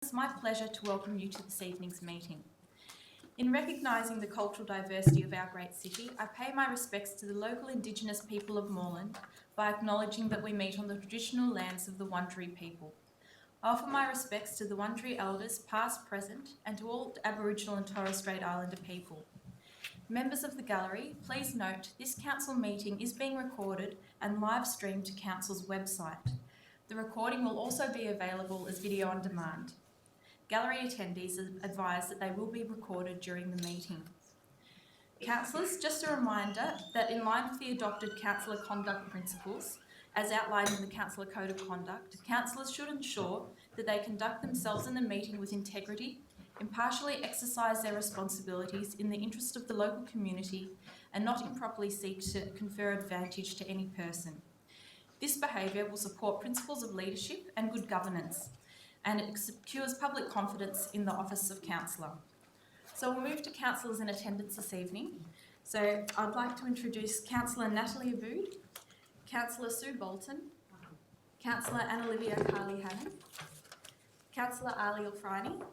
it's my pleasure to welcome you to this evening's meeting. In recognising the cultural diversity of our great city, I pay my respects to the local Indigenous people of Moreland by acknowledging that we meet on the traditional lands of the Wurundjeri people. I offer my respects to the Wurundjeri elders, past, present, and to all Aboriginal and Torres Strait Islander people. Members of the gallery, please note this council meeting is being recorded and live streamed to council's website. The recording will also be available as video on demand. Gallery attendees are advised that they will be recorded during the meeting. Councillors, just a reminder that in line with the adopted councillor conduct principles, as outlined in the Councillor Code of Conduct, councillors should ensure that they conduct themselves in the meeting with integrity, impartially exercise their responsibilities in the interest of the local community, and not improperly seek to confer advantage to any person. This behaviour will support principles of leadership and good governance, and it secures public confidence in the office of councillor. So we'll move to councillors in attendance this evening. So I'd like to introduce Councillor Natalie Abood, Councillor Sue Bolton, Councillor Anna-Olivia Carley-Hannon, Councillor Ali Alfrani,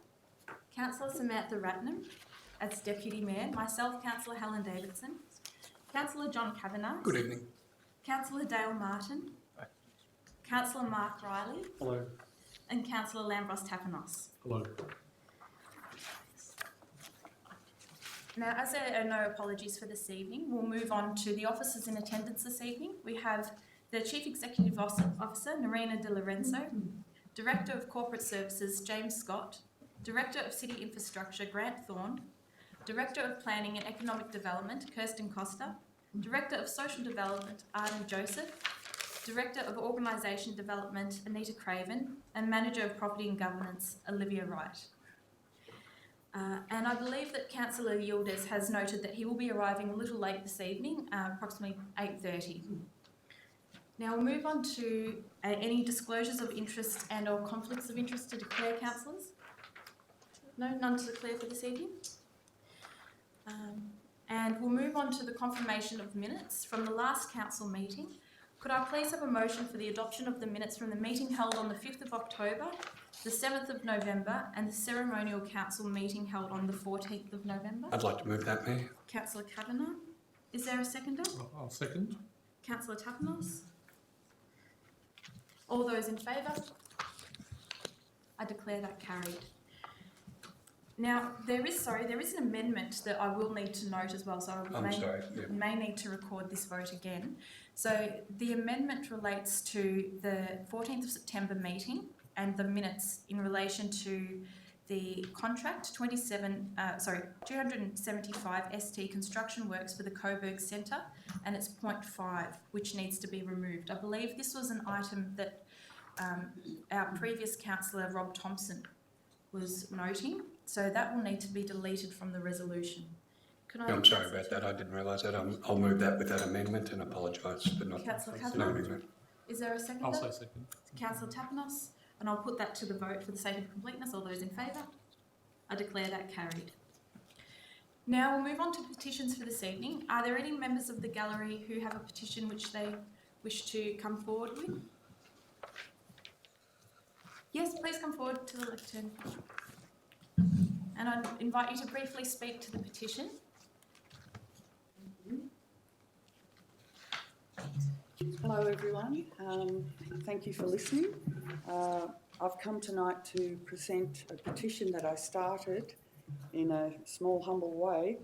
Councillor Samantha Ratnam as Deputy Mayor, myself, Councillor Helen Davidson, Councillor John Kavanagh. Good evening. Councillor Dale Martin. Hi. Councillor Mark Riley. Hello. And Councillor Lambros Tapanos. Hello. Now, as there are no apologies for this evening, we'll move on to the officers in attendance this evening. We have the Chief Executive Officer, Narina De Lorenzo, Director of Corporate Services, James Scott, Director of City Infrastructure, Grant Thorne, Director of Planning and Economic Development, Kirsten Costa, Director of Social Development, Arden Joseph, Director of Organisation Development, Anita Craven, and Manager of Property and Governance, Olivia Wright. And I believe that Councillor Yildiz has noted that he will be arriving a little late this evening, approximately 8:30. Now we'll move on to any disclosures of interest and or conflicts of interest to declare, councillors. No, none to declare for this evening. And we'll move on to the confirmation of minutes from the last council meeting. Could I please have a motion for the adoption of the minutes from the meeting held on the 5th of October, the 7th of November, and the ceremonial council meeting held on the 14th of November? I'd like to move that, Mayor. Councillor Kavanagh. Is there a seconder? I'll second. Councillor Tapanos. All those in favour? I declare that carried. Now, there is an amendment that I will need to note as well, so I may need to record this vote again. So the amendment relates to the 14th of September meeting and the minutes in relation to the contract 275 ST construction works for the Coburg Centre, and it's point 5, which needs to be removed. I believe this was an item that our previous councillor, Rob Thompson, was noting. So that will need to be deleted from the resolution. I'm sorry about that. I didn't realise that. I'll move that with that amendment and apologise for not noting that. Is there a second? I'll say second. Councillor Tapanos, and I'll put that to the vote for the sake of completeness. All those in favour? I declare that carried. Now we'll move on to petitions for this evening. Are there any members of the gallery who have a petition which they wish to come forward with? Yes, please come forward to the lectern. And I invite you to briefly speak to the petition. Hello everyone, thank you for listening. I've come tonight to present a petition that I started in a small, humble way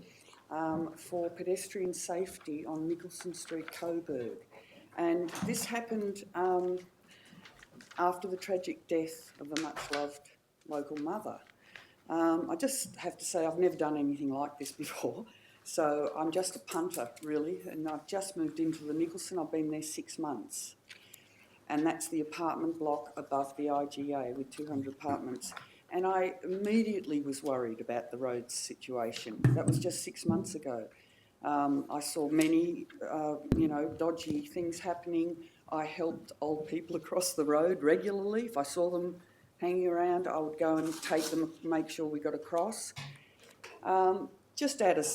for pedestrian safety on Nicholson Street, Coburg. And this happened after the tragic death of a much-loved local mother. I just have to say I've never done anything like this before, so I'm just a punter really, and I've just moved into the Nicholson. I've been there 6 months, and that's the apartment block above the IGA with 200 apartments, and I immediately was worried about the roads situation. That was just 6 months ago. I saw many dodgy things happening. I helped old people across the road regularly. If I saw them hanging around, I would go and take them, make sure we got across. Just out of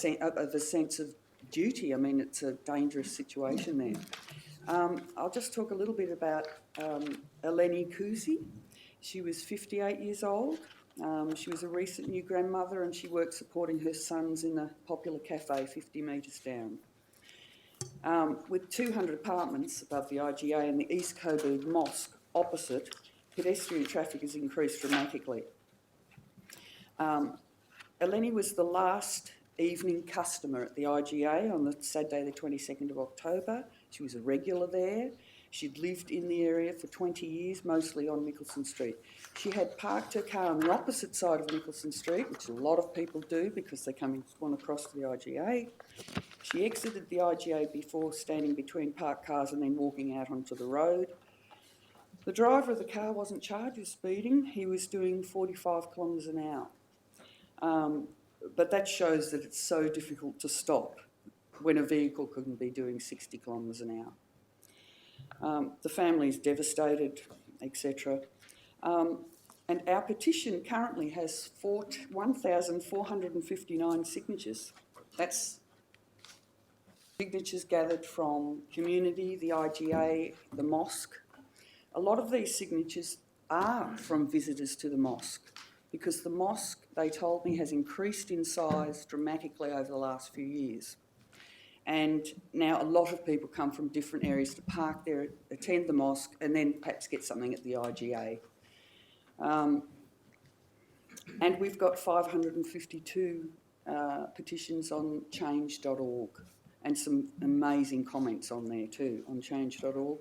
a sense of duty. I mean, it's a dangerous situation there. I'll just talk a little bit about Eleni Kuzi. She was 58 years old. She was a recent new grandmother and she worked supporting her sons in a popular cafe 50 metres down. With 200 apartments above the IGA and the East Coburg Mosque opposite, pedestrian traffic has increased dramatically. Eleni was the last evening customer at the IGA on the Saturday the 22nd of October. She was a regular there. She'd lived in the area for 20 years, mostly on Nicholson Street. She had parked her car on the opposite side of Nicholson Street, which a lot of people do because they want to cross to the IGA. She exited the IGA before standing between parked cars and then walking out onto the road. The driver of the car wasn't charged with speeding. He was doing 45 kilometres an hour. But that shows that it's so difficult to stop when a vehicle couldn't be doing 60 kilometres an hour. The family is devastated, etc. And our petition currently has 1,459 signatures. That's signatures gathered from community, the IGA, the mosque. A lot of these signatures are from visitors to the mosque because the mosque, they told me, has increased in size dramatically over the last few years. And now a lot of people come from different areas to park there, attend the mosque, and then perhaps get something at the IGA. And we've got 552 petitions on change.org and some amazing comments on there too, on change.org.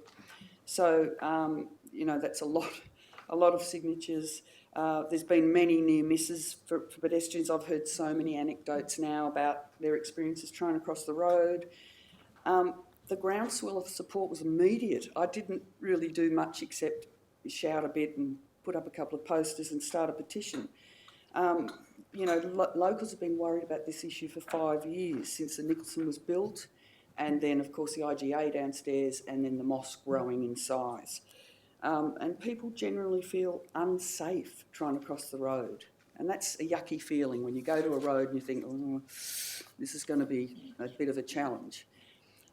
So, that's a lot of signatures. There's been many near misses for pedestrians. I've heard so many anecdotes now about their experiences trying to cross the road. The groundswell of support was immediate. I didn't really do much except shout a bit and put up a couple of posters and start a petition. Locals have been worried about this issue for 5 years, since the Nicholson was built, and then, of course, the IGA downstairs, and then the mosque growing in size. And people generally feel unsafe trying to cross the road. And that's a yucky feeling when you go to a road and you think, oh, this is going to be a bit of a challenge.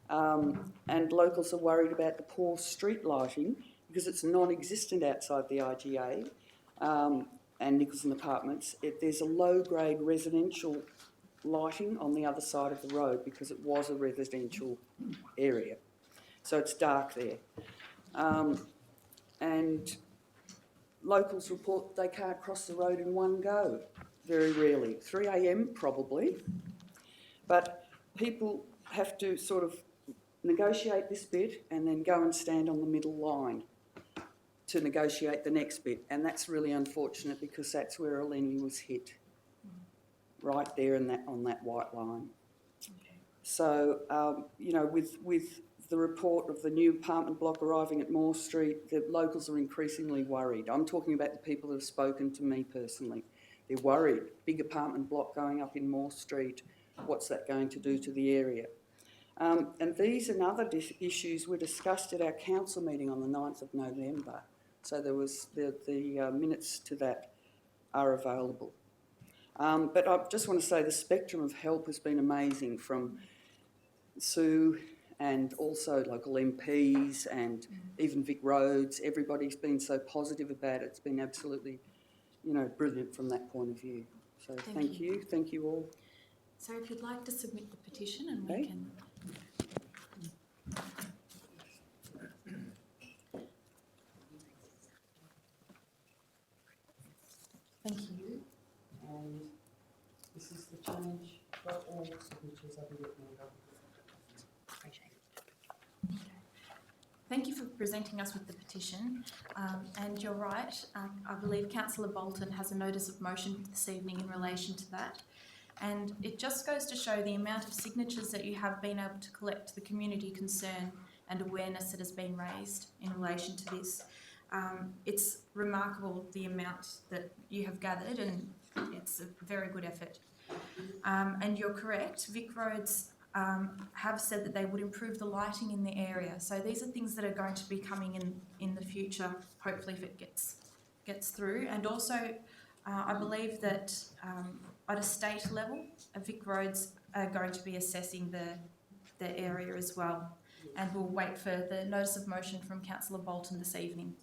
And locals are worried about the poor street lighting because it's non-existent outside the IGA and Nicholson Apartments. There's a low-grade residential lighting on the other side of the road because it was a residential area. So it's dark there. And locals report they can't cross the road in one go, very rarely. 3 a.m. probably, but people have to sort of negotiate this bit and then go and stand on the middle line to negotiate the next bit, and that's really unfortunate because that's where Eleni was hit, right there in on that white line. Okay. So, with the report of the new apartment block arriving at Moore Street, the locals are increasingly worried. I'm talking about the people that have spoken to me personally. They're worried. Big apartment block going up in Moore Street, what's that going to do to the area? And these and other issues were discussed at our council meeting on the 9th of November. So there was the minutes to that are available. But I just want to say the spectrum of help has been amazing from Sue and also local MPs and even Vic Roads. Everybody's been so positive about it. It's been absolutely, brilliant from that point of view. So thank you. Thank you all. So if you'd like to submit the petition and we can... Thank you. And this is the change.org signatures. I can get more up. Thank you for presenting us with the petition. And you're right, I believe Councillor Bolton has a notice of motion this evening in relation to that. And it just goes to show the amount of signatures that you have been able to collect, the community concern and awareness that has been raised in relation to this. It's remarkable the amount that you have gathered, and it's a very good effort. And you're correct, Vic Roads have said that they would improve the lighting in the area. So these are things that are going to be coming in the future, hopefully if it gets through. And also, I believe that at a state level, Vic Roads are going to be assessing the area as well. And we'll wait for the notice of motion from Councillor Bolton this evening.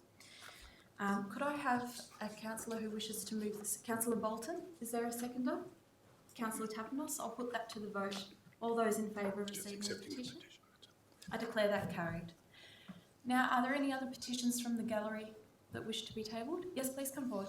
Could I have a councillor who wishes to move this? Councillor Bolton, is there a seconder? Councillor Tapanos, I'll put that to the vote. All those in favour of Just receiving the accepting the petition? petition. I declare that carried. Now, are there any other petitions from the gallery that wish to be tabled? Yes, please come forward.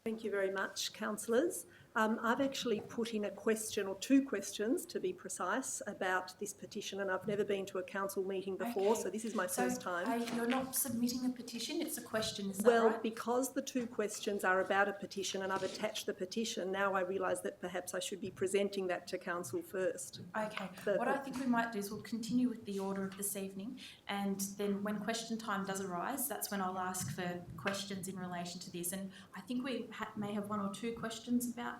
Thank you very much, councillors. I've actually put in a question, or two questions to be precise, about this petition, and I've never been to a council meeting before, Okay. so this is my first time. You're not submitting a petition, it's a question, is that Well, right? because the two questions are about a petition and I've attached the petition, now I realise that perhaps I should be presenting that to council first. Okay, But- what I think we might do is we'll continue with the order of this evening, and then when question time does arise, that's when I'll ask for questions in relation to this. And I think we may have one or two questions about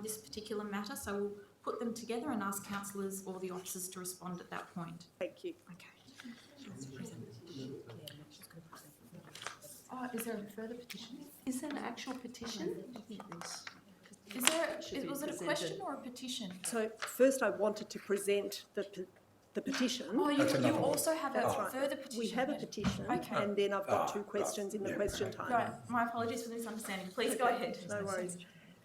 this particular matter, so we'll put them together and ask councillors or the officers to respond at that point. Thank you. Okay. Oh, is there a further petition? Is there an actual petition? Is there, was it a question or a petition? So first I wanted to present the petition. Oh, That's you another one. also have That's a right. further petition. We have a then? petition, Okay. and then I've got two questions in the question time. Right, my apologies for the misunderstanding. Please go ahead. No worries.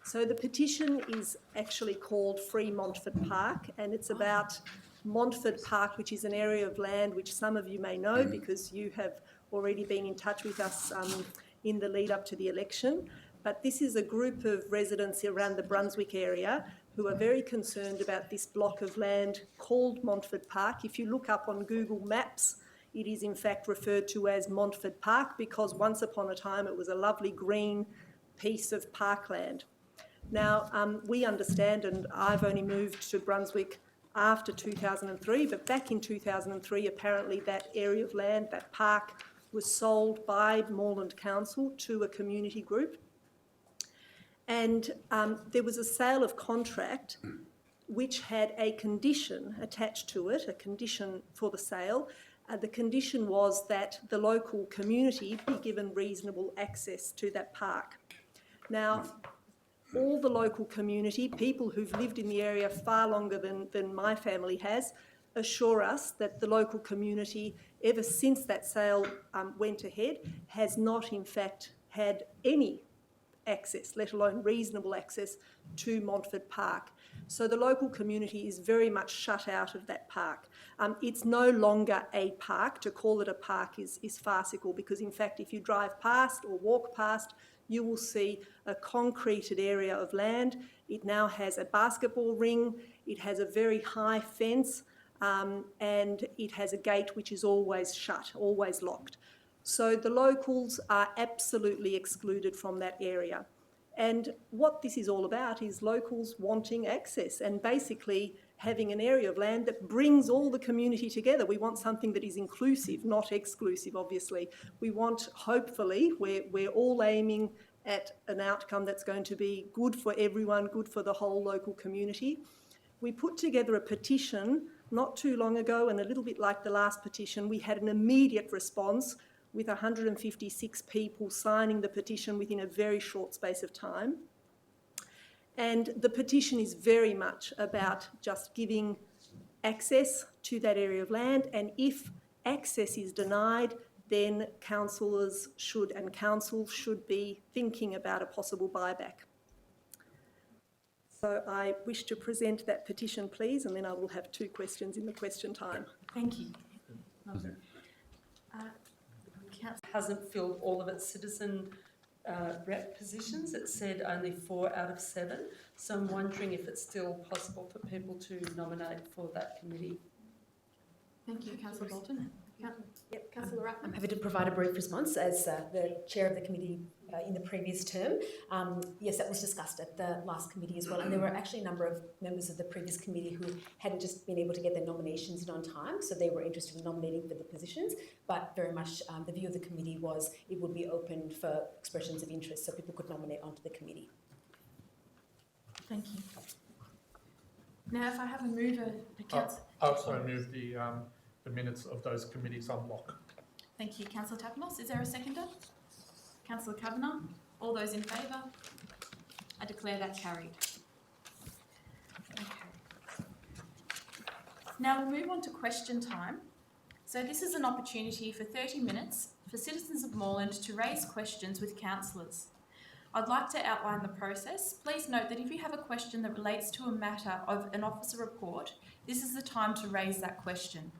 So the petition is actually called Free Montfort Park, and it's about Montfort Park, which is an area of land which some of you may know because you have already been in touch with us in the lead up to the election. But this is a group of residents around the Brunswick area who are very concerned about this block of land called Montfort Park. If you look up on Google Maps, it is in fact referred to as Montfort Park because once upon a time it was a lovely green piece of parkland. Now, we understand, and I've only moved to Brunswick after 2003, but back in 2003, apparently that area of land, that park, was sold by Moreland Council to a community group. And there was a sale of contract which had a condition attached to it, a condition for the sale. The condition was that the local community be given reasonable access to that park. Now, all the local community, people who've lived in the area far longer than my family has, assure us that the local community, ever since that sale went ahead, has not in fact had any access, let alone reasonable access, to Montfort Park. So the local community is very much shut out of that park. It's no longer a park. To call it a park is farcical because in fact if you drive past or walk past, you will see a concreted area of land. It now has a basketball ring, it has a very high fence, and it has a gate which is always shut, always locked. So the locals are absolutely excluded from that area. And what this is all about is locals wanting access and basically having an area of land that brings all the community together. We want something that is inclusive, not exclusive, obviously. We want, hopefully, we're all aiming at an outcome that's going to be good for everyone, good for the whole local community. We put together a petition not too long ago, and a little bit like the last petition, we had an immediate response with 156 people signing the petition within a very short space of time. And the petition is very much about just giving access to that area of land, and if access is denied, then councillors should and council should be thinking about a possible buyback. So I wish to present that petition, please, and then I will have two questions in the question time. Thank you. Hasn't filled all of its citizen rep positions. It said only 4 out of 7. So I'm wondering if it's still possible for people to nominate for that committee. Thank you, Councillor Bolton. Yep, Councillor Rapp. I'm happy to provide a brief response as the chair of the committee in the previous term. Yes, that was discussed at the last committee as well, and there were actually a number of members of the previous committee who hadn't just been able to get their nominations in on time, so they were interested in nominating for the positions, but very much the view of the committee was it would be open for expressions of interest so people could nominate onto the committee. Thank you. Now, if I have a mover, Councillor. I also move the minutes of those committees on block. Thank you, Councillor Tapanos. Is there a seconder? Councillor Kavanagh. All those in favour? I declare that carried. Okay. Now we'll move on to question time. So this is an opportunity for 30 minutes for for citizens of Moreland to raise questions with councillors. I'd like to outline the process. Please note that if you have a question that relates to a matter of an officer report, this is the time to raise that question.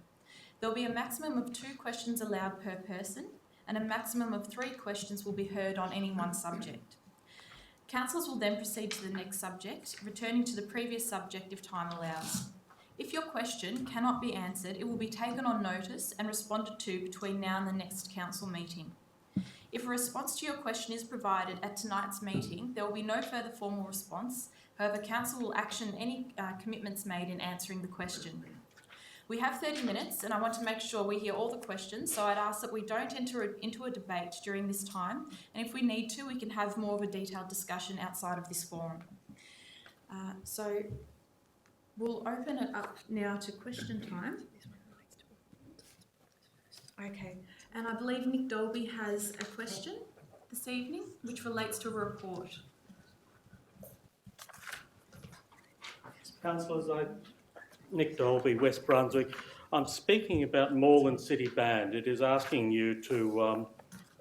There will be a maximum of 2 questions allowed per person, and a maximum of 3 questions will be heard on any one subject. Councillors will then proceed to the next subject, returning to the previous subject if time allows. If your question cannot be answered, it will be taken on notice and responded to between now and the next council meeting. If a response to your question is provided at tonight's meeting, there will be no further formal response. However, council will action any commitments made in answering the question. We have 30 minutes and I want to make sure we hear all the questions, so I'd ask that we don't enter into a debate during this time, and if we need to, we can have more of a detailed discussion outside of this forum. So we'll open it up now to question time. Okay, and I believe Nick Dolby has a question this evening which relates to a report. Councillors, Nick Dolby, West Brunswick. I'm speaking about Moreland City Band. It is asking you to,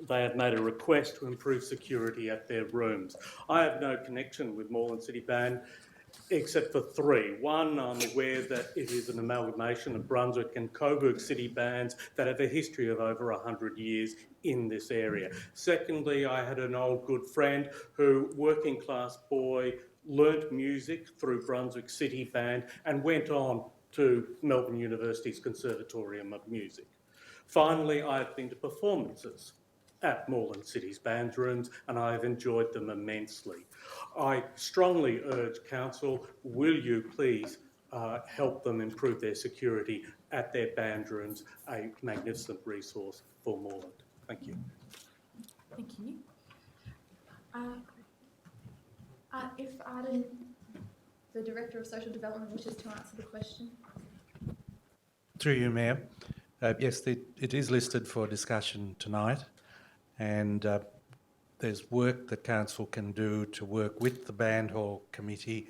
they have made a request to improve security at their rooms. I have no connection with Moreland City Band except for 3. One, I'm aware that it is an amalgamation of Brunswick and Coburg city bands that have a history of over 100 years in this area. Secondly, I had an old good friend who, working class boy, learnt music through Brunswick City Band and went on to Melbourne University's Conservatorium of Music. Finally, I've been to performances at Moreland City's band rooms and I've enjoyed them immensely. I strongly urge Council, will you please help them improve their security at their band rooms, a magnificent resource for Moreland. Thank you. Thank you. If Arden, the Director of Social Development, wishes to answer the question. Through you, Mayor. Yes, it is listed for discussion tonight, and there's work that Council can do to work with the Band Hall Committee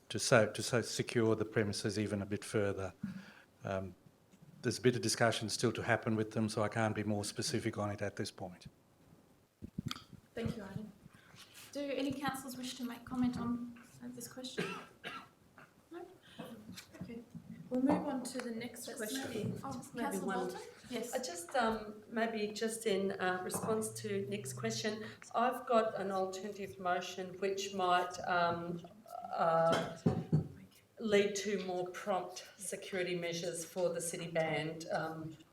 to secure the premises even a bit further. There's a bit of discussion still to happen with them, so I can't be more specific on it at this point. Thank you, Arden. Do any councillors wish to make comment on this question? No? Okay. We'll move on to the next question. Councillor Bolton? Yes. I just, maybe just in response to Nick's question, I've got an alternative motion which might lead to more prompt security measures for the city band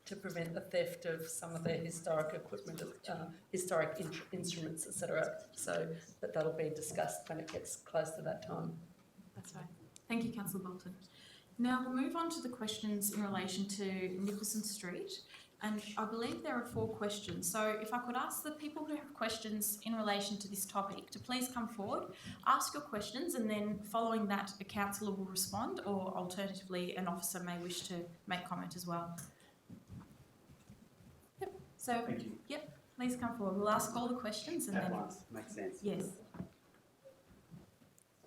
to prevent the theft of some of their historic equipment, historic instruments, etc. So that'll be discussed when it gets close to that time. That's right. Thank you, Councillor Bolton. Now we'll move on to the questions in relation to Nicholson Street, and I believe there are 4 questions. So if I could ask the people who have questions in relation to this topic to please come forward, ask your questions, and then following that a councillor will respond, or alternatively an officer may wish to make comment as well. Yep. So, thank you. Yep, please come forward. We'll ask all the questions and then... Once. Makes sense. Yes.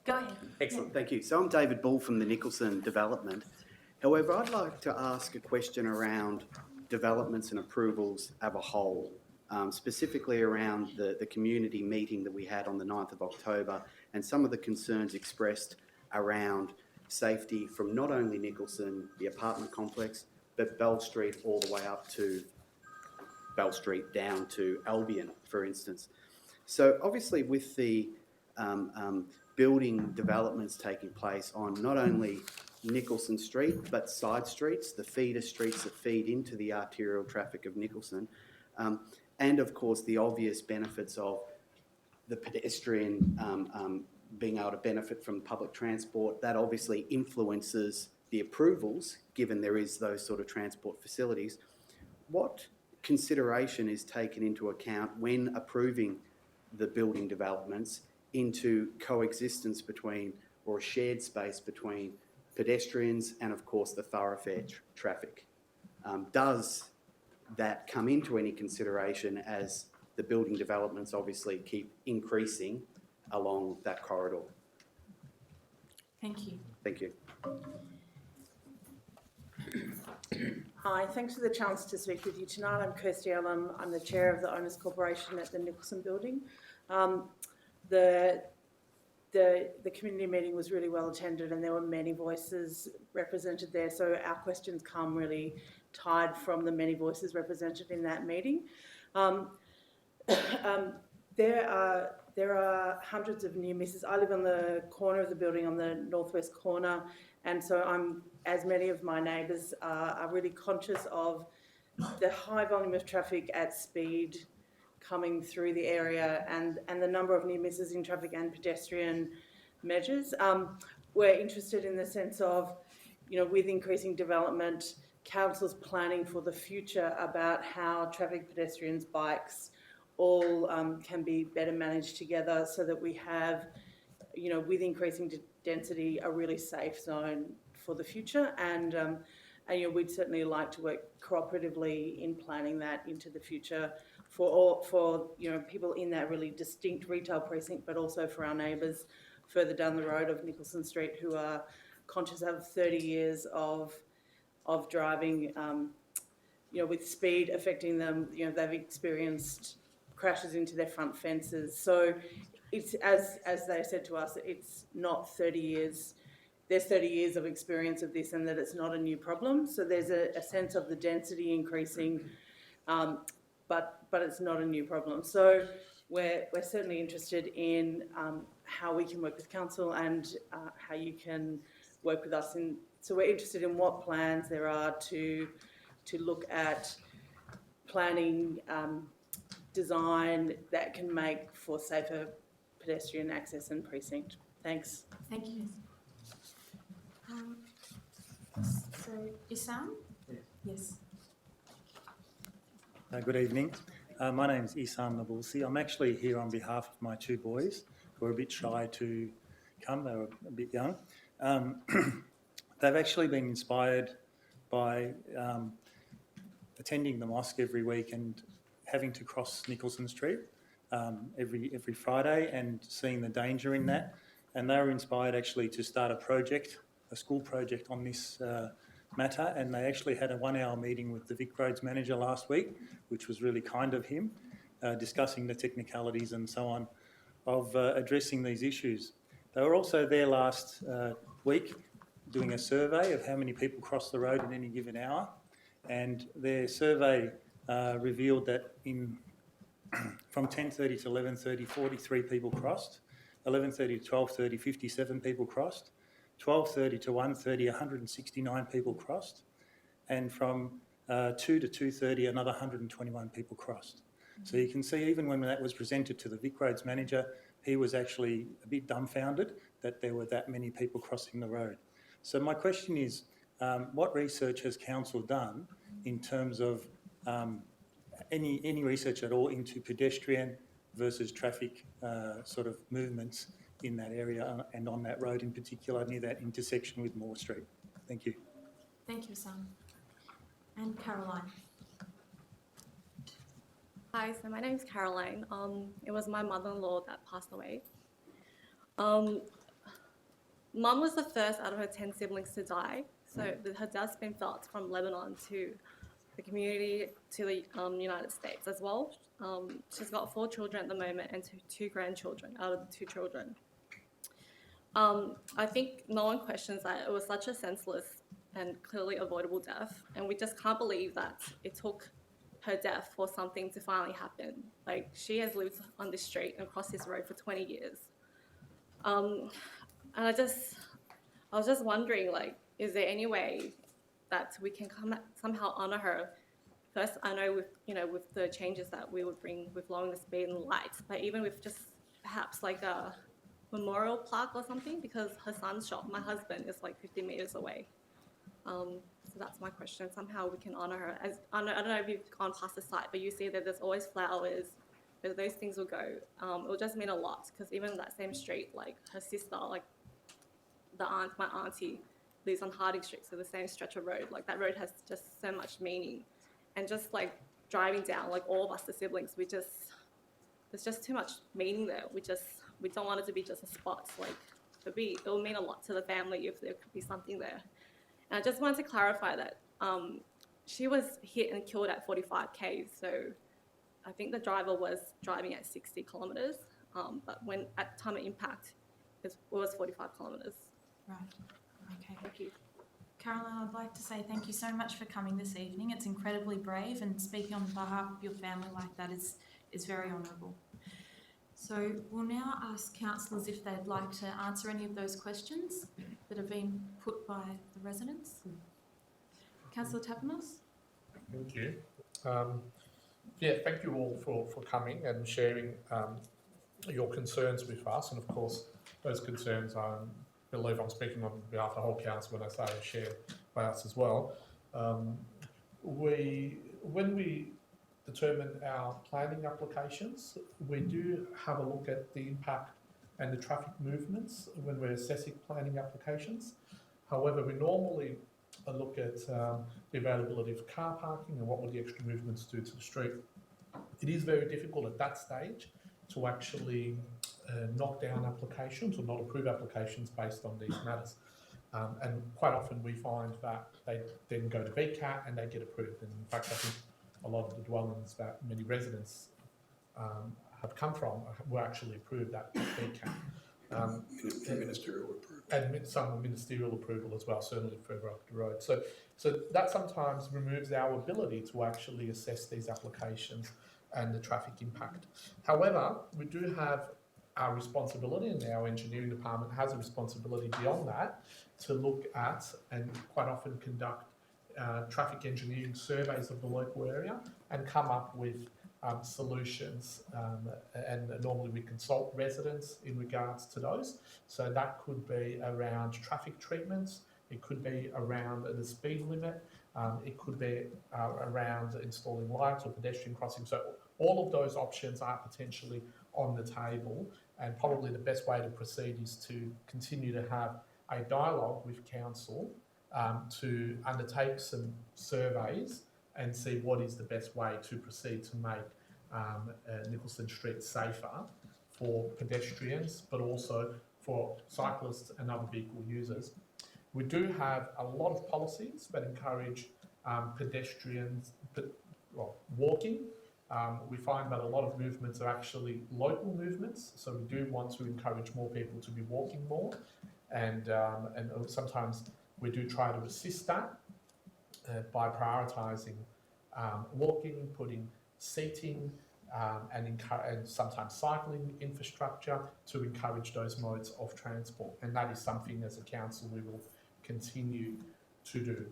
Go ahead. Excellent, thank you. So I'm David Bull from the Nicholson Development. However, I'd like to ask a question around developments and approvals as a whole, specifically around the community meeting that we had on the 9th of October and some of the concerns expressed around safety from not only Nicholson, the apartment complex, but Bell Street all the way up to Bell Street down to Albion, for instance. So obviously with the building developments taking place on not only Nicholson Street, but side streets, the feeder streets that feed into the arterial traffic of Nicholson, and of course the obvious benefits of the pedestrian being able to benefit from public transport, that obviously influences the approvals, given there is those sort of transport facilities. What consideration is taken into account when approving the building developments into coexistence between, or a shared space between, pedestrians and of course the thoroughfare traffic? Does that come into any consideration as the building developments obviously keep increasing along that corridor? Thank you. Thank you. Hi, thanks for the chance to speak with you tonight. I'm Kirsty Allen. I'm the chair of the Owners Corporation at the Nicholson Building. The community meeting was really well attended and there were many voices represented there. So our questions come really tied from the many voices represented in that meeting. There are hundreds of near misses. I live on the corner of the building, on the northwest corner, and so I'm, as many of my neighbours are really conscious of the high volume of traffic at speed coming through the area and the number of near misses in traffic and pedestrian measures. We're interested in the sense of, you know, with increasing development, council's planning for the future about how traffic, pedestrians, bikes, all can be better managed together so that we have, you know, with increasing density, a really safe zone for the future. And you know, we'd certainly like to work cooperatively in planning that into the future for you know, people in that really distinct retail precinct, but also for our neighbours further down the road of Nicholson Street who are conscious of 30 years of driving, you know, with speed affecting them. You know, they've experienced crashes into their front fences. So it's, as they said to us, it's not 30 years. There's 30 years of experience of this and that it's not a new problem. So there's a sense of the density increasing, but it's not a new problem. So we're certainly interested in how we can work with council and how you can work with us. So we're interested in what plans there are to look at planning design that can make for safer pedestrian access and precinct. Thanks. Thank you. So, Isam? Yes. Good evening. My name is Isam Nabulsi. I'm actually here on behalf of my two boys who are a bit shy to come. They were a bit young. They've actually been inspired by attending the mosque every week and having to cross Nicholson Street every Friday and seeing the danger in that. And they were inspired actually to start a school project on this matter, and they actually had a 1-hour meeting with the Vic Roads manager last week, which was really kind of him, discussing the technicalities and so on of addressing these issues. They were also there last week doing a survey of how many people cross the road in any given hour, and their survey revealed that from 10:30 to 11:30, 43 people crossed, 11:30 to 12:30, 57 people crossed, 12:30 to 1:30, 169 people crossed, and from 2 to 2:30, another 121 people crossed. So you can see, even when that was presented to the Vic Roads manager, he was actually a bit dumbfounded that there were that many people crossing the road. So my question is, what research has council done in terms of any research at all into pedestrian versus traffic sort of movements in that area and on that road in particular, near that intersection with Moore Street? Thank you. Thank you, Sam. And Caroline. Hi, so my name's Caroline. It was my mother-in-law that passed away. Mum was the first out of her 10 siblings to die, so her death's been felt from Lebanon to the community to the United States as well. She's got 4 children at the moment and two grandchildren out of the 2 children. I think no one questions that it was such a senseless and clearly avoidable death, and we just can't believe that it took her death for something to finally happen. Like, she has lived on this street and across this road for 20 years. And I was just wondering, like, is there any way that we can somehow honour her? First, I know with the changes that we would bring with lowering the speed and lights, but even with just perhaps like a memorial plaque or something, because her son's shop, my husband, is like 50 metres away. So that's my question. Somehow we can honour her. I don't know if you've gone past the site, but you see that there's always flowers, where those things will go. It will just mean a lot, because even that same street, like her sister, like my auntie lives on Harding Street, so the same stretch of road. Like, that road has just so much meaning. And just like driving down, like all of us, the siblings, there's just too much meaning there. We don't want it to be just a spot. Like, it will mean a lot to the family if there could be something there. And I just wanted to clarify that she was hit and killed at 45 k's. So I think the driver was driving at 60 kilometres, but when at time of impact, it was 45 kilometres. Right. Okay. Thank you. Caroline, I'd like to say thank you so much for coming this evening. It's incredibly brave, and speaking on behalf of your family like that is very honourable. So we'll now ask councillors if they'd like to answer any of those questions that have been put by the residents. Councillor Tapanos? Thank you. Thank you all for coming and sharing your concerns with us. And of course, those concerns, I believe I'm speaking on behalf of the whole council when I say shared by us as well. When we determine our planning applications, we do have a look at the impact and the traffic movements when we're assessing planning applications. However, we normally look at the availability of car parking and what would the extra movements do to the street. It is very difficult at that stage to actually knock down applications or not approve applications based on these matters. And quite often we find that they then go to VCAT and they get approved. And in fact, I think a lot of the dwellings that many residents have come from were actually approved at VCAT. Ministerial approval. And some ministerial approval as well, certainly further up the road. So that sometimes removes our ability to actually assess these applications and the traffic impact. However, we do have our responsibility, and our engineering department has a responsibility beyond that to look at and quite often conduct traffic engineering surveys of the local area and come up with solutions, and normally we consult residents in regards to those. So that could be around traffic treatments, it could be around the speed limit, it could be around installing lights or pedestrian crossings. So all of those options are potentially on the table, and probably the best way to proceed is to continue to have a dialogue with council to undertake some surveys and see what is the best way to proceed to make Nicholson Street safer for pedestrians, but also for cyclists and other vehicle users. We do have a lot of policies that encourage pedestrians, walking. We find that a lot of movements are actually local movements, so we do want to encourage more people to be walking more, and sometimes we do try to assist that by prioritising walking, putting seating, and sometimes cycling infrastructure to encourage those modes of transport. And that is something as a council we will continue to do.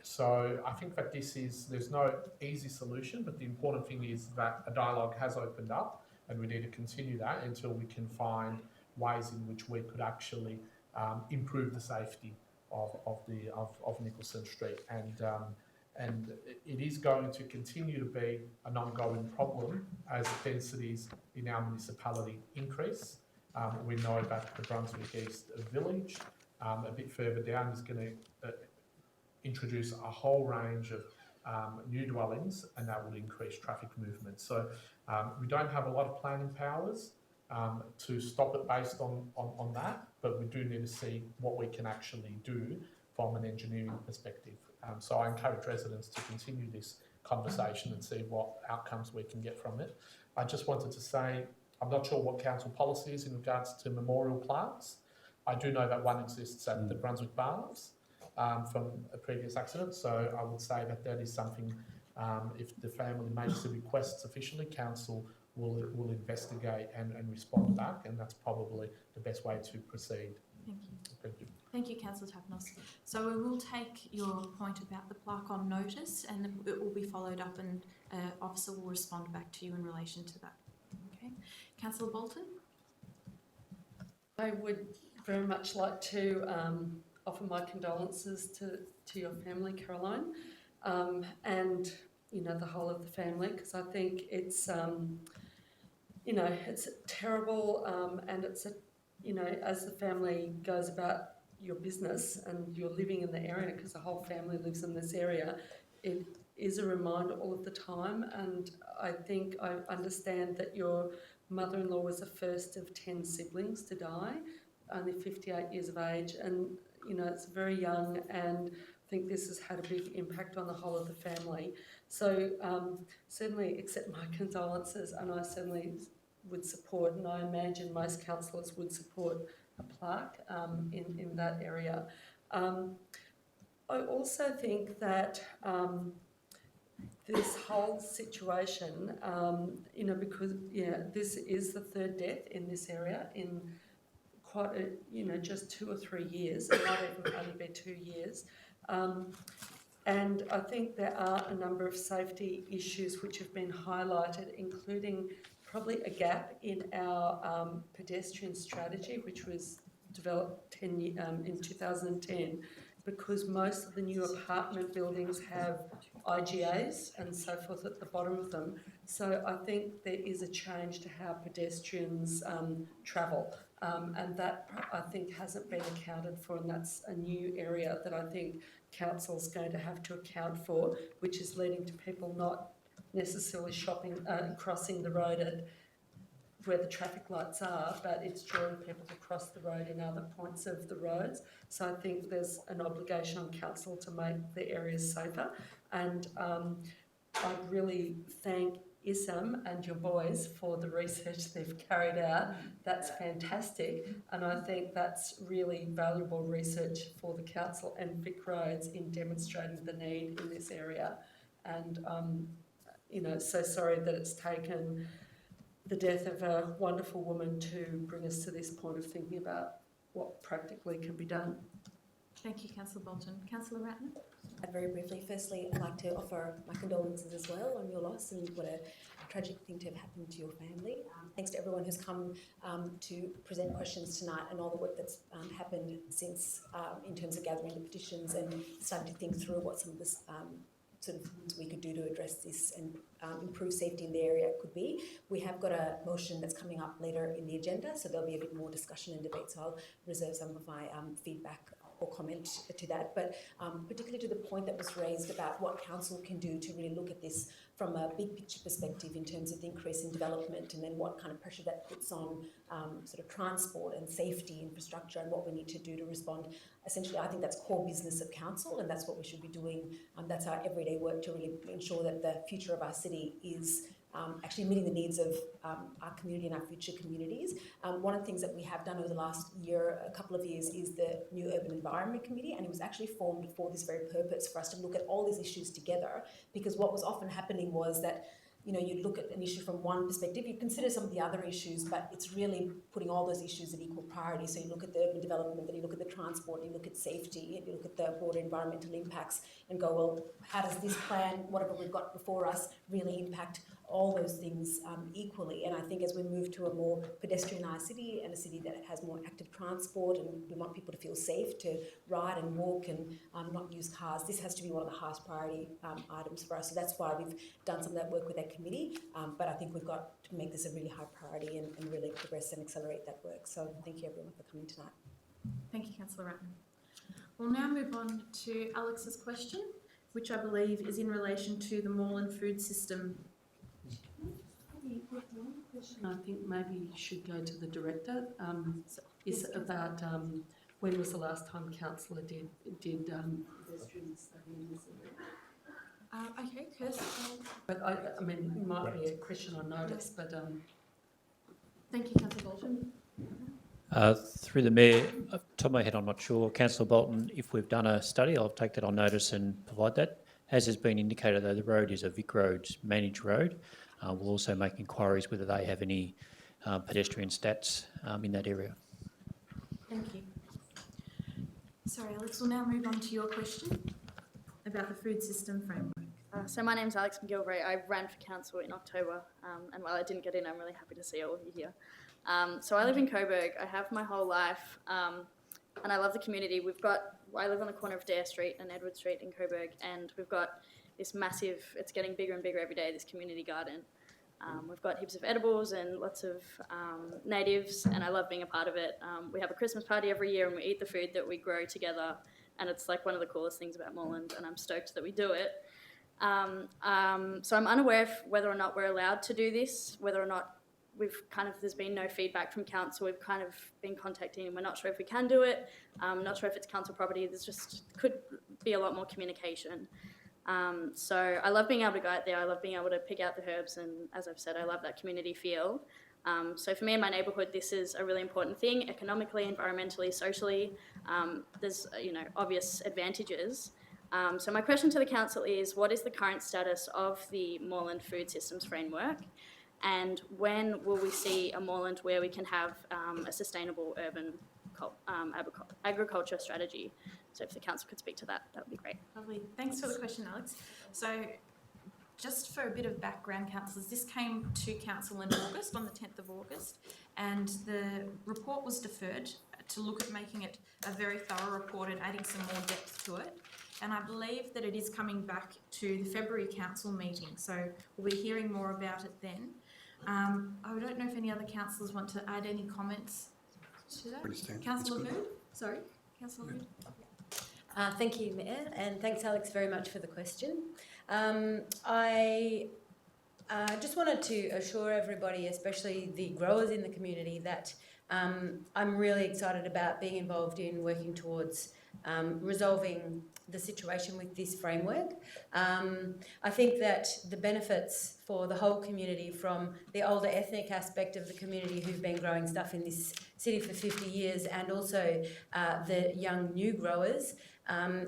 So I think that there's no easy solution, but the important thing is that a dialogue has opened up, and we need to continue that until we can find ways in which we could actually improve the safety of Nicholson Street. And it is going to continue to be an ongoing problem as densities in our municipality increase. We know that the Brunswick East Village, a bit further down, is going to introduce a whole range of new dwellings, and that will increase traffic movement. So we don't have a lot of planning powers to stop it based on that, but we do need to see what we can actually do from an engineering perspective. So I encourage residents to continue this conversation and see what outcomes we can get from it. I just wanted to say, I'm not sure what council policy is in regards to memorial plaques. I do know that one exists at the Brunswick Baths from a previous accident, so I would say that is something, if the family makes the request sufficiently, council will investigate and respond back, and that's probably the best way to proceed. Thank you. Thank you. Thank you, Councillor Tapanos. So we will take your point about the plaque on notice, and it will be followed up, and officer will respond back to you in relation to that. Okay, Councillor Bolton. I would very much like to offer my condolences to your family, Caroline, and the whole of the family, because I think it's it's terrible, and it's as the family goes about your business and you're living in the area, because the whole family lives in this area, it is a reminder all of the time. And I think I understand that your mother-in-law was the first of 10 siblings to die, only 58 years of age, and it's very young, and think this has had a big impact on the whole of the family. So certainly accept my condolences, and I certainly would support, and I imagine most councillors would support a plaque in that area. I also think that this whole situation, because this is the third death in this area in quite just 2 or 3 years. It might even only be 2 years. And I think there are a number of safety issues which have been highlighted, including probably a gap in our pedestrian strategy, which was developed in 2010, because most of the new apartment buildings have IGAs and so forth at the bottom of them. So I think there is a change to how pedestrians travel, and that I think hasn't been accounted for, and that's a new area that I think council's going to have to account for, which is leading to people not necessarily crossing the road at where the traffic lights are, but it's drawing people to cross the road in other points of the roads. So I think there's an obligation on council to make the areas safer. And I'd really thank ISAM and your boys for the research they've carried out. That's fantastic. And I think that's really valuable research for the council and Vic Roads in demonstrating the need in this area. And, so sorry that it's taken the death of a wonderful woman to bring us to this point of thinking about what practically can be done. Thank you, Councillor Bolton. Councillor Ratner? Very briefly, firstly, I'd like to offer my condolences as well on your loss, and what a tragic thing to have happened to your family. Thanks to everyone who's come to present questions tonight, and all the work that's happened since in terms of gathering the petitions and starting to think through what some of this sort of things we could do to address this and improve safety in the area could be. We have got a motion that's coming up later in the agenda, so there'll be a bit more discussion and debate, so I'll reserve some of my feedback or comment to that, but particularly to the point that was raised about what council can do to really look at this from a big picture perspective in terms of the increase in development, and then what kind of pressure that puts on sort of transport and safety infrastructure, and what we need to do to respond. Essentially, I think that's core business of council, and that's what we should be doing. That's our everyday work to really ensure that the future of our city is actually meeting the needs of our community and our future communities. One of the things that we have done over the last year, a couple of years, is the new Urban Environment Committee, and it was actually formed for this very purpose, for us to look at all these issues together, because what was often happening was that you'd look at an issue from one perspective, you'd consider some of the other issues, but it's really putting all those issues at equal priority. So you look at the urban development, then you look at the transport, you look at safety, and you look at the broader environmental impacts and go, well, how does this plan, whatever we've got before us, really impact all those things equally? And I think as we move to a more pedestrianised city, and a city that has more active transport, and we want people to feel safe to ride and walk and not use cars, this has to be one of the highest priority items for us. So that's why we've done some of that work with that committee, but I think we've got to make this a really high priority and really progress and accelerate that work. So thank you everyone for coming tonight. Thank you, Councillor Ratner. We'll now move on to Alex's question, which I believe is in relation to the Moreland food system. I think maybe you should go to the director. Is about when was the last time councillor did pedestrian study in this area? Okay, Kirsten. But I mean, it might be a question on notice, but Thank you, Councillor Bolton. Through the Mayor, off the top of my head, I'm not sure. Councillor Bolton, if we've done a study, I'll take that on notice and provide that. As has been indicated, though, the road is a Vic Roads managed road. We'll also make inquiries whether they have any pedestrian stats in that area. Thank you. Sorry, Alex, we'll now move on to your question about the food system framework. So my name's Alex McGilvray. I ran for council in October, and while I didn't get in, I'm really happy to see all of you here. So I live in Coburg. I have my whole life, and I love the community. I live on the corner of Dare Street and Edward Street in Coburg, and we've got this massive, it's getting bigger and bigger every day, this community garden. We've got heaps of edibles and lots of natives, and I love being a part of it. We have a Christmas party every year, and we eat the food that we grow together, and it's like one of the coolest things about Moreland, and I'm stoked that we do it. So I'm unaware of whether or not we're allowed to do this, whether or not there's been no feedback from council. We've kind of been contacting and we're not sure if we can do it. Not sure if it's council property. There's just could be a lot more communication. So I love being able to go out there. I love being able to pick out the herbs, and as I've said, I love that community feel. So for me and my neighbourhood, this is a really important thing, economically, environmentally, socially. There's obvious advantages. So my question to the council is, what is the current status of the Moreland Food Systems Framework? And when will we see a Moreland where we can have a sustainable urban agriculture strategy? So if the council could speak to that, that would be great. Lovely. Thanks for the question, Alex. So just for a bit of background, councillors, this came to council in August, on the 10th of August, and the report was deferred to look at making it a very thorough report and adding some more depth to it. And I believe that it is coming back to the February council meeting, so we'll be hearing more about it then. I don't know if any other councillors want to add any comments to that. Councillor Hood? Sorry, Councillor Hood. Thank you, Mayor, and thanks, Alex, very much for the question. I just wanted to assure everybody, especially the growers in the community, that I'm really excited about being involved in working towards resolving the situation with this framework. I think that the benefits for the whole community, from the older ethnic aspect of the community who've been growing stuff in this city for 50 years, and also the young new growers,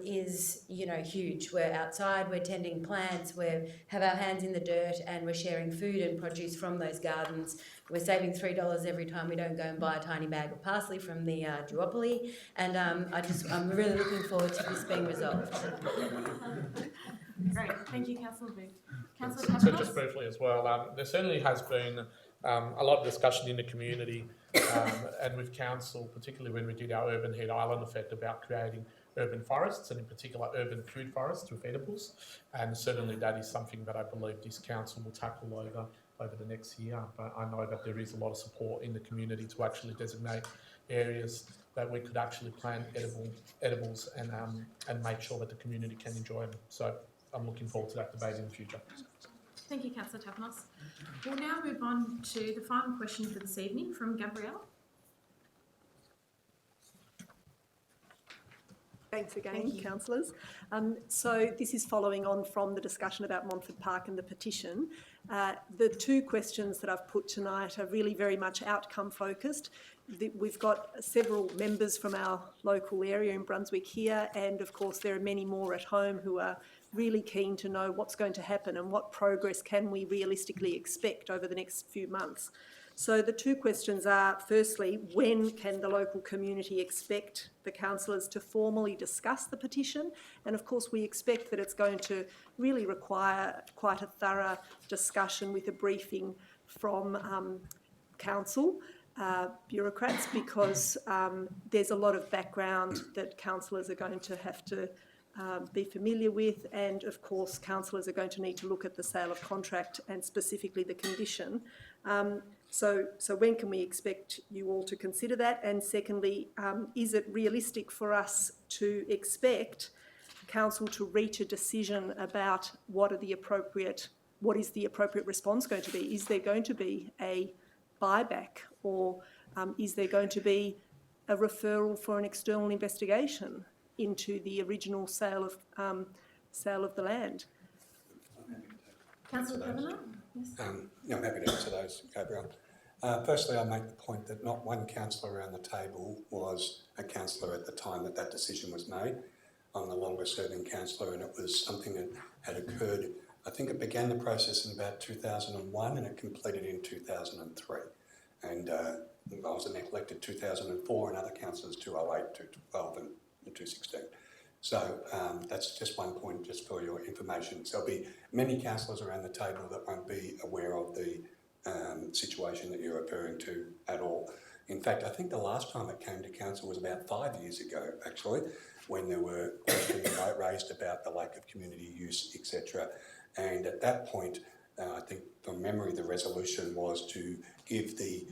is huge. We're outside, we're tending plants, we have our hands in the dirt, and we're sharing food and produce from those gardens. We're saving $3 every time we don't go and buy a tiny bag of parsley from the duopoly, and I'm really looking forward to this being resolved. Great, thank you, Councillor Booth. Councillor So just briefly as well, there certainly has been a lot of discussion in the community and with council, particularly when we did our urban heat island effect, about creating urban forests, and in particular urban food forests with edibles, and certainly that is something that I believe this council will tackle over the next year. But I know that there is a lot of support in the community to actually designate areas that we could actually plant edibles and make sure that the community can enjoy them. So I'm looking forward to that debate in the future. Thank you, Councillor Tapanos. We'll now move on to the final question for this evening from Gabrielle. Thanks again, councillors. So this is following on from the discussion about Montfort Park and the petition. The two questions that I've put tonight are really very much outcome focused. We've got several members from our local area in Brunswick here, and of course there are many more at home who are really keen to know what's going to happen and what progress can we realistically expect over the next few months. So the two questions are, firstly, when can the local community expect the councillors to formally discuss the petition? And of course we expect that it's going to really require quite a thorough discussion with a briefing from council bureaucrats, because there's a lot of background that councillors are going to have to be familiar with, and of course councillors are going to need to look at the sale of contract and specifically the condition. So when can we expect you all to consider that? And secondly, is it realistic for us to expect council to reach a decision about what is the appropriate response going to be? Is there going to be a buyback, or is there going to be a referral for an external investigation into the original sale of the land? Councillor Kavanagh? Yes. I'm happy to answer those, Gabrielle. Firstly, I make the point that not one councillor around the table was a councillor at the time that decision was made. I'm the longest serving councillor, and it was something that had occurred. I think it began the process in about 2001 and it completed in 2003. And I was elected 2004, and other councillors 2008, 2012 and 2016. So that's just one point, just for your information. So there'll be many councillors around the table that won't be aware of the situation that you're referring to at all. In fact, I think the last time it came to council was about 5 years ago, actually, when there were questions raised about the lack of community use, etc. And at that point, I think from memory, the resolution was to give the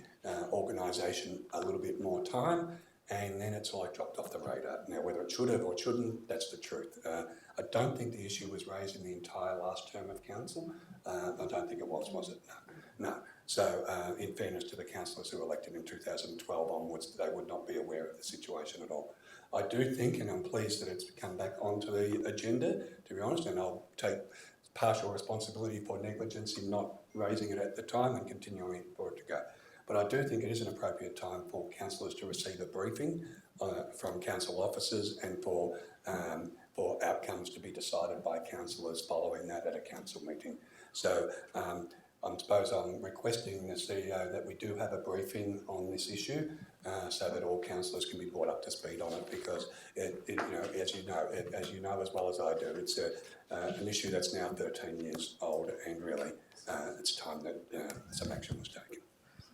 organisation a little bit more time, and then it's like dropped off the radar. Now, whether it should have or shouldn't, that's the truth. I don't think the issue was raised in the entire last term of council. I don't think it was it? No. So in fairness to the councillors who were elected in 2012 onwards, they would not be aware of the situation at all. I do think, and I'm pleased that it's come back onto the agenda, to be honest, and I'll take partial responsibility for negligence in not raising it at the time and continuing for it to go. But I do think it is an appropriate time for councillors to receive a briefing from council officers and for outcomes to be decided by councillors following that at a council meeting. So I suppose I'm requesting the CEO that we do have a briefing on this issue so that all councillors can be brought up to speed on it, because as you know as well as I do, it's an issue that's now 13 years old, and really it's time that some action was taken.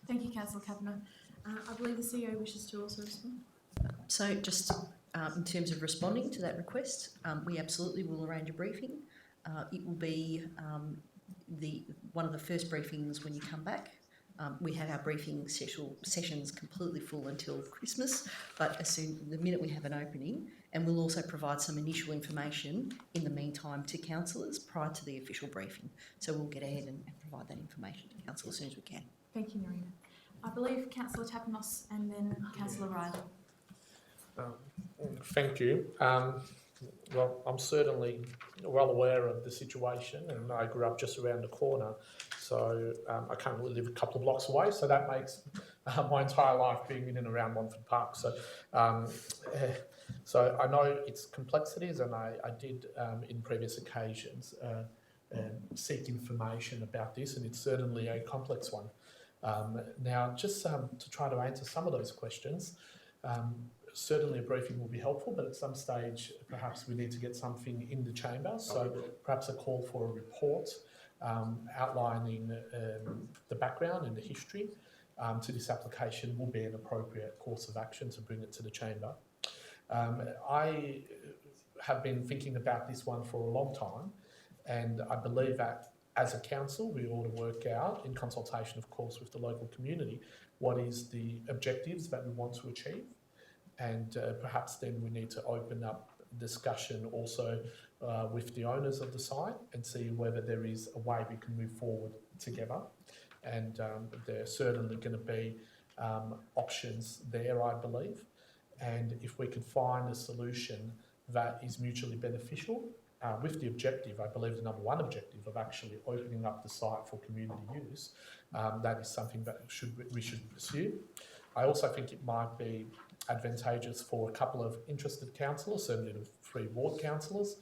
Thank you, Councillor Kavanagh. I believe the CEO wishes to also respond. So just in terms of responding to that request, we absolutely will arrange a briefing. It will be one of the first briefings when you come back. We have our briefing sessions completely full until Christmas, but the minute we have an opening, and we'll also provide some initial information in the meantime to councillors prior to the official briefing. So we'll get ahead and provide that information to council as soon as we can. Thank you, Marina. I believe Councillor Tapanos and then Councillor Riley. Thank you. Well, I'm certainly well aware of the situation, and I grew up just around the corner, so I currently live a couple of blocks away, so that makes my entire life being in and around Montfort Park. So I know its complexities, and I did in previous occasions seek information about this, and it's certainly a complex one. Now, just to try to answer some of those questions, certainly a briefing will be helpful, but at some stage perhaps we need to get something in the chamber, so perhaps a call for a report outlining the background and the history to this application will be an appropriate course of action to bring it to the chamber. I have been thinking about this one for a long time, and I believe that as a council we ought to work out, in consultation of course with the local community, what is the objectives that we want to achieve. And perhaps then we need to open up discussion also with the owners of the site and see whether there is a way we can move forward together. And there are certainly going to be options there, I believe. And if we can find a solution that is mutually beneficial with the objective, I believe the number one objective of actually opening up the site for community use, that is something that we should pursue. I also think it might be advantageous for a couple of interested councillors, certainly the 3 ward councillors,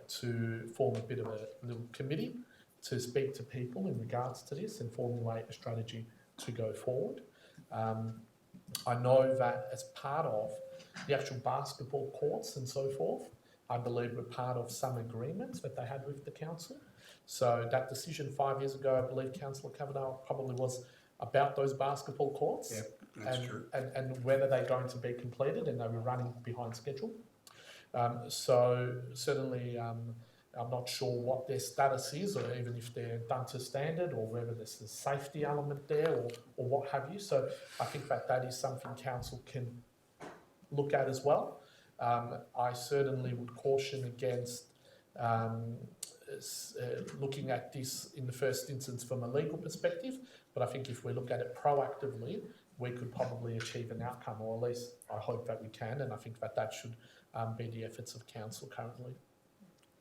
to form a bit of a little committee to speak to people in regards to this and formulate a strategy to go forward. I know that as part of the actual basketball courts and so forth, I believe we're part of some agreements that they had with the council. So that decision 5 years ago, I believe Councillor Kavanagh probably was about those basketball courts. Yep, that's true. And whether they're going to be completed, and they were running behind schedule. So certainly I'm not sure what their status is, or even if they're done to standard, or whether there's a safety element there, or what have you. So I think that is something council can look at as well. I certainly would caution against looking at this in the first instance from a legal perspective, but I think if we look at it proactively, we could probably achieve an outcome, or at least I hope that we can, and I think that should be the efforts of council currently.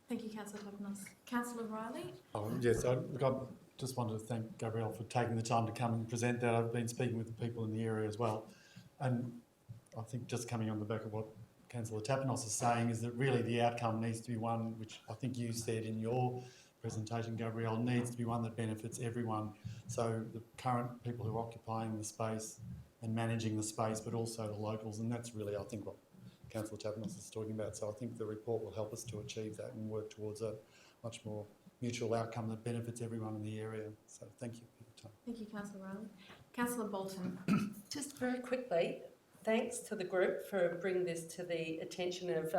Thank you, Councillor Tapanos. Councillor Riley? Yes, I just wanted to thank Gabrielle for taking the time to come and present that. I've been speaking with the people in the area as well, and I think just coming on the back of what Councillor Tapanos is saying is that really the outcome needs to be one which I think you said in your presentation, Gabrielle, needs to be one that benefits everyone. So the current people who are occupying the space and managing the space, but also the locals, and that's really, I think, what Councillor Tapanos is talking about. So I think the report will help us to achieve that and work towards a much more mutual outcome that benefits everyone in the area. So thank you for your time. Thank you, Councillor Riley. Councillor Bolton? Just very quickly, thanks to the group for bringing this to the attention of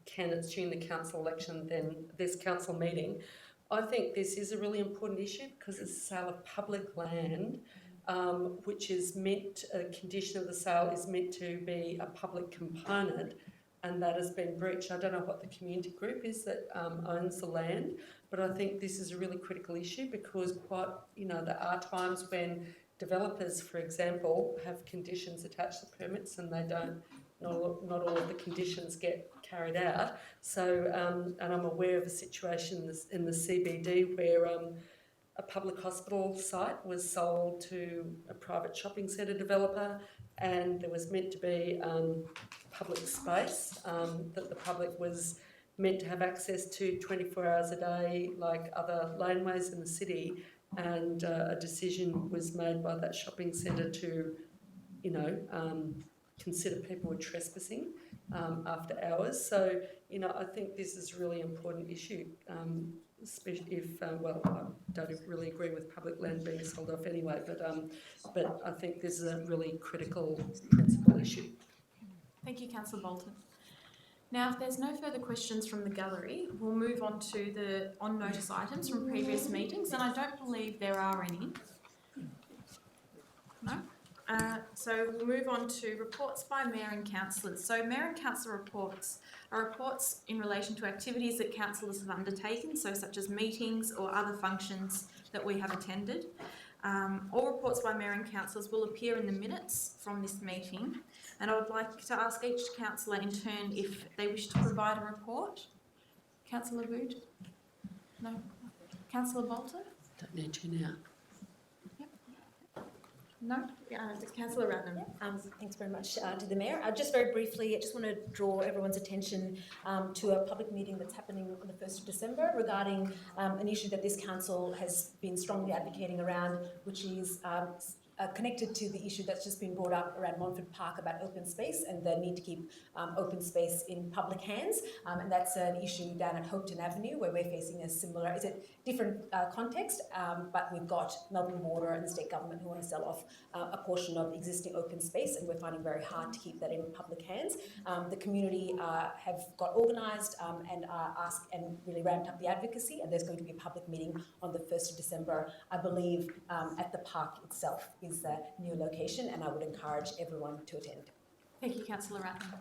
candidates during the council election, then this council meeting. I think this is a really important issue because it's a sale of public land, which is meant, a condition of the sale is meant to be a public component, and that has been breached. I don't know what the community group is that owns the land, but I think this is a really critical issue because there are times when developers, for example, have conditions attached to permits and they don't. Not all of the conditions get carried out. So, and I'm aware of a situation in the CBD where a public hospital site was sold to a private shopping centre developer, and there was meant to be public space that the public was meant to have access to 24 hours a day, like other laneways in the city, and a decision was made by that shopping centre to, consider people were trespassing after hours. So, I think this is a really important issue, especially if, I don't really agree with public land being sold off anyway, but I think this is a really critical principal issue. Thank you, Councillor Bolton. Now, if there's no further questions from the gallery, we'll move on to the on-notice items from previous meetings, and I don't believe there are any. No? So we'll move on to reports by Mayor and Councillors. So Mayor and Councillor reports are reports in relation to activities that councillors have undertaken, so such as meetings or other functions that we have attended. All reports by Mayor and Councillors will appear in the minutes from this meeting, and I would like to ask each councillor in turn if they wish to provide a report. Councillor Wood? No? Councillor Bolton? Don't need to now. No? Councillor Ratnam. Thanks very much to the Mayor. Just very briefly, I just want to draw everyone's attention to a public meeting that's happening on the 1st of December regarding an issue that this council has been strongly advocating around, which is connected to the issue that's just been brought up around Montfort Park about open space and the need to keep open space in public hands. And that's an issue down at Hopeton Avenue where we're facing a similar, it's a different context, but we've got Melbourne Water and the state government who want to sell off a portion of existing open space, and we're finding very hard to keep that in public hands. The community have got organised and asked and really ramped up the advocacy, and there's going to be a public meeting on the 1st of December, I believe, at the park itself is the new location, and I would encourage everyone to attend. Thank you, Councillor Ratnam.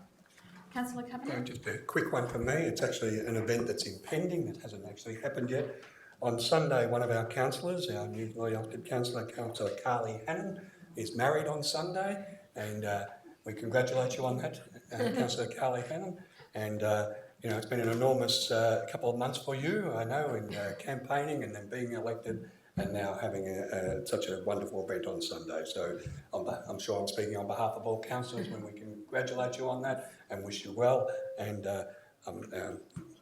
Councillor Cabinet? Just a quick one from me. It's actually an event that's impending. It hasn't actually happened yet. On Sunday, one of our councillors, our newly elected councillor, Councillor Carly Hannon, is married on Sunday, and we congratulate you on that, Councillor Carly Hannon. And it's been an enormous couple of months for you, I know, in campaigning and then being elected, and now having such a wonderful event on Sunday. So I'm sure I'm speaking on behalf of all councillors when we congratulate you on that and wish you well. And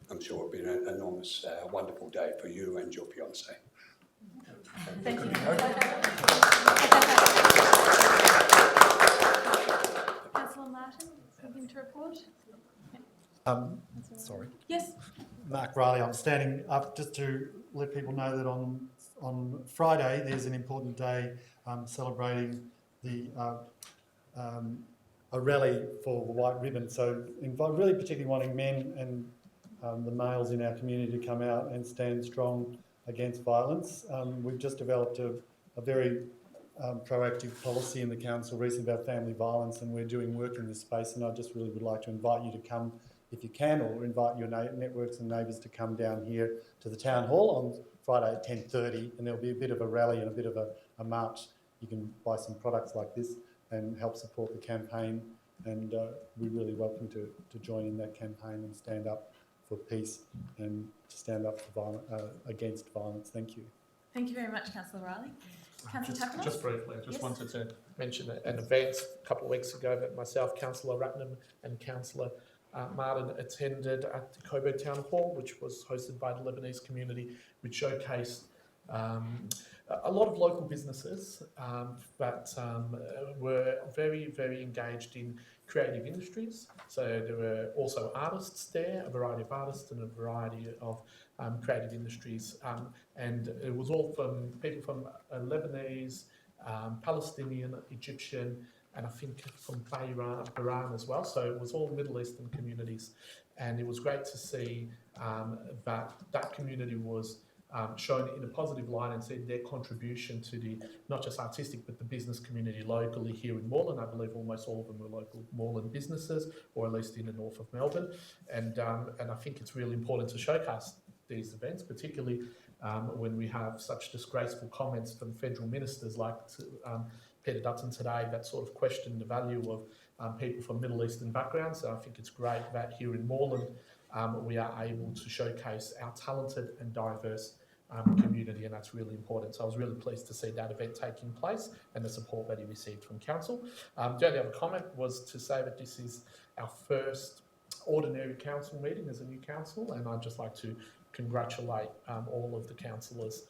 I'm sure it'll be an enormous, wonderful day for you and your fiancée. Thank you. Councillor Martin, something to report? Sorry. Yes. Mark Riley, I'm standing up just to let people know that on Friday there's an important day celebrating the a rally for the white ribbon. So really particularly wanting men and the males in our community to come out and stand strong against violence. We've just developed a very proactive policy in the council recently about family violence, and we're doing work in this space, and I just really would like to invite you to come if you can, or invite your networks and neighbours to come down here to the town hall on Friday at 10:30, and there'll be a bit of a rally and a bit of a march. You can buy some products like this and help support the campaign, and we're really welcome to join in that campaign and stand up for peace and to stand up for against violence. Thank you. Thank you very much, Councillor Riley. Councillor Tapanos? Just briefly, I just wanted to mention an event a couple of weeks ago that myself, Councillor Ratnam and Councillor Martin attended at the Coburg Town Hall, which was hosted by the Lebanese community, which showcased a lot of local businesses that were very, very engaged in creative industries. So there were also artists there, a variety of artists and a variety of creative industries. And it was all from people from Lebanese, Palestinian, Egyptian, and I think from Bahrain as well. So it was all Middle Eastern communities. And it was great to see that community was shown in a positive light and see their contribution to the, not just artistic, but the business community locally here in Moreland. I believe almost all of them were local Moreland businesses, or at least in the north of Melbourne. And I think it's really important to showcase these events, particularly when we have such disgraceful comments from federal ministers like Peter Dutton today that sort of questioned the value of people from Middle Eastern backgrounds. So I think it's great that here in Moreland we are able to showcase our talented and diverse community, and that's really important. So I was really pleased to see that event taking place and the support that he received from council. The only other comment was to say that this is our first ordinary council meeting as a new council, and I'd just like to congratulate all of the councillors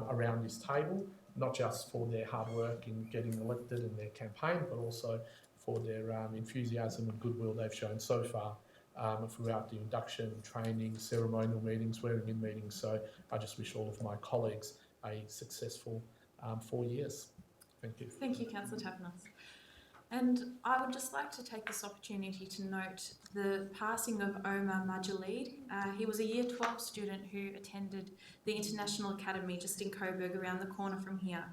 around this table, not just for their hard work in getting elected and their campaign, but also for their enthusiasm and goodwill they've shown so far throughout the induction, training, ceremonial meetings, swearing-in meetings. So I just wish all of my colleagues a successful 4 years. Thank you. Thank you, Councillor Tapanos. And I would just like to take this opportunity to note the passing of Omar Majaleed. He was a Year 12 student who attended the International Academy just in Coburg, around the corner from here.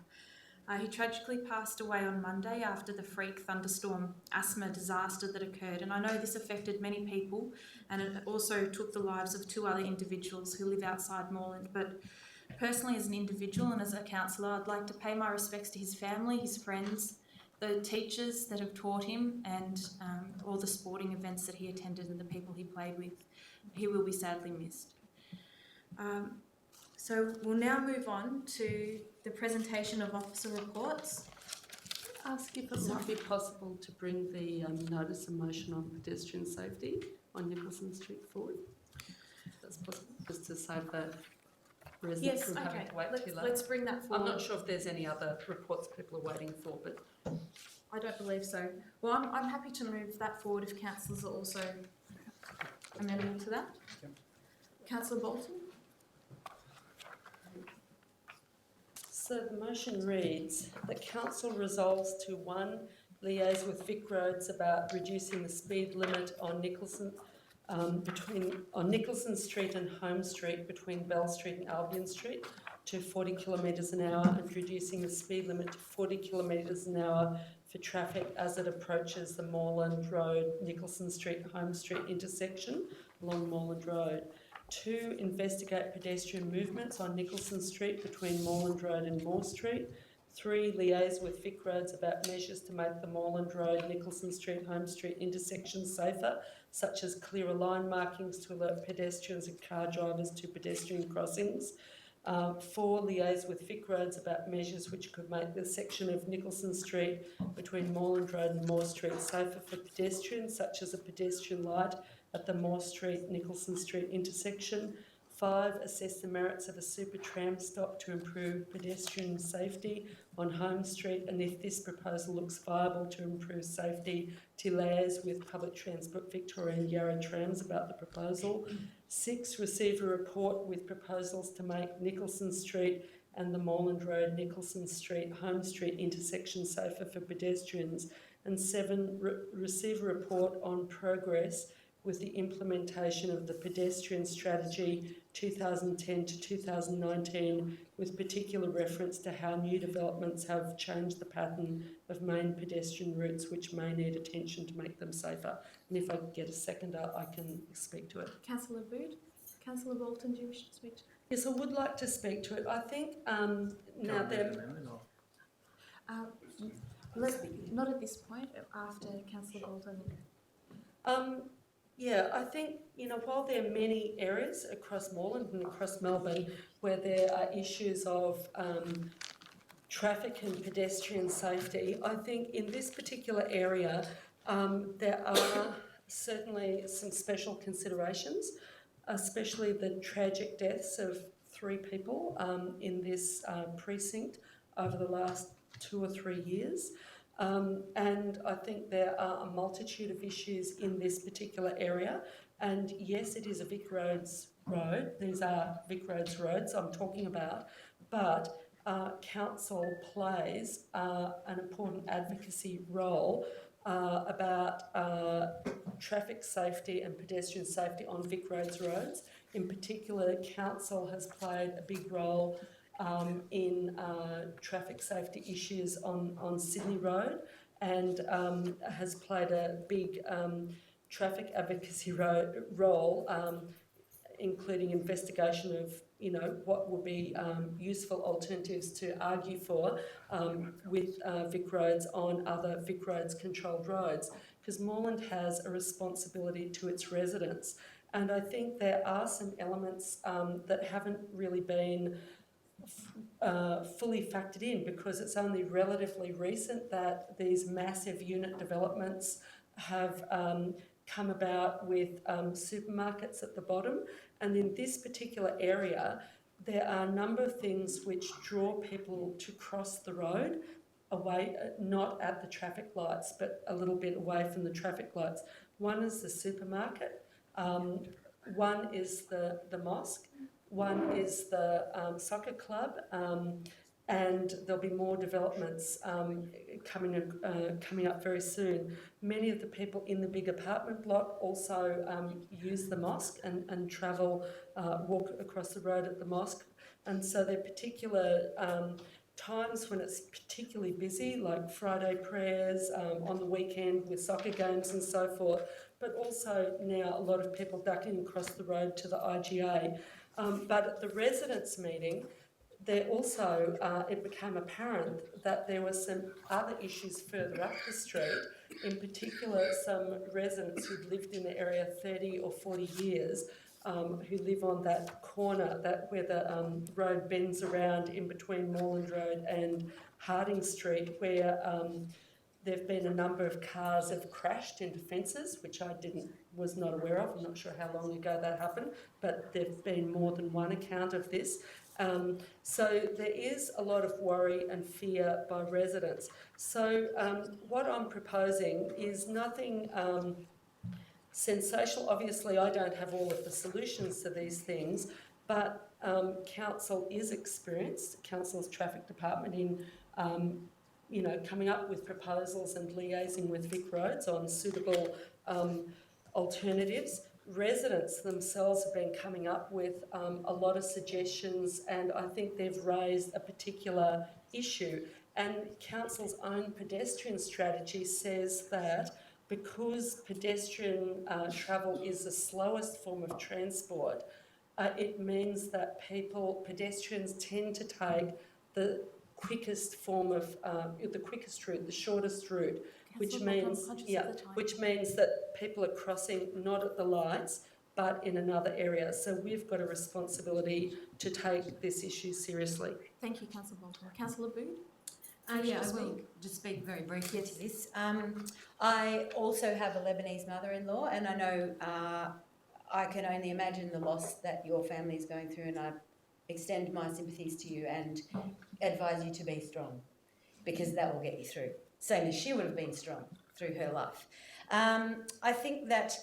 He tragically passed away on Monday after the freak thunderstorm asthma disaster that occurred, and I know this affected many people, and it also took the lives of 2 other individuals who live outside Moreland. But personally, as an individual and as a councillor, I'd like to pay my respects to his family, his friends, the teachers that have taught him, and all the sporting events that he attended and the people he played with. He will be sadly missed. So we'll now move on to the presentation of officer reports. Ask if it might be possible to bring the notice of motion on pedestrian safety on Nicholson Street forward. If that's possible, just to save the residents from having to wait too late. Let's bring that forward. I'm not sure if there's any other reports people are waiting for, but I don't believe so. Well, I'm happy to move that forward if councillors are also amenable to that. Yep. Councillor Bolton? So the motion reads, the council resolves to 1, liaise with Vic Roads about reducing the speed limit on Nicholson Street and Home Street between Bell Street and Albion Street to 40 kilometres an hour, and reducing the speed limit to 40 kilometres an hour for traffic as it approaches the Moreland Road, Nicholson Street, Home Street intersection along Moreland Road. 2, investigate pedestrian movements on Nicholson Street between Moreland Road and Moore Street. 3, liaise with Vic Roads about measures to make the Moreland Road, Nicholson Street, Home Street intersection safer, such as clearer line markings to alert pedestrians and car drivers to pedestrian crossings. 4, liaise with Vic Roads about measures which could make the section of Nicholson Street between Moreland Road and Moore Street safer for pedestrians, such as a pedestrian light at the Moore Street, Nicholson Street intersection. 5, assess the merits of a super tram stop to improve pedestrian safety on Home Street, and if this proposal looks viable to improve safety, to liaise with Public Transport Victoria and Yarra Trams about the proposal. 6, receive a report with proposals to make Nicholson Street and the Moreland Road, Nicholson Street, Home Street intersection safer for pedestrians. And 7, receive a report on progress with the implementation of the Pedestrian Strategy 2010 to 2019, with particular reference to how new developments have changed the pattern of main pedestrian routes which may need attention to make them safer. And if I get a seconder, I can speak to it. Councillor Bood? Councillor Bolton, do you wish to speak to it? Yes, I would like to speak to it. I think now that... Not at this point, after Councillor Bolton. Yeah, I think, while there are many areas across Moreland and across Melbourne where there are issues of traffic and pedestrian safety, I think in this particular area there are certainly some special considerations, especially the tragic deaths of 3 people in this precinct over the last 2 or 3 years. And I think there are a multitude of issues in this particular area. And yes, it is a Vic Roads road. These are Vic Roads roads I'm talking about. But council plays an important advocacy role about traffic safety and pedestrian safety on Vic Roads roads. In particular, council has played a big role in traffic safety issues on Sydney Road, and has played a big traffic advocacy role including investigation of, you know, what will be useful alternatives to argue for with Vic Roads on other Vic Roads controlled roads, because Moreland has a responsibility to its residents. And I think there are some elements that haven't really been fully factored in, because it's only relatively recent that these massive unit developments have come about with supermarkets at the bottom. And in this particular area, there are a number of things which draw people to cross the road away, not at the traffic lights, but a little bit away from the traffic lights. One is the supermarket, one is the mosque, one is the soccer club, and there'll be more developments coming up very soon. Many of the people in the big apartment block also use the mosque and travel, walk across the road at the mosque. And so there are particular times when it's particularly busy, like Friday prayers, on the weekend with soccer games and so forth, but also now a lot of people ducking across the road to the IGA. But at the residents' meeting, there also, it became apparent that there were some other issues further up the street, in particular some residents who'd lived in the area 30 or 40 years, who live on that corner, that where the road bends around in between Moreland Road and Harding Street, where there have been a number of cars have crashed into fences, which I was not aware of. I'm not sure how long ago that happened, but there have been more than one account of this. So there is a lot of worry and fear by residents. So what I'm proposing is nothing sensational. Obviously, I don't have all of the solutions to these things, but council is experienced, council's traffic department, in you know, coming up with proposals and liaising with Vic Roads on suitable alternatives. Residents themselves have been coming up with a lot of suggestions, and I think they've raised a particular issue. And council's own pedestrian strategy says that because pedestrian travel is the slowest form of transport, it means that pedestrians tend to take the quickest form of, the quickest route, the shortest route, which means that people are crossing not at the lights, but in another area. So we've got a responsibility to take this issue seriously. Thank you, Councillor Bolton. Councillor Boone? Yeah, I will just speak very briefly to this. I also have a Lebanese mother-in-law, and I know I can only imagine the loss that your family is going through, and I extend my sympathies to you and advise you to be strong, because that will get you through. Same as she would have been strong through her life. I think that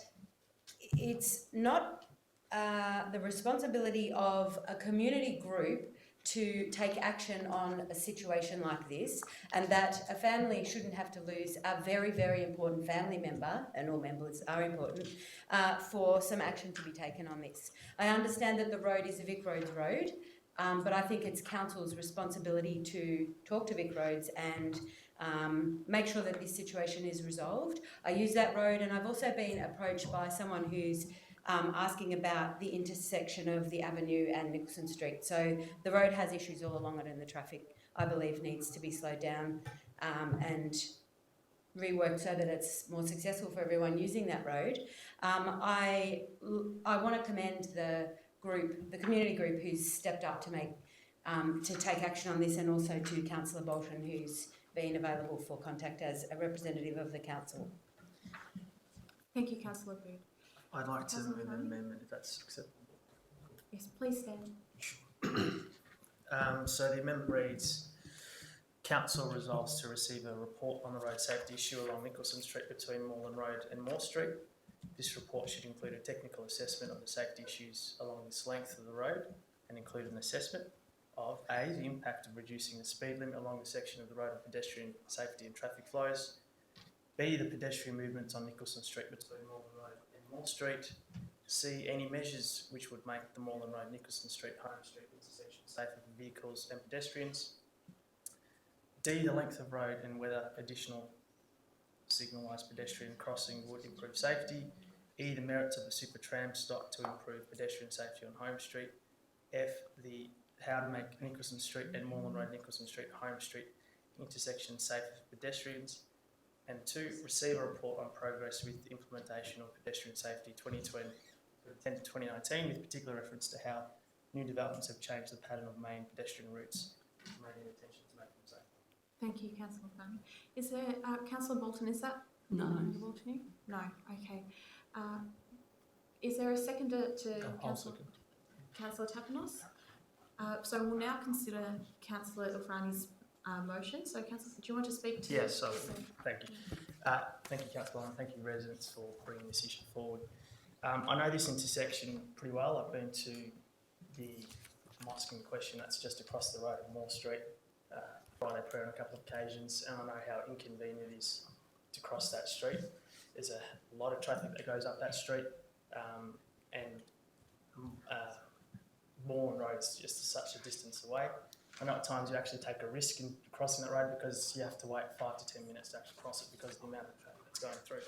it's not the responsibility of a community group to take action on a situation like this, and that a family shouldn't have to lose a very, very important family member, and all members are important, for some action to be taken on this. I understand that the road is a Vic Roads road, but I think it's council's responsibility to talk to Vic Roads and make sure that this situation is resolved. I use that road, and I've also been approached by someone who's asking about the intersection of the Avenue and Nicholson Street. So the road has issues all along it, and the traffic, I believe, needs to be slowed down and reworked so that it's more successful for everyone using that road. I want to commend the community group who's stepped up to take action on this, and also to Councillor Bolton, who's been available for contact as a representative of the council. Thank you, Councillor Boone. I'd like to move an amendment, if that's acceptable. Yes, please stand. So the amendment reads, Council resolves to receive a report on the road safety issue along Nicholson Street between Moreland Road and Moore Street. This report should include a technical assessment of the safety issues along this length of the road, and include an assessment of A, the impact of reducing the speed limit along the section of the road on pedestrian safety and traffic flows. B, the pedestrian movements on Nicholson Street between Moreland Road and Moore Street. C, any measures which would make the Moreland Road, Nicholson Street, Home Street intersection safer for vehicles and pedestrians. D, the length of road and whether additional signalised pedestrian crossing would improve safety. E, the merits of the super tram stop to improve pedestrian safety on Home Street. F, how to make Nicholson Street and Moreland Road, Nicholson Street, Home Street intersection safer for pedestrians. And 2, receive a report on progress with the implementation of pedestrian safety 2010 to 2019, with particular reference to how new developments have changed the pattern of main pedestrian routes, making attention to make them safe. Thank you, Councillor Fanny. Is there, Councillor Bolton, is that No. available to you? No, okay. Is there a seconder to Councillor Tapanos? So we'll now consider Councillor Ilfrani's motion. So, Councillor, do you want to speak to? Yes, thank you. Thank you, Councillor, and thank you, residents, for bringing this issue forward. I know this intersection pretty well. I've been to the mosque in question that's just across the road at Moore Street, Friday prayer on a couple of occasions, and I know how inconvenient it is to cross that street. There's a lot of traffic that goes up that street, and Moreland Road's just such a distance away. I know at times you actually take a risk in crossing that road because you have to wait 5 to 10 minutes to actually cross it because of the amount of traffic that's going through.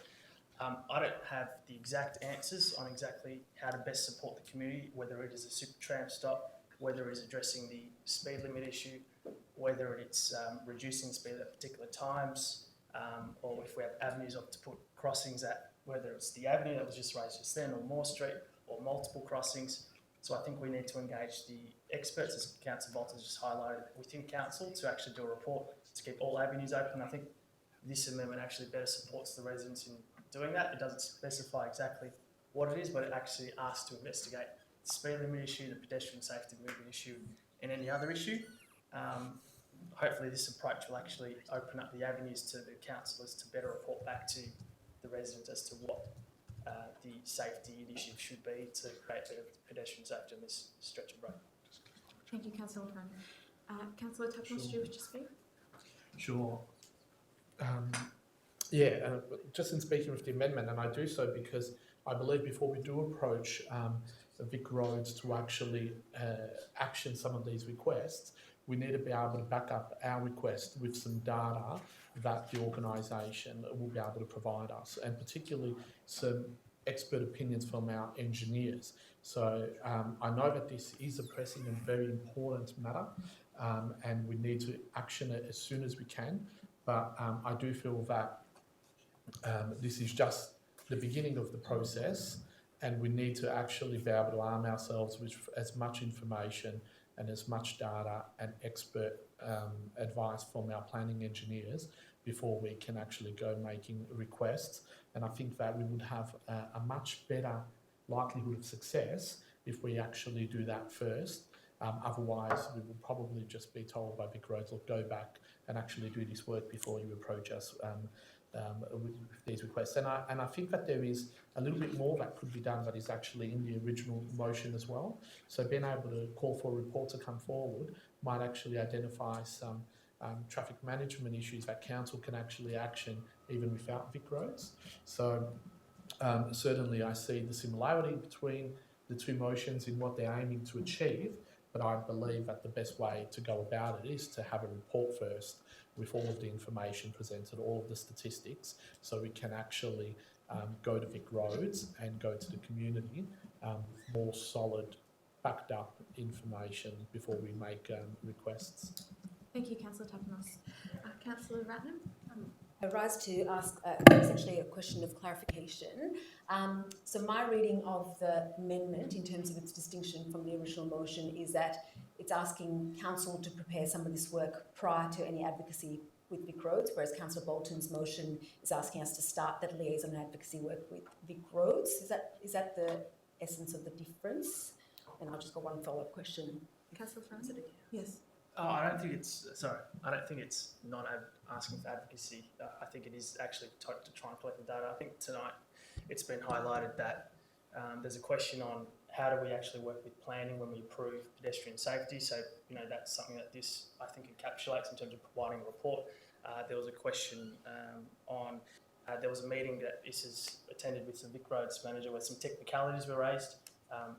I don't have the exact answers on exactly how to best support the community, whether it is a super tram stop, whether it is addressing the speed limit issue, whether it's reducing speed at particular times, or if we have avenues to put crossings at, whether it's the avenue that was just raised just then, or Moore Street, or multiple crossings. So I think we need to engage the experts, as Councillor Bolton just highlighted, within council to actually do a report to keep all avenues open. I think this amendment actually better supports the residents in doing that. It doesn't specify exactly what it is, but it actually asks to investigate the speed limit issue, the pedestrian safety movement issue, and any other issue. Hopefully this approach will actually open up the avenues to the councillors to better report back to the residents as to what the safety initiative should be to create better pedestrian safety on this stretch of road. Thank you, Councillor Ilfrani. Councillor Tapanos, do you wish to speak? Sure. Just in speaking with the amendment, and I do so because I believe before we do approach Vic Roads to actually action some of these requests, we need to be able to back up our request with some data that the organisation will be able to provide us, and particularly some expert opinions from our engineers. So I know that this is a pressing and very important matter, and we need to action it as soon as we can, but I do feel that this is just the beginning of the process, and we need to actually be able to arm ourselves with as much information and as much data and expert advice from our planning engineers before we can actually go making requests. And I think that we would have a much better likelihood of success if we actually do that first. Otherwise, we will probably just be told by Vic Roads, look, go back and actually do this work before you approach us with these requests. And I think that there is a little bit more that could be done that is actually in the original motion as well. So being able to call for a report to come forward might actually identify some traffic management issues that council can actually action even without Vic Roads. So certainly I see the similarity between the two motions in what they're aiming to achieve, but I believe that the best way to go about it is to have a report first with all of the information presented, all of the statistics, so we can actually go to Vic Roads and go to the community with more solid, backed up information before we make requests. Thank you, Councillor Tapanos. Councillor Ratnam? I rise to ask essentially a question of clarification. So my reading of the amendment in terms of its distinction from the original motion is that it's asking council to prepare some of this work prior to any advocacy with Vic Roads, whereas Councillor Bolton's motion is asking us to start that liaison and advocacy work with Vic Roads. Is that the essence of the difference? And I'll just got one follow-up question. Councillor Francis? Yes. Oh, I don't think it's not asking for advocacy. I think it is actually to try and collect the data. I think tonight it's been highlighted that there's a question on how do we actually work with planning when we approve pedestrian safety. So, you know, that's something that this, I think, encapsulates in terms of providing a report. There was a question on, there was a meeting that this is attended with the Vic Roads manager where some technicalities were raised.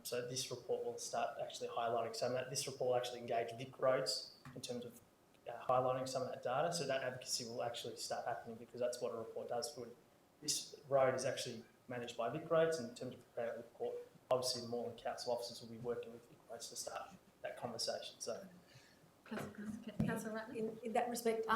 So this report will start actually highlighting some of that. This report will actually engage Vic Roads in terms of highlighting some of that data. So that advocacy will actually start happening because that's what a report does. This road is actually managed by Vic Roads. And in terms of preparing a report, obviously the Moreland Council officers will be working with Vic Roads to start that conversation. So, Councillor Ratner? In that respect,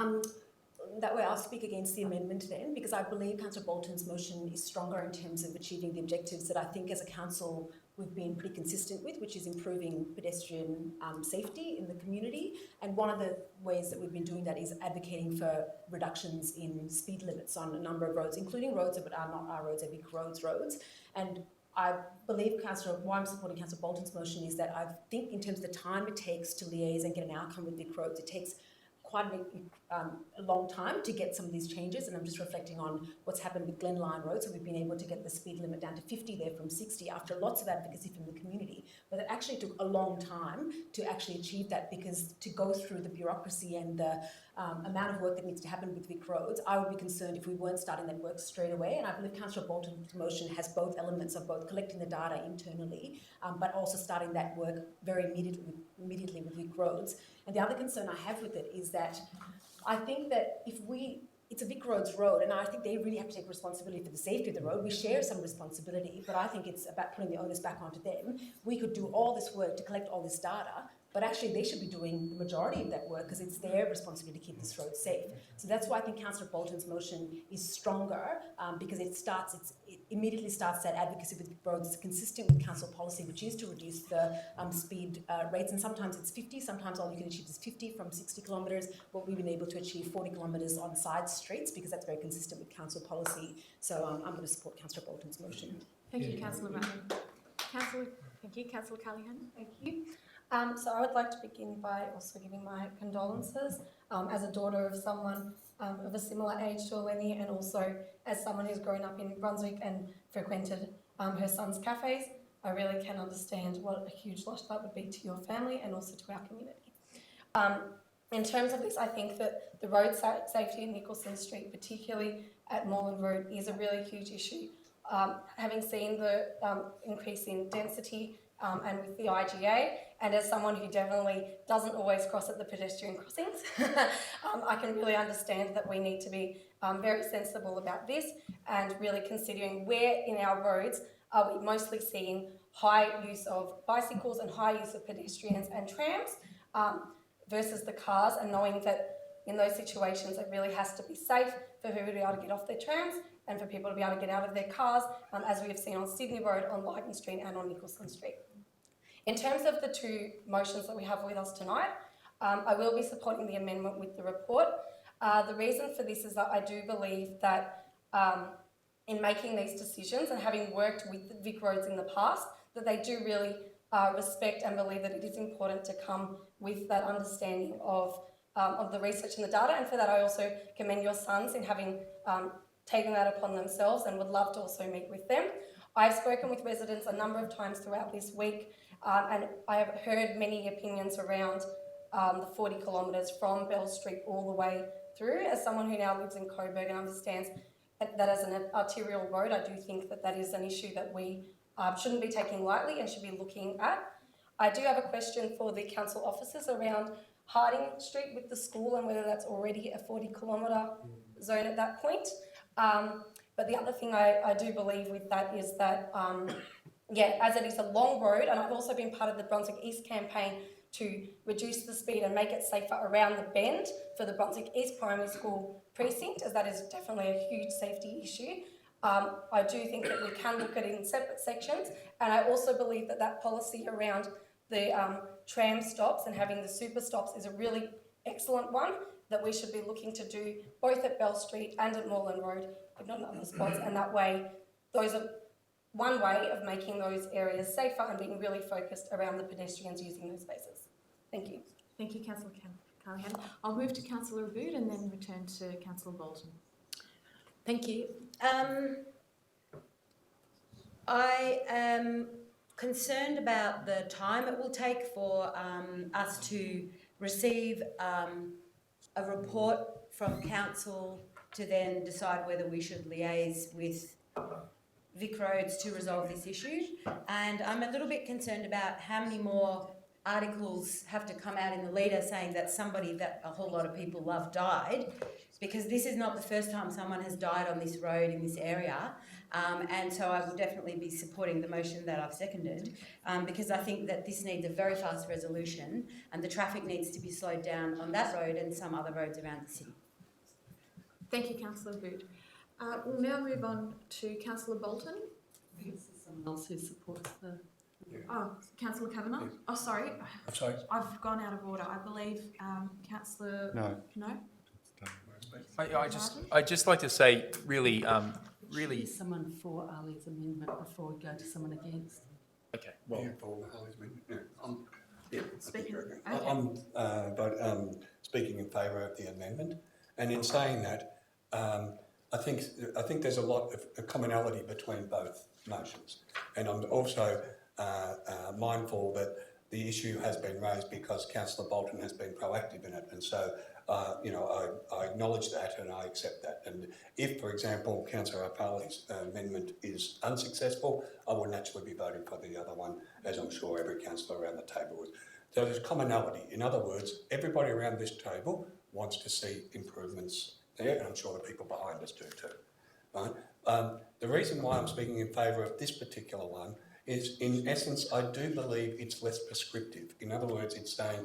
that way I'll speak against the amendment then, because I believe Councillor Bolton's motion is stronger in terms of achieving the objectives that I think as a council we've been pretty consistent with, which is improving pedestrian safety in the community. And one of the ways that we've been doing that is advocating for reductions in speed limits on a number of roads, including roads that are not our roads, they're Vic Roads roads. And I believe why I'm supporting Councillor Bolton's motion is that I think in terms of the time it takes to liaise and get an outcome with Vic Roads, it takes quite a long time to get some of these changes, and I'm just reflecting on what's happened with Glen Lyon Road. So we've been able to get the speed limit down to 50 there from 60 after lots of advocacy from the community, but it actually took a long time to actually achieve that, because to go through the bureaucracy and the amount of work that needs to happen with Vic Roads, I would be concerned if we weren't starting that work straight away. And I believe Councillor Bolton's motion has both elements of both collecting the data internally, but also starting that work very immediately with Vic Roads. And the other concern I have with it is that I think that it's a Vic Roads road, and I think they really have to take responsibility for the safety of the road. We share some responsibility, but I think it's about putting the onus back onto them. We could do all this work to collect all this data, but actually they should be doing the majority of that work because it's their responsibility to keep this road safe. So that's why I think Councillor Bolton's motion is stronger, because it immediately starts that advocacy with roads. It's consistent with council policy, which is to reduce the speed rates, and sometimes it's 50, sometimes all you can achieve is 50 from 60 kilometres, but we've been able to achieve 40 kilometres on side streets because that's very consistent with council policy. So I'm going to support Councillor Bolton's motion. Thank you, Councillor Ratner. Thank you, Councillor Callahan. Thank you. So I would like to begin by also giving my condolences as a daughter of someone of a similar age to Eleni, and also as someone who's grown up in Brunswick and frequented her son's cafes. I really can understand what a huge loss that would be to your family and also to our community. In terms of this, I think that the road safety in Nicholson Street, particularly at Moreland Road, is a really huge issue. Having seen the increase in density and with the IGA, and as someone who definitely doesn't always cross at the pedestrian crossings, I can really understand that we need to be very sensible about this and really considering where in our roads are we mostly seeing high use of bicycles and high use of pedestrians and trams versus the cars, and knowing that in those situations it really has to be safe for people to be able to get off their trams and for people to be able to get out of their cars, as we have seen on Sydney Road, on Lytton Street and on Nicholson Street. In terms of the two motions that we have with us tonight, I will be supporting the amendment with the report. The reason for this is that I do believe that in making these decisions and having worked with Vic Roads in the past, that they do really respect and believe that it is important to come with that understanding of the research and the data. And for that, I also commend your sons in having taken that upon themselves and would love to also meet with them. I've spoken with residents a number of times throughout this week, and I have heard many opinions around the 40 kilometres from Bell Street all the way through. As someone who now lives in Coburg and understands that as an arterial road, I do think that that is an issue that we shouldn't be taking lightly and should be looking at. I do have a question for the council officers around Harding Street with the school and whether that's already a 40 kilometre zone at that point. But the other thing I do believe with that is that, as it is a long road, and I've also been part of the Brunswick East campaign to reduce the speed and make it safer around the bend for the Brunswick East Primary School precinct, as that is definitely a huge safety issue. I do think that we can look at it in separate sections, and I also believe that that policy around the tram stops and having the super stops is a really excellent one that we should be looking to do both at Bell Street and at Moreland Road, if not in other spots, and that way, those are one way of making those areas safer and being really focused around the pedestrians using those spaces. Thank you. Thank you, Councillor Callahan. I'll move to Councillor Abood and then return to Councillor Bolton. Thank you. I am concerned about the time it will take for us to receive a report from council to then decide whether we should liaise with Vic Roads to resolve this issue. And I'm a little bit concerned about how many more articles have to come out in the Leader saying that somebody that a whole lot of people love died because this is not the first time someone has died on this road in this area. And so I will definitely be supporting the motion that I've seconded, because I think that this needs a very fast resolution and the traffic needs to be slowed down on that road and some other roads around the city. Thank you, Councillor Boot. We'll now move on to Councillor Bolton. This is someone else who supports the... Oh, Councillor Kavanagh? Yes. Oh, sorry. I'm sorry. I've gone out of order. I believe Councillor... No. I'd just like to say, really. Someone for Ali's amendment before we go to someone against. Okay. Well. I'm speaking in favour of the amendment, and in saying that, I think there's a lot of commonality between both motions, and I'm also mindful that the issue has been raised because Councillor Bolton has been proactive in it, and so I acknowledge that and I accept that. And if, for example, Councillor Apali's amendment is unsuccessful, I will naturally be voting for the other one, as I'm sure every councillor around the table would. So there's commonality. In other words, everybody around this table wants to see improvements there, and I'm sure the people behind us do too. Right? The reason why I'm speaking in favour of this particular one is, in essence, I do believe it's less prescriptive. In other words, it's saying,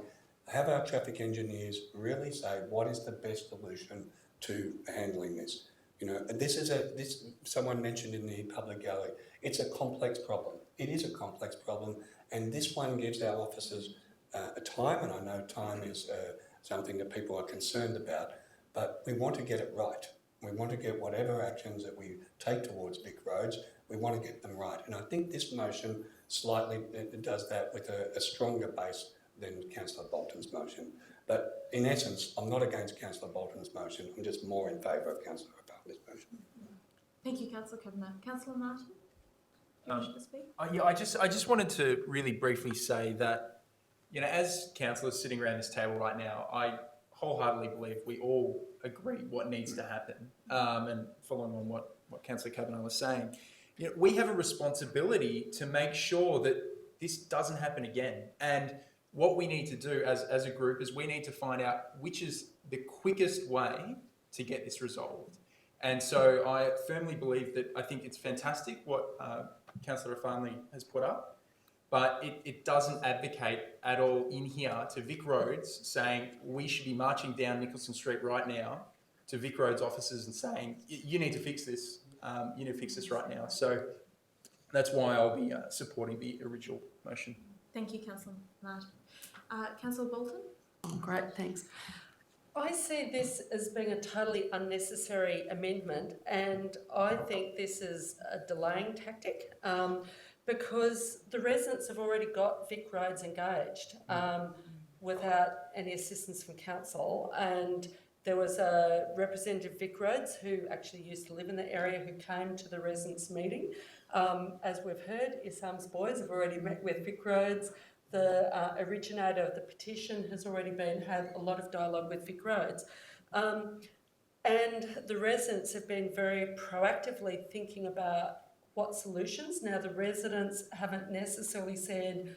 have our traffic engineers really say what is the best solution to handling this. Someone mentioned in the public gallery, it's a complex problem. It is a complex problem, and this one gives our officers a time, and I know time is something that people are concerned about, but we want to get it right. We want to get whatever actions that we take towards Vic roads, we want to get them right. And I think this motion slightly does that with a stronger base than Councillor Bolton's motion. But in essence, I'm not against Councillor Bolton's motion, I'm just more in favour of Councillor Apali's motion. Thank you, Councillor Kavanagh. Councillor Martin, do you wish to speak? I just wanted to really briefly say that, as councillors sitting around this table right now, I wholeheartedly believe we all agree what needs to happen. And following on what Councillor Kavanagh was saying, we have a responsibility to make sure that this doesn't happen again. And what we need to do as a group is we need to find out which is the quickest way to get this resolved. And so I firmly believe that I think it's fantastic what Councillor Farnley has put up, but it doesn't advocate at all in here to Vic Roads saying we should be marching down Nicholson Street right now to Vic Roads officers and saying, you need to fix this, you need to fix this right now. So that's why I'll be supporting the original motion. Thank you, Councillor Martin. Councillor Bolton? Oh, great, thanks. I see this as being a totally unnecessary amendment, and I think this is a delaying tactic because the residents have already got Vic Roads engaged without any assistance from council, and there was a representative Vic Roads who actually used to live in the area who came to the residents' meeting. As we've heard, Isam's boys have already met with Vic Roads. The originator of the petition has already had a lot of dialogue with Vic Roads. And the residents have been very proactively thinking about what solutions. Now, the residents haven't necessarily said,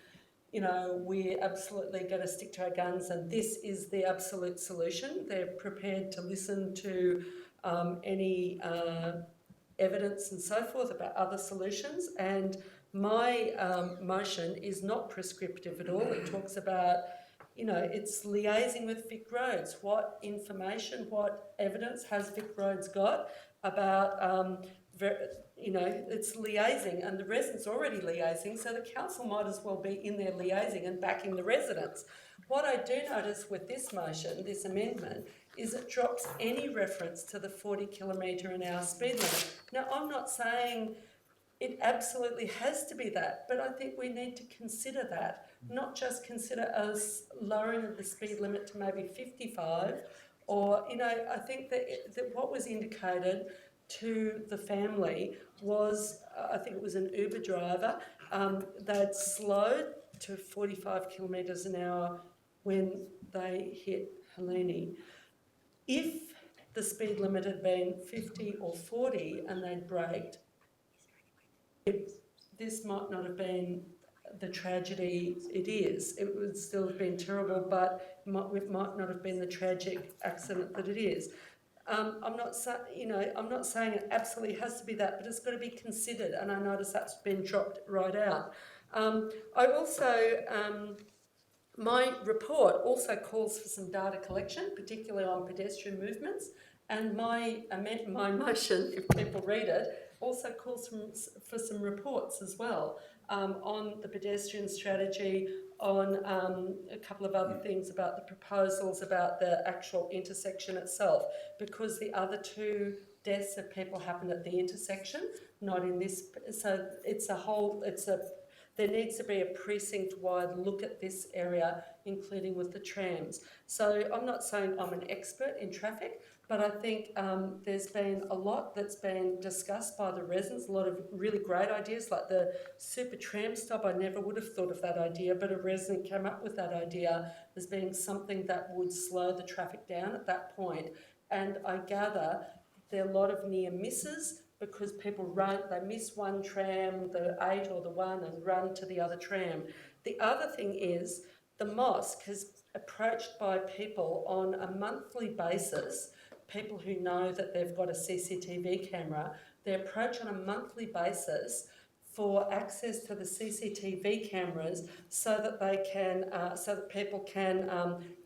we're absolutely going to stick to our guns and this is the absolute solution. They're prepared to listen to any evidence and so forth about other solutions. And my motion is not prescriptive at all. It talks about, it's liaising with Vic Roads. What information, what evidence has Vic Roads got about, it's liaising, and the residents are already liaising, so the council might as well be in there liaising and backing the residents. What I do notice with this motion, this amendment, is it drops any reference to the 40 km/h speed limit. Now, I'm not saying it absolutely has to be that, but I think we need to consider that, not just consider us lowering the speed limit to maybe 55, or, I think that what was indicated to the family was, I think it was an Uber driver, they'd slowed to 45 km/h when they hit Helene. If the speed limit had been 50 or 40 and they'd braked, this might not have been the tragedy it is. It would still have been terrible, but it might not have been the tragic accident that it is. I'm not saying it absolutely has to be that, but it's got to be considered, and I notice that's been dropped right out. I also, my report also calls for some data collection, particularly on pedestrian movements, and my motion, if people read it, also calls for some reports as well on the pedestrian strategy, on a couple of other things about the proposals, about the actual intersection itself, because the other two deaths of people happened at the intersection, not in this. So there needs to be a precinct-wide look at this area, including with the trams. So I'm not saying I'm an expert in traffic, but I think there's been a lot that's been discussed by the residents, a lot of really great ideas, like the super tram stop. I never would have thought of that idea, but a resident came up with that idea as being something that would slow the traffic down at that point. And I gather there are a lot of near misses because people they miss one tram, the 8 or the 1, and run to the other tram. The other thing is the mosque has approached by people on a monthly basis, people who know that they've got a CCTV camera, they approach on a monthly basis for access to the CCTV cameras so that they can, so that people can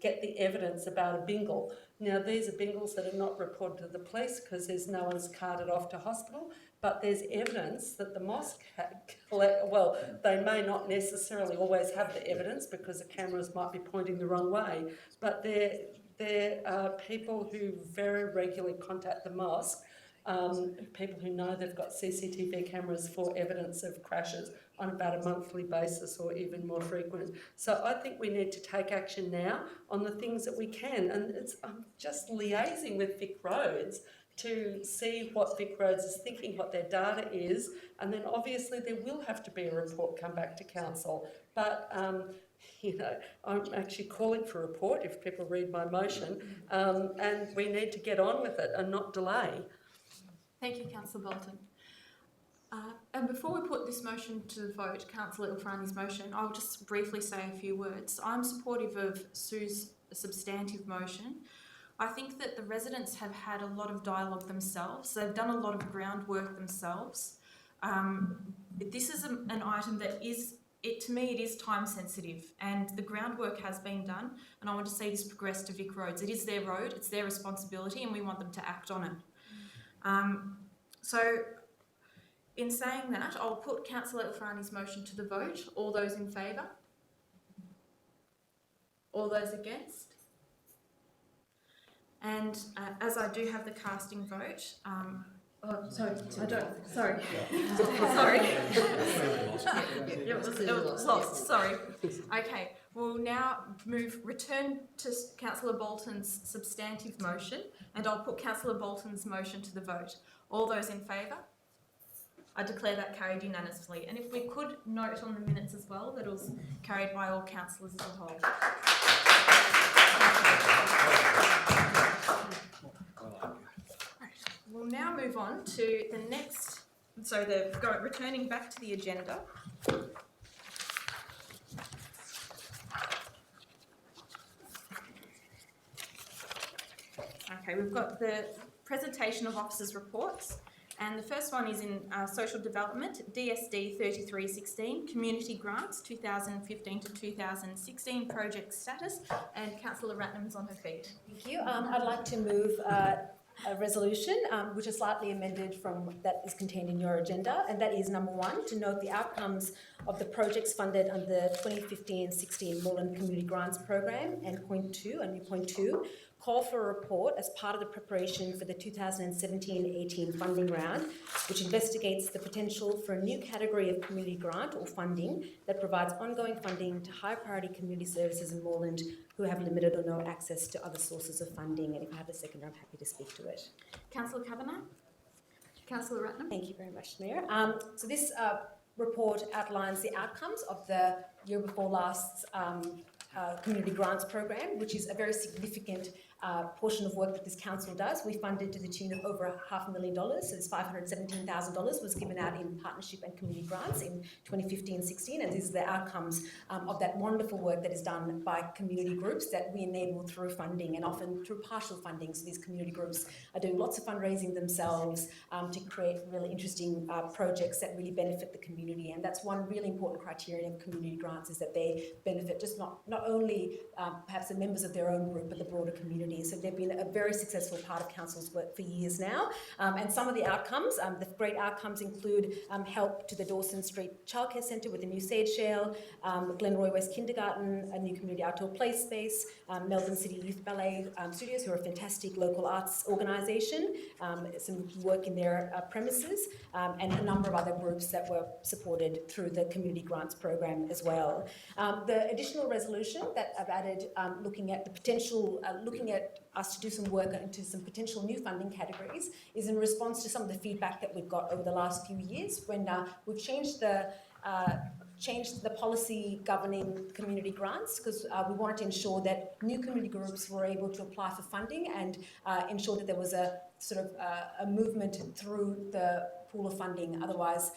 get the evidence about a bingle. Now, these are bingles that are not reported to the police because there's no one's carted off to hospital, but there's evidence that the mosque well, they may not necessarily always have the evidence because the cameras might be pointing the wrong way, but there are people who very regularly contact the mosque, people who know they've got CCTV cameras for evidence of crashes on about a monthly basis or even more frequent. So I think we need to take action now on the things that we can, and I'm just liaising with Vic Roads to see what Vic Roads is thinking, what their data is, and then obviously there will have to be a report come back to council. But I'm actually calling for a report if people read my motion, and we need to get on with it and not delay. Thank you, Councillor Bolton. And before we put this motion to the vote, Councillor Ilfrani's motion, I'll just briefly say a few words. I'm supportive of Sue's substantive motion. I think that the residents have had a lot of dialogue themselves. They've done a lot of groundwork themselves. This is an item that to me, it is time sensitive, and the groundwork has been done, and I want to see this progress to Vic Roads. It is their road, it's their responsibility, and we want them to act on it. So, in saying that, I'll put Councillor Ilfrani's motion to the vote. All those in favour? All those against? And as I do have the casting vote, sorry. It was lost, sorry. Okay, we'll now return to Councillor Bolton's substantive motion, and I'll put Councillor Bolton's motion to the vote. All those in favour? I declare that carried unanimously. And if we could note on the minutes as well that it was carried by all councillors as a whole. We'll now move on to the next, returning back to the agenda. Okay, we've got the presentation of officers' reports, and the first one is in social development, DSD 3316, community grants 2015 to 2016, project status, and Councillor Ratnam's on her feet. Thank you. I'd like to move a resolution which is slightly amended from that is contained in your agenda, and that is number 1, to note the outcomes of the projects funded under the 2015-16 Moreland Community Grants Program, and point 2, call for a report as part of the preparation for the 2017-18 funding round, which investigates the potential for a new category of community grant or funding that provides ongoing funding to high priority community services in Moreland who have limited or no access to other sources of funding. And if I have a second, I'm happy to speak to it. Councillor Kavanagh? Councillor Ratnam? Thank you very much, Mayor. So this report outlines the outcomes of the year before last's community grants program, which is a very significant portion of work that this council does. We funded to the tune of over $500,000, so this $517,000 was given out in partnership and community grants in 2015-16, and these are the outcomes of that wonderful work that is done by community groups that we enable through funding and often through partial funding. So these community groups are doing lots of fundraising themselves to create really interesting projects that really benefit the community, and that's one really important criterion of community grants, is that they benefit just not only perhaps the members of their own group but the broader community. So they've been a very successful part of council's work for years now, and some of the outcomes, the great outcomes include help to the Dawson Street Childcare Centre with a new sage shell, Glenroy West Kindergarten, a new community outdoor play space, Melbourne City Youth Ballet Studios, who are a fantastic local arts organisation, some work in their premises, and a number of other groups that were supported through the community grants program as well. The additional resolution that I've added, looking at the potential, looking at us to do some work into some potential new funding categories, is in response to some of the feedback that we've got over the last few years when we've changed the policy governing community grants, because we wanted to ensure that new community groups were able to apply for funding and ensure that there was a sort of a movement through the pool of funding. Otherwise,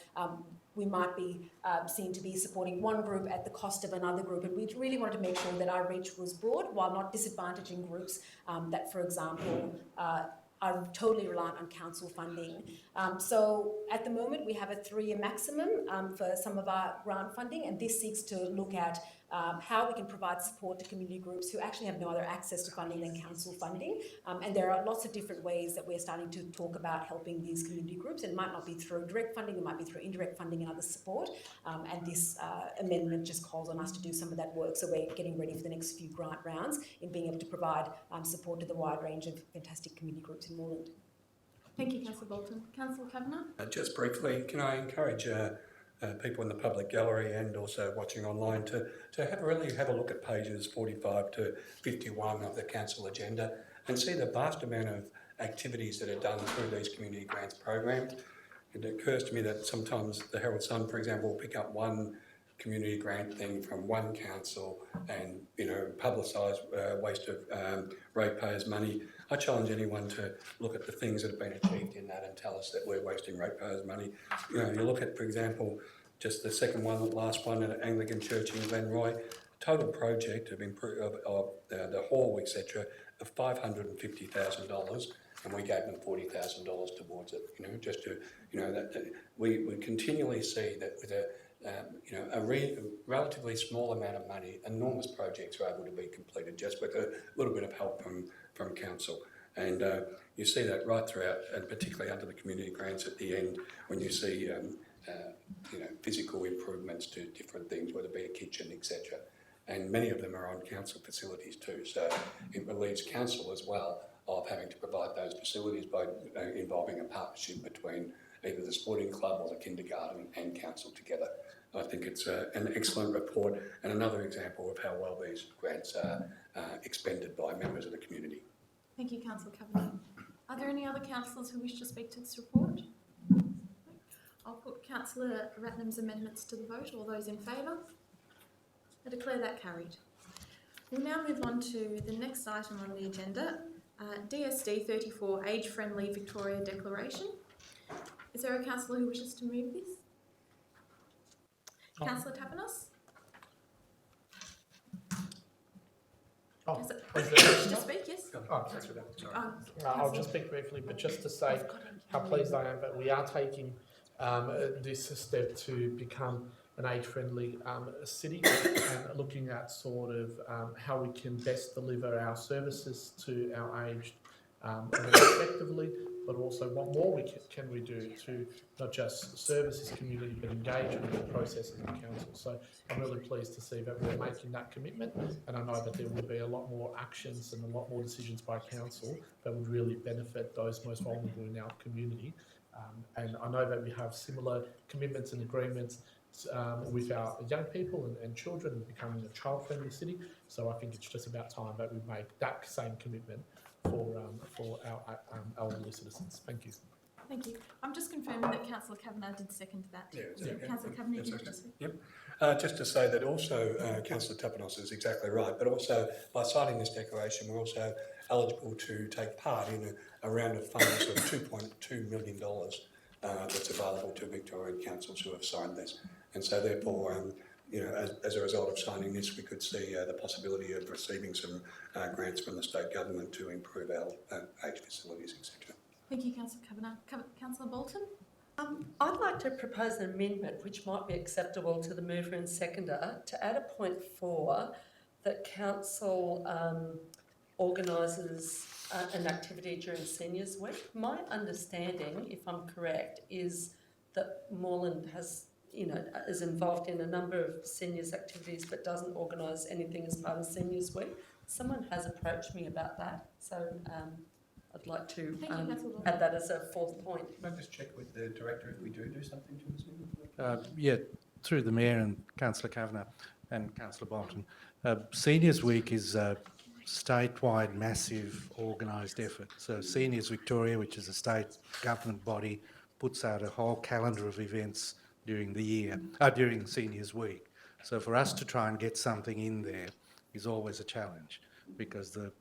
we might be seen to be supporting one group at the cost of another group, and we really wanted to make sure that our reach was broad while not disadvantaging groups that, for example, are totally reliant on council funding. So at the moment we have a 3-year maximum for some of our grant funding, and this seeks to look at how we can provide support to community groups who actually have no other access to funding than council funding. And there are lots of different ways that we're starting to talk about helping these community groups. It might not be through direct funding, it might be through indirect funding and other support. And this amendment just calls on us to do some of that work. So we're getting ready for the next few grant rounds in being able to provide support to the wide range of fantastic community groups in Moreland. Thank you, Councillor Bolton. Councillor Kavanagh? Just briefly, can I encourage people in the public gallery and also watching online to really have a look at pages 45 to 51 of the council agenda and see the vast amount of activities that are done through these community grants programs. It occurs to me that sometimes the Herald Sun, for example, will pick up one community grant thing from one council and, you know, publicise waste of ratepayers' money. I challenge anyone to look at the things that have been achieved in that and tell us that we're wasting ratepayers' money. You know, you look at, for example, just the second one, the last one at Anglican Church in Glenroy, total project of the hall, etc., of $550,000, and we gave them $40,000 towards it. You know, just to, you know, that we continually see that with a relatively small amount of money, enormous projects are able to be completed just with a little bit of help from council. And you see that right throughout, and particularly under the community grants at the end, when you see physical improvements to different things, whether it be a kitchen, etc. And many of them are on council facilities too. So it relieves council as well of having to provide those facilities by involving a partnership between either the sporting club or the kindergarten and council together. I think it's an excellent report and another example of how well these grants are expended by members of the community. Thank you, Councillor Kavanagh. Are there any other councillors who wish to speak to this report? I'll put Councillor Ratnam's amendments to the vote. All those in favour? I declare that carried. We'll now move on to the next item on the agenda, DSD 34, Age-Friendly Victoria Declaration. Is there a councillor who wishes to move this? Councillor Tapanos? Oh, Is it wish to speak, yes? Oh, that's right. I'll just speak briefly, but just to say how pleased I am that we are taking this step to become an age-friendly city and looking at sort of how we can best deliver our services to our aged more effectively, but also what more can we do to not just service this community but engage with the processes of council. So I'm really pleased to see that we're making that commitment, and I know that there will be a lot more actions and a lot more decisions by council that would really benefit those most vulnerable in our community. And I know that we have similar commitments and agreements with our young people and children in becoming a child-friendly city. So I think it's just about time that we make that same commitment for our elderly citizens. Thank you. Thank you. I'm just confirming that Councillor Kavanagh did second that. Yeah, So Councillor Kavanagh, that's you okay. just speak. Yep. Just to say that also Councillor Tapanos is exactly right, but also by signing this declaration we're also eligible to take part in a round of funds of $2.2 million that's available to Victorian councils who have signed this. And so therefore, as a result of signing this, we could see the possibility of receiving some grants from the state government to improve our aged facilities, etc. Thank you, Councillor Kavanagh. Councillor Bolton? I'd like to propose an amendment which might be acceptable to the mover and seconder to add a point 4 that council organises an activity during Seniors Week. My understanding, if I'm correct, is that Moreland is involved in a number of seniors activities but doesn't organise anything as part of Seniors Week. Someone has approached me about that, so I'd like to add that as a 4th point. Can I just check with the director if we do something to this? Yeah, through the Mayor and Councillor Kavanagh and Councillor Bolton. Seniors Week is a statewide massive organised effort. So Seniors Victoria, which is a state government body, puts out a whole calendar of events during the year, during Seniors Week. So for us to try and get something in there is always a challenge because the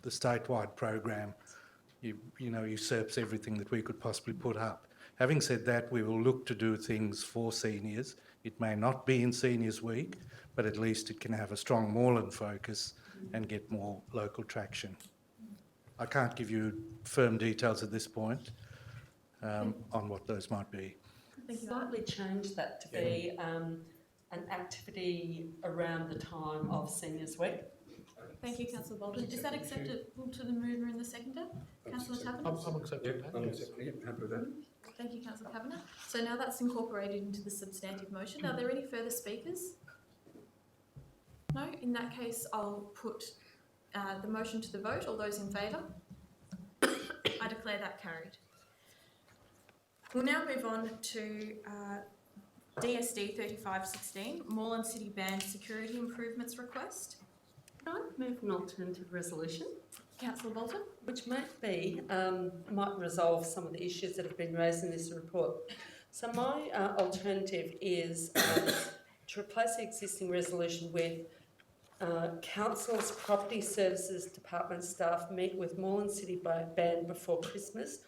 statewide program usurps everything that we could possibly put up. Having said that, we will look to do things for seniors. It may not be in Seniors Week, but at least it can have a strong Moreland focus and get more local traction. I can't give you firm details at this point on what those might be. Slightly change that to be an activity around the time of Seniors Week. Thank you, Councillor Bolton. Is that acceptable to the mover and the seconder? Councillor Tapanos? I'm accepting that. I'm accepting it. Happy with that. Thank you, Councillor Kavanagh. So now that's incorporated into the substantive motion. Are there any further speakers? No? In that case, I'll put the motion to the vote. All those in favour? I declare that carried. We'll now move on to DSD 3516, Moreland City Band Security Improvements Request. Can I move an alternative resolution? Councillor Bolton? Which might resolve some of the issues that have been raised in this report. So my alternative is to replace the existing resolution with Council's Property Services Department staff meet with Moreland City Band before Christmas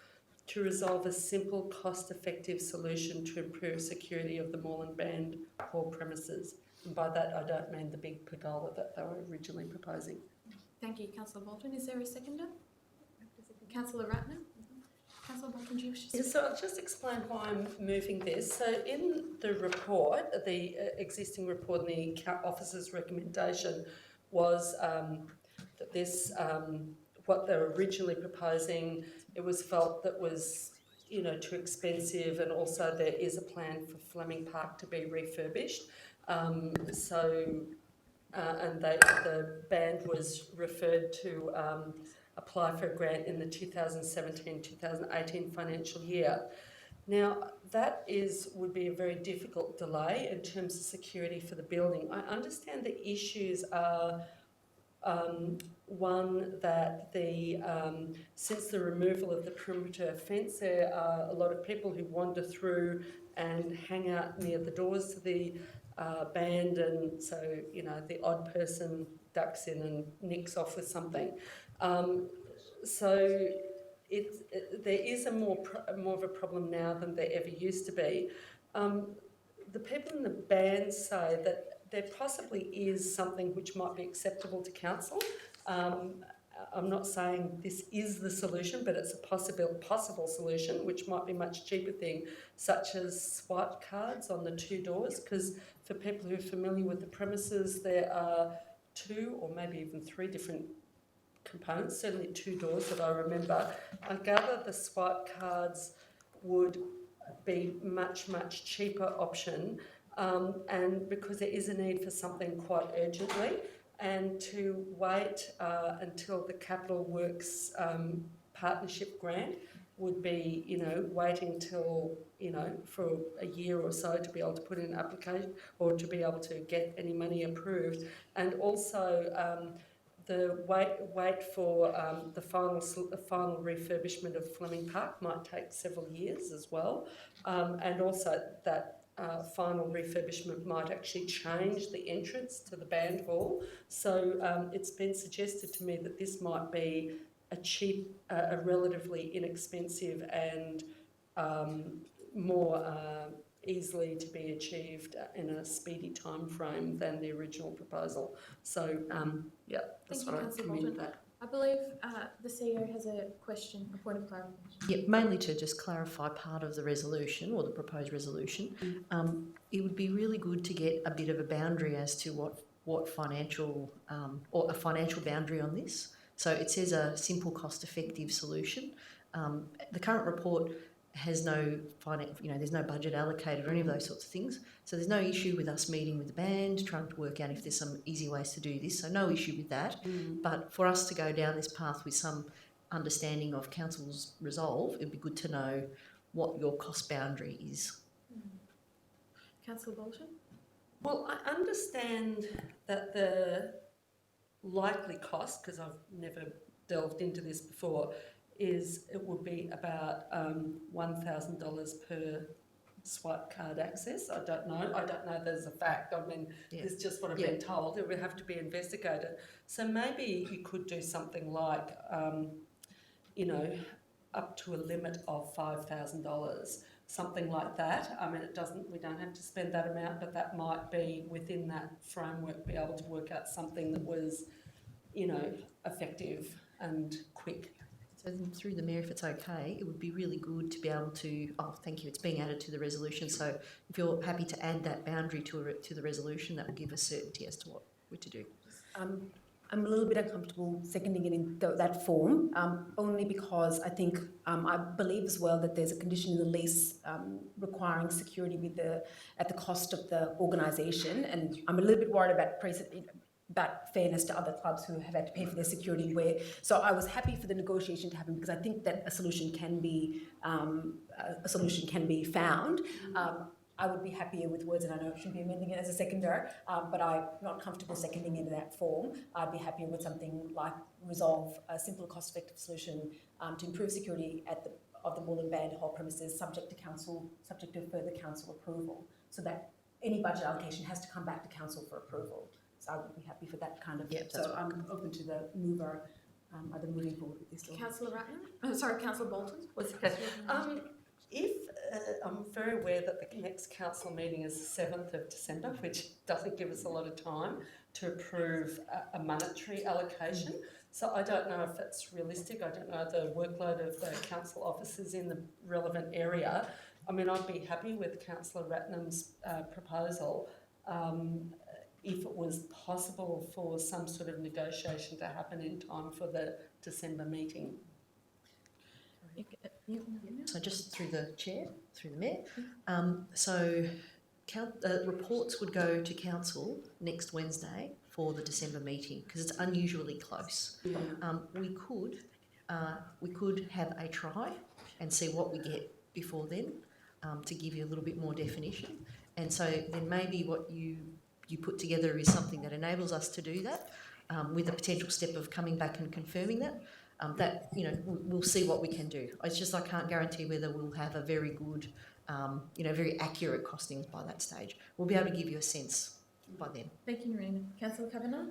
to resolve a simple, cost-effective solution to improve security of the Moreland Band hall premises. And by that, I don't mean the big pergola that they were originally proposing. Thank you, Councillor Bolton. Is there a seconder? Councillor Ratnam? Councillor Bolton, do you wish to speak? So I'll just explain why I'm moving this. So in the report, the existing report and the officer's recommendation was that this, what they were originally proposing, it was felt that was too expensive, and also there is a plan for Fleming Park to be refurbished. And the band was referred to apply for a grant in the 2017-2018 financial year. Now, that would be a very difficult delay in terms of security for the building. I understand the issues are one, that since the removal of the perimeter fence, there are a lot of people who wander through and hang out near the doors to the band, and so the odd person ducks in and nicks off with something. So there is more of a problem now than there ever used to be. The people in the band say that there possibly is something which might be acceptable to council. I'm not saying this is the solution, but it's a possible solution, which might be a much cheaper thing, such as swipe cards on the 2 doors, because for people who are familiar with the premises, there are 2 or maybe even 3 different components, certainly 2 doors that I remember. I gather the swipe cards would be much cheaper option, and because there is a need for something quite urgently, and to wait until the Capital Works partnership grant would be, waiting till, for a year or so to be able to put in an application or to be able to get any money approved. And also wait for the final refurbishment of Fleming Park might take several years as well, and also that final refurbishment might actually change the entrance to the band hall. So it's been suggested to me that this might be a relatively inexpensive and more easily to be achieved in a speedy time frame than the original proposal. So, yeah, that's what I commend that. I believe the CEO has a question, a point of clarification. Yeah, mainly to just clarify part of the resolution or the proposed resolution. It would be really good to get a bit of a boundary as to what financial or a financial boundary on this. So it says a simple, cost-effective solution. The current report has no there's no budget allocated or any of those sorts of things. So there's no issue with us meeting with the band, trying to work out if there's some easy ways to do this. So no issue with that. But for us to go down this path with some understanding of council's resolve, it'd be good to know what your cost boundary is. Councillor Bolton? Well, I understand that the likely cost, because I've never delved into this before, is it would be about $1,000 per swipe card access. I don't know there's a fact. I mean, it's just what I've been told. It would have to be investigated. So maybe you could do something like, up to a limit of $5,000, something like that. I mean, we don't have to spend that amount, but that might be within that framework, be able to work out something that was, effective and quick. So then through the Mayor, if it's okay, it would be really good to be able to, thank you, it's being added to the resolution. So if you're happy to add that boundary to the resolution, that will give us certainty as to what we're to do. I'm a little bit uncomfortable seconding it in that form, only because I think, I believe as well that there's a condition in the lease requiring security at the cost of the organisation, and I'm a little bit worried about fairness to other clubs who have had to pay for their security. So I was happy for the negotiation to happen because I think that a solution can be found. I would be happier with words, and I know I shouldn't be amending it as a seconder, but I'm not comfortable seconding it in that form. I'd be happier with something like resolve a simple, cost-effective solution to improve security of the Moreland Band Hall premises, subject to further council approval, so that any budget allocation has to come back to council for approval. So I would be happy for that kind of. So I'm open to the mover, either moving forward with this. Councillor Ratnam? Sorry, Councillor Bolton? What's okay? I'm very aware that the next council meeting is the 7th of December, which doesn't give us a lot of time to approve a monetary allocation. So I don't know if that's realistic. I don't know the workload of the council officers in the relevant area. I mean, I'd be happy with Councillor Ratnam's proposal. If it was possible for some sort of negotiation to happen in time for the December meeting. So just through the chair, through the mayor. Reports would go to council next Wednesday for the December meeting because it's unusually close. We could have a try and see what we get before then to give you a little bit more definition. And so then maybe what you put together is something that enables us to do that with the potential step of coming back and confirming that. We'll see what we can do. It's just I can't guarantee whether we'll have a very good, very accurate costings by that stage. We'll be able to give you a sense by then. Thank you, Noreen. Councillor Kavanagh?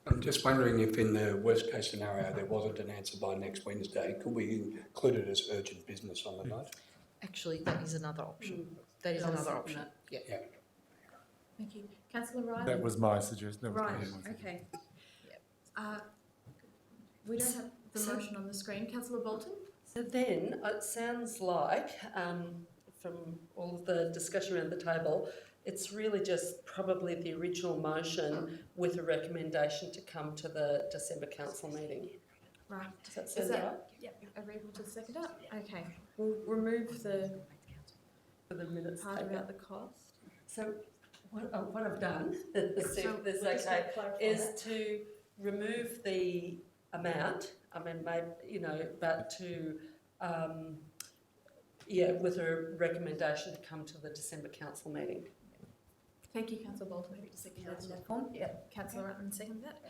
I'm just wondering if in the worst case scenario there wasn't an answer by next Wednesday, could we include it as urgent business on the note? Actually, that is another option. That is another option. Yeah. Thank you. Councillor Riley? That was my suggestion. Right, okay. We don't have the motion on the screen. Councillor Bolton? So then it sounds like, from all of the discussion around the table, it's really just probably the original motion with a recommendation to come to the December council meeting. Right. Does that sound right? Yep. Are we able to second it? Okay. We'll remove the minutes part about the cost. So what I've done, is to remove the amount. I mean, but to with a recommendation to come to the December council meeting. Thank you, Councillor Bolton. Happy to second that in that form. Yep. Councillor Ratnam, second that.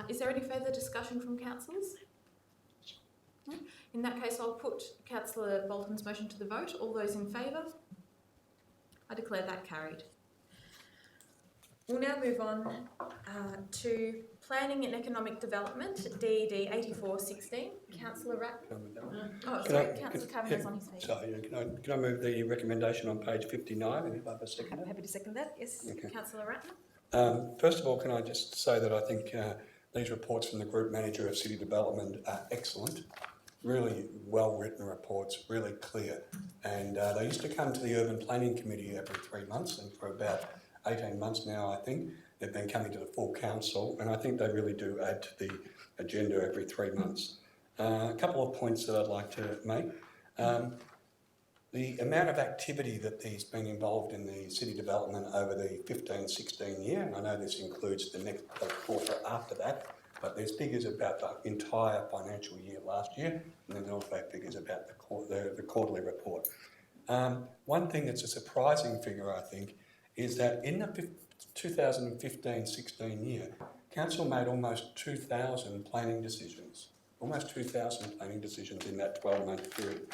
Is there any further discussion from councillors? No? In that case, I'll put Councillor Bolton's motion to the vote. All those in favour? I declare that carried. We'll now move on to Planning and Economic Development, DED 8416. Councillor Ratner. Oh, sorry, Councillor Kavanagh's on his feet. Sorry, can I move the recommendation on page 59 and if I have a second? I'm happy to second that, yes. Okay. Councillor Ratner. First of all, can I just say that I think these reports from the Group Manager of City Development are excellent, really well-written reports, really clear. And they used to come to the Urban Planning Committee every 3 months, and for about 18 months now, I think, they've been coming to the full council, and I think they really do add to the agenda every 3 months. A couple of points that I'd like to make. The amount of activity that has been involved in the city development over the 15-16 year, and I know this includes the next quarter after that, but there's figures about the entire financial year last year, and then also figures about the quarterly report. One thing that's a surprising figure, I think, is that in the 2015-16 year, council made almost 2,000 planning decisions, in that 12-month period.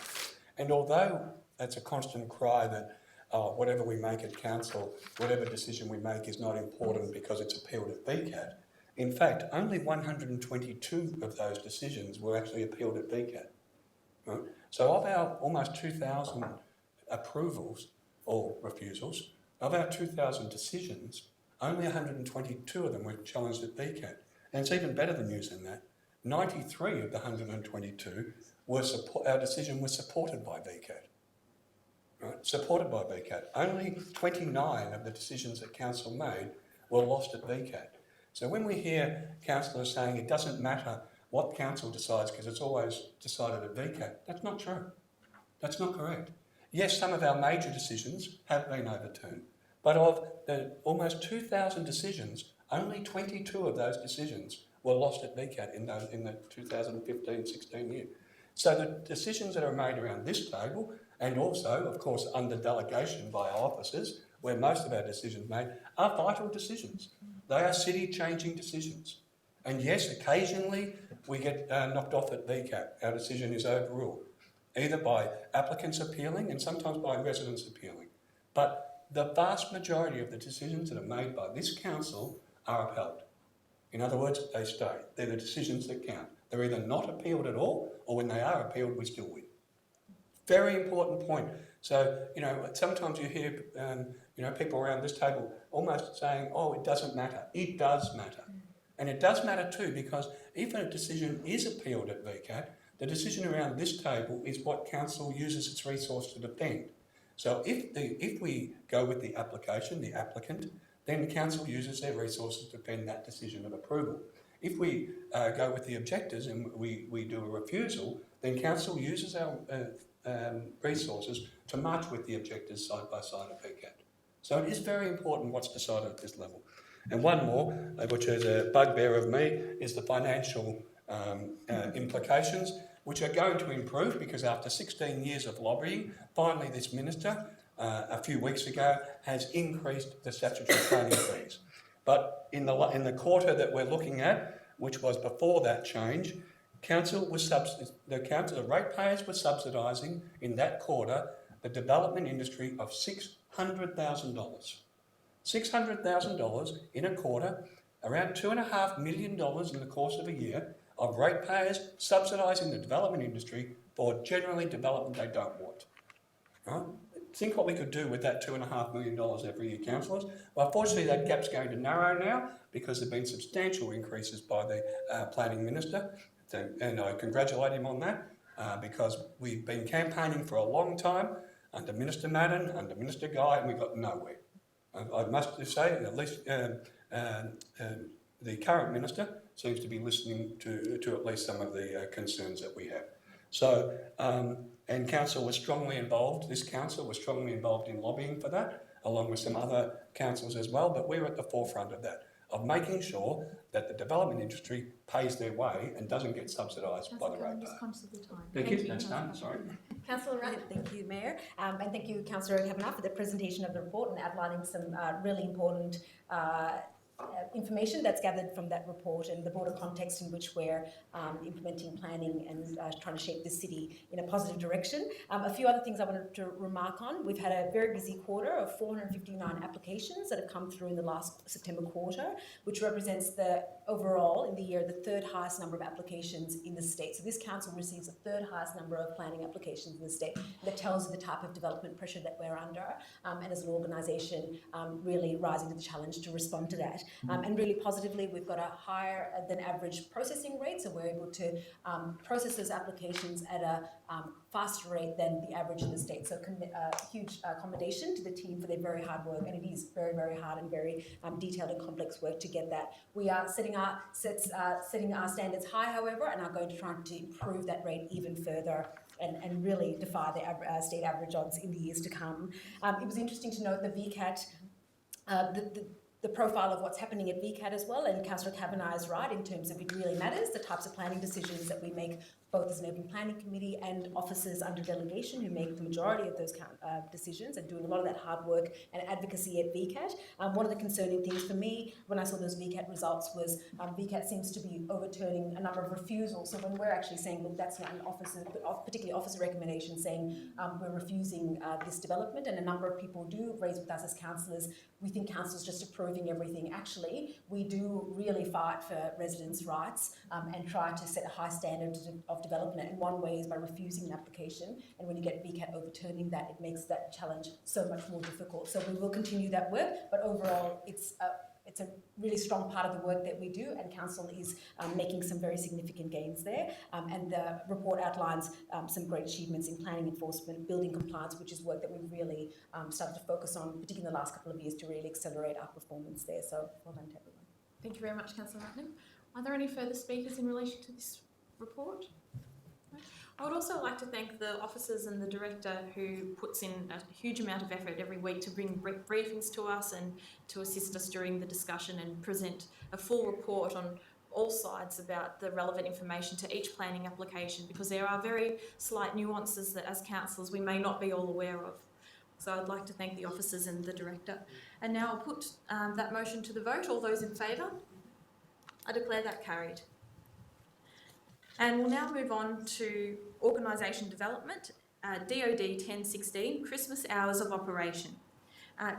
And although that's a constant cry that whatever we make at council, whatever decision we make is not important because it's appealed at VCAT, in fact, only 122 of those decisions were actually appealed at VCAT. Right? So of our almost 2,000 approvals or refusals, of our 2,000 decisions, only 122 of them were challenged at VCAT. And it's even better the news than that. 93 of the 122 our decision was supported by VCAT. Right? Supported by VCAT. Only 29 of the decisions that council made were lost at VCAT. So when we hear councillors saying it doesn't matter what council decides because it's always decided at VCAT, that's not true. That's not correct. Yes, some of our major decisions have been overturned, but of the almost 2,000 decisions, only 22 of those decisions were lost at VCAT in the 2015-16 year. So the decisions that are made around this table, and also, of course, under delegation by our officers, where most of our decisions are made, are vital decisions. They are city-changing decisions. And yes, occasionally we get knocked off at VCAT. Our decision is overruled, either by applicants appealing and sometimes by residents appealing. But the vast majority of the decisions that are made by this council are upheld. In other words, they stay. They're the decisions that count. They're either not appealed at all, or when they are appealed, we still win. Very important point. So, sometimes you hear, people around this table almost saying, oh, it doesn't matter. It does matter. And it does matter too, because if a decision is appealed at VCAT, the decision around this table is what council uses its resource to defend. So if we go with the application, the applicant, then council uses their resources to defend that decision of approval. If we go with the objectors and we do a refusal, then council uses our resources to march with the objectors side by side at VCAT. So it is very important what's decided at this level. And one more, which is a bugbear of me, is the financial implications, which are going to improve because after 16 years of lobbying, finally this minister, a few weeks ago, has increased the statutory planning fees. But in the quarter that we're looking at, which was before that change, the ratepayers were subsidising in that quarter the development industry of $600,000. $600,000 in a quarter, around $2.5 million in the course of a year of ratepayers subsidising the development industry for generally development they don't want. Right? Think what we could do with that $2.5 million every year, councillors. Well, fortunately, that gap's going to narrow now because there have been substantial increases by the planning minister, and I congratulate him on that because we've been campaigning for a long time under Minister Madden, under Minister Guy, and we got nowhere. I must say, at least the current minister seems to be listening to at least some of the concerns that we have. So, and council was strongly involved, this council was strongly involved in lobbying for that, along with some other councils as well, but we're at the forefront of that, of making sure that the development industry pays their way and doesn't get subsidised by the ratepayer. I'm just conscious of the time. Thank you. That's done, sorry. Councillor Wright. Thank you, Mayor. And thank you, Councillor Kavanagh, for the presentation of the report and outlining some really important information that's gathered from that report and the broader context in which we're implementing planning and trying to shape the city in a positive direction. A few other things I wanted to remark on. We've had a very busy quarter of 459 applications that have come through in the last September quarter, which represents the overall in the year the third highest number of applications in the state. So this council receives the third highest number of planning applications in the state. That tells you the type of development pressure that we're under, and as an organisation really rising to the challenge to respond to that. And really positively, we've got a higher than average processing rate, so we're able to process those applications at a faster rate than the average in the state. So huge accommodation to the team for their very hard work, and it is very, very hard and very detailed and complex work to get that. We are setting our standards high, however, and are going to try to improve that rate even further and really defy the state average odds in the years to come. It was interesting to note the VCAT, the profile of what's happening at VCAT as well, and Councillor Kavanagh is right in terms of it really matters, the types of planning decisions that we make both as an urban planning committee and officers under delegation who make the majority of those decisions and doing a lot of that hard work and advocacy at VCAT. One of the concerning things for me when I saw those VCAT results was VCAT seems to be overturning a number of refusals. So when we're actually saying, look, that's not an officer, but particularly officer recommendation saying we're refusing this development, and a number of people do raise with us as councillors, we think council's just approving everything. Actually, we do really fight for residents' rights and try to set a high standard of development. And one way is by refusing an application. And when you get VCAT overturning that, it makes that challenge so much more difficult. So we will continue that work, but overall, it's a really strong part of the work that we do, and council is making some very significant gains there. And the report outlines some great achievements in planning enforcement, building compliance, which is work that we've really started to focus on, particularly in the last couple of years, to really accelerate our performance there. So well done to everyone. Thank you very much, Councillor Ratnam. Are there any further speakers in relation to this report? No? I would also like to thank the officers and the director who puts in a huge amount of effort every week to bring briefings to us and to assist us during the discussion and present a full report on all sides about the relevant information to each planning application, because there are very slight nuances that as councillors we may not be all aware of. So I'd like to thank the officers and the director. And now I'll put that motion to the vote. All those in favour? I declare that carried. And we'll now move on to organisation development, DOD 1016, Christmas hours of operation.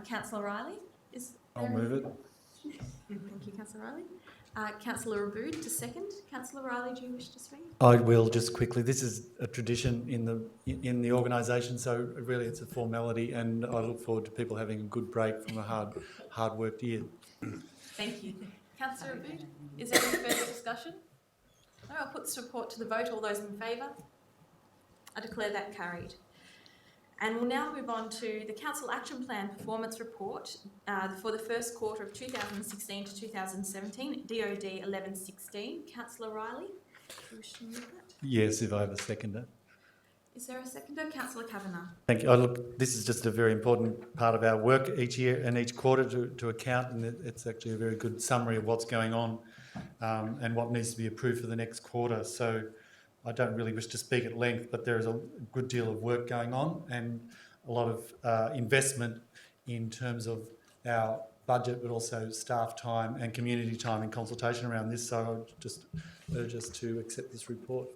Councillor Riley, I'll move it. Thank you, Councillor Riley. Councillor Abood to second. Councillor Riley, do you wish to speak? I will just quickly. This is a tradition in the organisation, so really it's a formality, and I look forward to people having a good break from a hard worked year. Thank you. Councillor Abood, is there any further discussion? No, I'll put this report to the vote. All those in favour? I declare that carried. And we'll now move on to the Council Action Plan Performance Report for the first quarter of 2016 to 2017, DOD 1116. Councillor Riley, do you wish to move that? Yes, if I have a seconder. Is there a seconder? Councillor Kavanagh. Thank you. Look, this is just a very important part of our work each year and each quarter to account, and it's actually a very good summary of what's going on and what needs to be approved for the next quarter. So I don't really wish to speak at length, but there is a good deal of work going on and a lot of investment in terms of our budget, but also staff time and community time and consultation around this. So I'll just urge us to accept this report.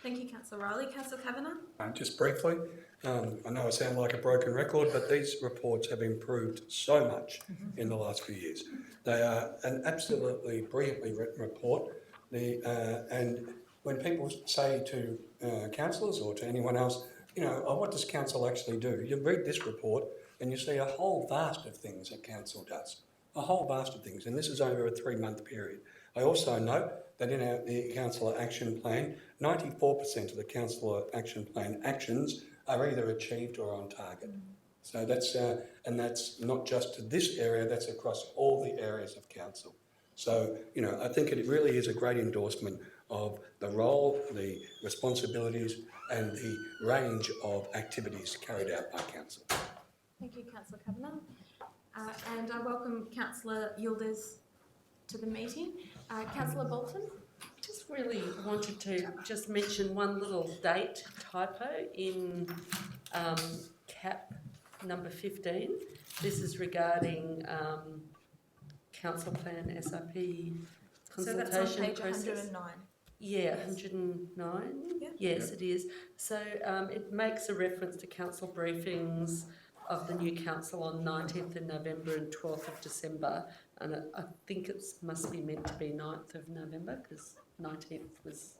Thank you, Councillor Riley. Councillor Kavanagh. Just briefly, I know I sound like a broken record, but these reports have improved so much in the last few years. They are an absolutely brilliantly written report. And when people say to councillors or to anyone else, you know, oh, what does council actually do? You read this report and you see a whole vast of things that council does, a whole vast of things, and this is over a 3-month period. I also note that in the Councillor Action Plan, 94% of the Councillor Action Plan actions are either achieved or on target. So that's, and that's not just to this area, that's across all the areas of council. So, you know, I think it really is a great endorsement of the role, the responsibilities and the range of activities carried out by council. Thank you, Councillor Kavanagh. And I welcome Councillor Yildiz to the meeting. Councillor Bolton. Just really wanted to just mention one little date typo in cap number 15. This is regarding council plan SIP So consultation that's on page process. 109. Yeah, 109. Yep. Yes, it is. So it makes a reference to council briefings of the new council on 19th of November and 12th of December. And I think it must be meant to be 9th of November because 19th was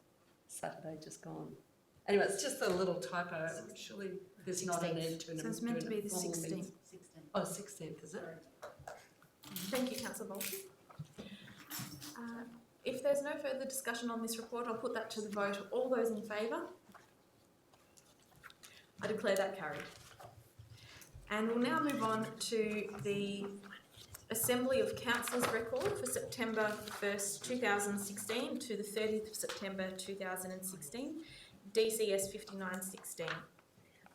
Saturday just gone. Anyway, it's just a little typo. Surely there's not an end to an So it's meant to be the formal 16th. meeting. Oh, 16th, is it? Thank you, Councillor Bolton. If there's no further discussion on this report, I'll put that to the vote. All those in favour? I declare that carried. And we'll now move on to the Assembly of Councillors record for September 1st, 2016 to the 30th of September 2016, DCS 5916.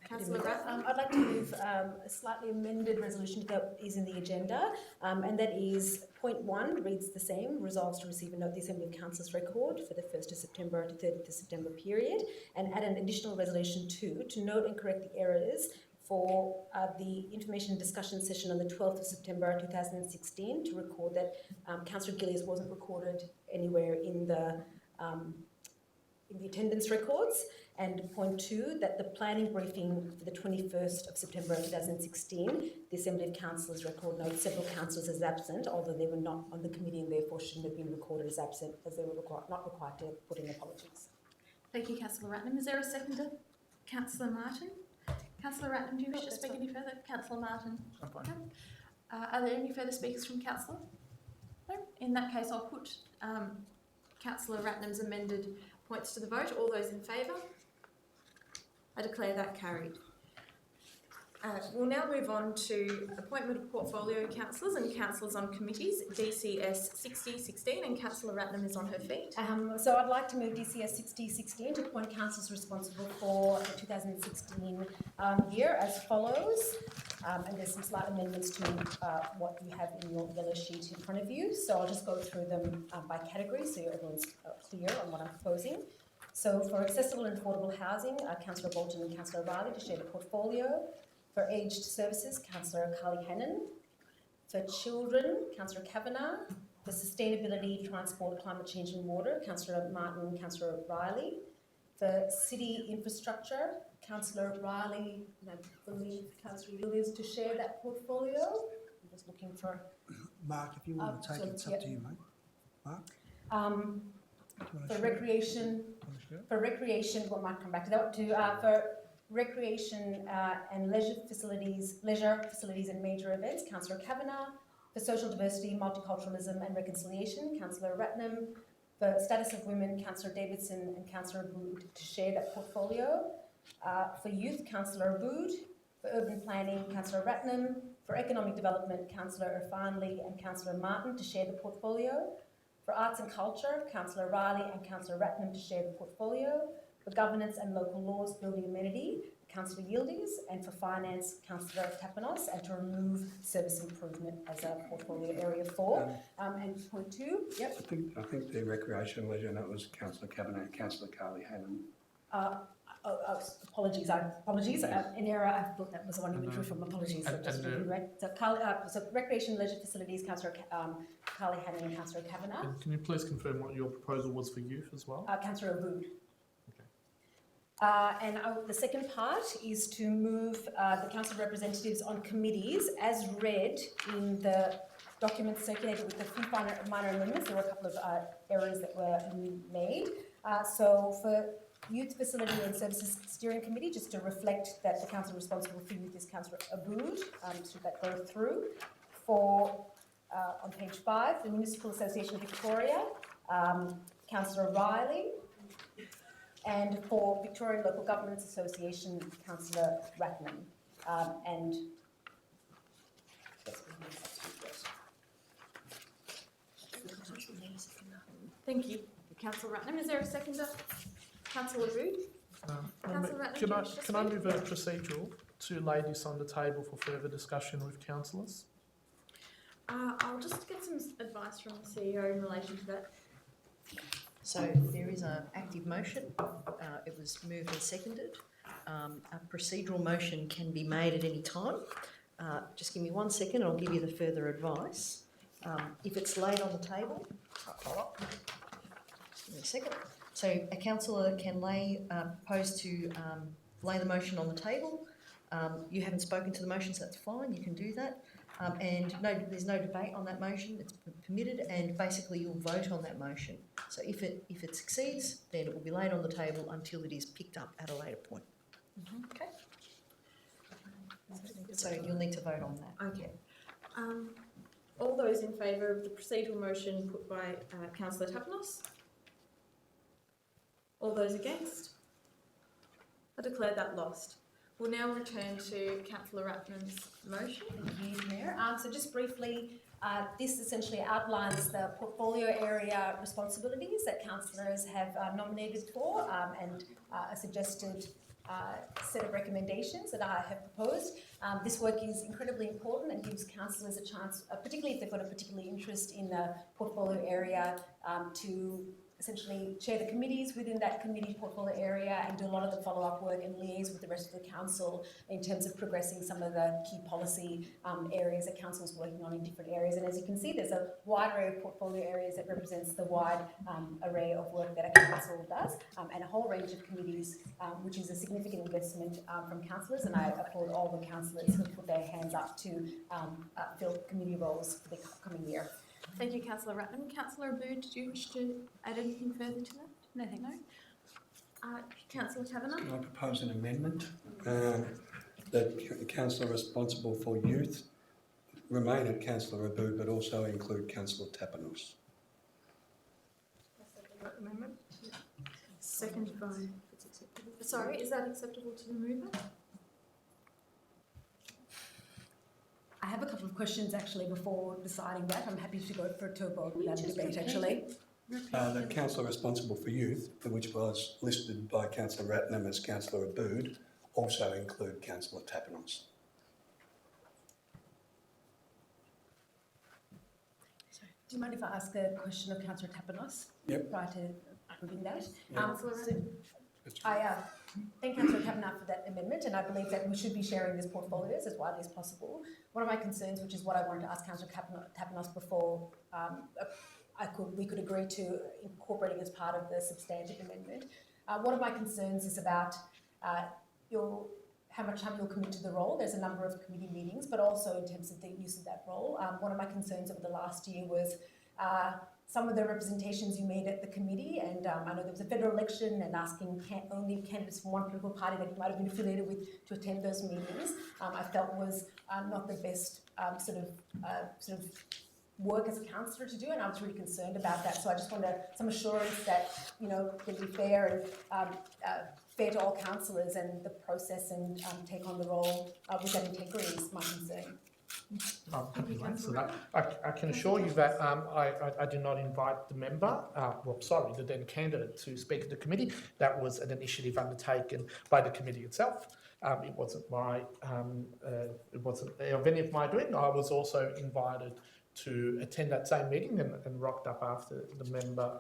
Councillor Rathbone. I'd like to move a slightly amended resolution that is in the agenda, and that is point 1 reads the same, resolves to receive a note the Assembly of Councillors record for the 1st of September to 30th of September period, and add an additional resolution 2 to note and correct the errors for the information discussion session on the 12th of September 2016 to record that Councillor Gillies wasn't recorded anywhere in the attendance records. And point 2, that the planning briefing for the 21st of September 2016, the Assembly of Councillors record notes several councillors as absent, although they were not on the committee and therefore shouldn't have been recorded as absent, as they were not required to put in apologies. Thank you, Councillor Ratnam. Is there a seconder? Councillor Martin? Councillor Ratnam, do you wish to speak any further? Councillor Martin? I'm fine. Okay. Are there any further speakers from Councillor? No? In that case, I'll put Councillor Ratnam's amended points to the vote. All those in favour? I declare that carried. We'll now move on to appointment of portfolio councillors and councillors on committees, DCS 6016, and Councillor Ratnam is on her feet. So I'd like to move DCS 6016 to appoint councillors responsible for the 2016 year as follows. And there's some slight amendments to what you have in your yellow sheet in front of you. So I'll just go through them by category so everyone's clear on what I'm proposing. So for accessible and affordable housing, Councillor Bolton and Councillor Riley to share the portfolio. For aged services, Councillor Carly Hannon. For children, Councillor Kavanagh. For sustainability, transport, climate change and water, Councillor Martin and Councillor Riley. For city infrastructure, Councillor Riley, and I believe Councillor Gillies to share that portfolio. I'm just looking for... Mark, if you want to take it, it's up to you, mate. Mark? For recreation, well, might come back to that too. For recreation and leisure facilities and major events, Councillor Kavanagh. For social diversity, multiculturalism and reconciliation, Councillor Ratnam. For status of women, Councillor Davidson and Councillor Abood to share that portfolio. For youth, Councillor Abood. For urban planning, Councillor Ratnam. For economic development, Councillor Irfanli and Councillor Martin to share the portfolio. For arts and culture, Councillor Riley and Councillor Ratnam to share the portfolio. For governance and local laws, building amenity, Councillor Yildiz. And for finance, Councillor Tapanos, and to remove service improvement as a portfolio area 4. And point 2, yep. I think the recreation and leisure, that was Councillor Kavanagh and Councillor Carly Hannon. Apologies. An error. I thought that was the one you withdrew from. Apologies. So recreation, leisure facilities, Councillor Carly Hannon and Councillor Kavanagh. And can you please confirm what your proposal was for youth as well? Councillor Abood. And the second part is to move the council representatives on committees as read in the documents circulated with a few minor amendments. There were a couple of errors that were made. So for Youth Facility and Services Steering Committee, just to reflect that the council responsible for youth is Councillor Abood, should that go through. For, on page 5, the Municipal Association of Victoria, Councillor Riley. And for Victorian Local Governments Association, Councillor Ratnam. And thank you, Councillor Ratnam. Is there a seconder? Councillor Abood? Can I move a procedural to lay this on the table for further discussion with councillors? I'll just get some advice from the CEO in relation to that. So there is an active motion. It was moved and seconded. A procedural motion can be made at any time. Just give me 1 second, I'll give you the further advice. If it's laid on the table, just give me a second. So a councillor can propose to lay the motion on the table. You haven't spoken to the motion, so that's fine, you can do that. And there's no debate on that motion, it's permitted, and basically you'll vote on that motion. So if it succeeds, then it will be laid on the table until it is picked up at a later point. Okay. So you'll need to vote on that. Okay. All those in favour of the procedural motion put by Councillor Tapanos? All those against? I declare that lost. We'll now return to Councillor Ratnam's motion. Thank you, Mayor. So just briefly, this essentially outlines the portfolio area responsibilities that councillors have nominated for and a suggested set of recommendations that I have proposed. This work is incredibly important and gives councillors a chance, particularly if they've got a particular interest in the portfolio area, to essentially chair the committees within that committee portfolio area and do a lot of the follow-up work and liaise with the rest of the council in terms of progressing some of the key policy areas that council is working on in different areas. And as you can see, there's a wide array of portfolio areas that represents the wide array of work that a council does, and a whole range of committees, which is a significant investment from councillors, and I applaud all the councillors who put their hands up to fill committee roles for the upcoming year. Thank you, Councillor Ratnam. Councillor Abood, did you wish to add anything further to that? No, thank you. No. Councillor Taverner? Can I propose an amendment that councillor responsible for youth remain at Councillor Abood, but also include Councillor Tapanos. Amendment. Seconded by. Sorry, is that acceptable to the mover? I have a couple of questions actually before deciding that. I'm happy to go to a vote without a debate actually. The councillor responsible for youth, which was listed by Councillor Ratnam as Councillor Abood, also include Councillor Tapanos. Do you mind if I ask a question of Councillor Tapanos? Yep. Prior to approving that? Yeah. I thank Councillor Taverner for that amendment, and I believe that we should be sharing these portfolios as widely as possible. One of my concerns, which is what I wanted to ask Councillor Tapanos before we could agree to incorporating as part of the substantive amendment. One of my concerns is about how much time you'll commit to the role. There's a number of committee meetings, but also in terms of the use of that role. One of my concerns over the last year was some of the representations you made at the committee, and I know there was a federal election and asking only candidates from one political party that you might have been affiliated with to attend those meetings. I felt was not the best sort of work as a councillor to do, and I was really concerned about that. So I just wanted some assurance that it'll be fair and fair to all councillors and the process and take on the role with that integrity is my concern. I'm happy to answer that. I can assure you that I did not invite the member, the then candidate, to speak at the committee. That was an initiative undertaken by the committee itself. It wasn't of any of my doing. I was also invited to attend that same meeting and rocked up after the member,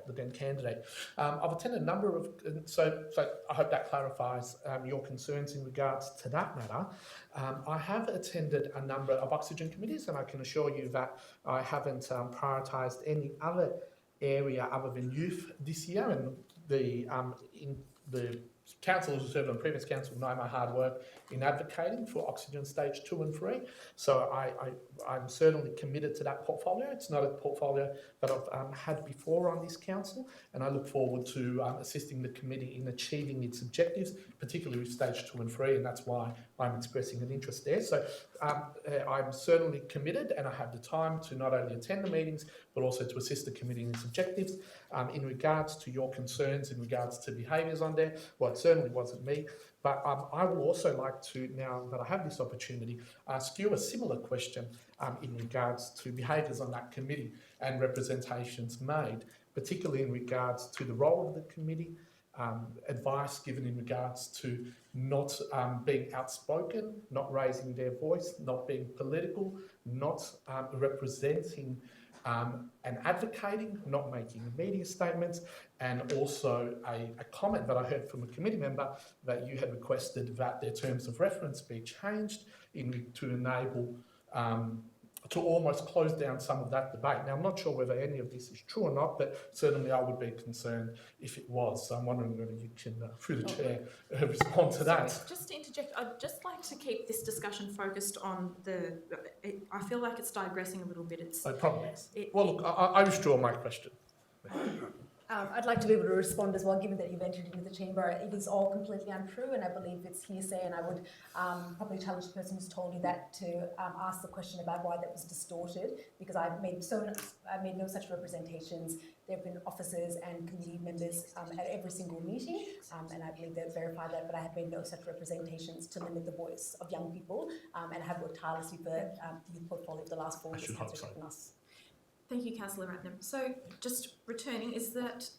the then candidate. I've attended a number of, so I hope that clarifies your concerns in regards to that matter. I have attended a number of oxygen committees, and I can assure you that I haven't prioritised any other area other than youth this year, and the councillors who served on previous council know my hard work in advocating for oxygen stage 2 and 3. So I'm certainly committed to that portfolio. It's not a portfolio that I've had before on this council, and I look forward to assisting the committee in achieving its objectives, particularly with stage 2 and 3, and that's why I'm expressing an interest there. So I'm certainly committed, and I have the time to not only attend the meetings, but also to assist the committee in its objectives. In regards to your concerns in regards to behaviours on there, well, it certainly wasn't me, but I would also like to, now that I have this opportunity, ask you a similar question in regards to behaviours on that committee and representations made, particularly in regards to the role of the committee, advice given in regards to not being outspoken, not raising their voice, not being political, not representing and advocating, not making media statements, and also a comment that I heard from a committee member that you had requested that their terms of reference be changed to enable to almost close down some of that debate. Now, I'm not sure whether any of this is true or not, but certainly I would be concerned if it was. So I'm wondering whether you can, through the chair, respond to that. Sorry, just to interject, I'd just like to keep this discussion focused on I feel like it's digressing a little bit. It probably is. Well, look, I withdraw my question. I'd like to be able to respond as well, given that you've entered into the chamber. It is all completely untrue, and I believe it's hearsay, and I would probably challenge the person who's told you that to ask the question about why that was distorted, because I made no such representations. There have been officers and committee members at every single meeting, and I believe they've verified that, but I have made no such representations to limit the voice of young people, and I have worked tirelessly for the youth portfolio for the last 4 years. Thank you, Councillor Ratnam. So, just returning, is that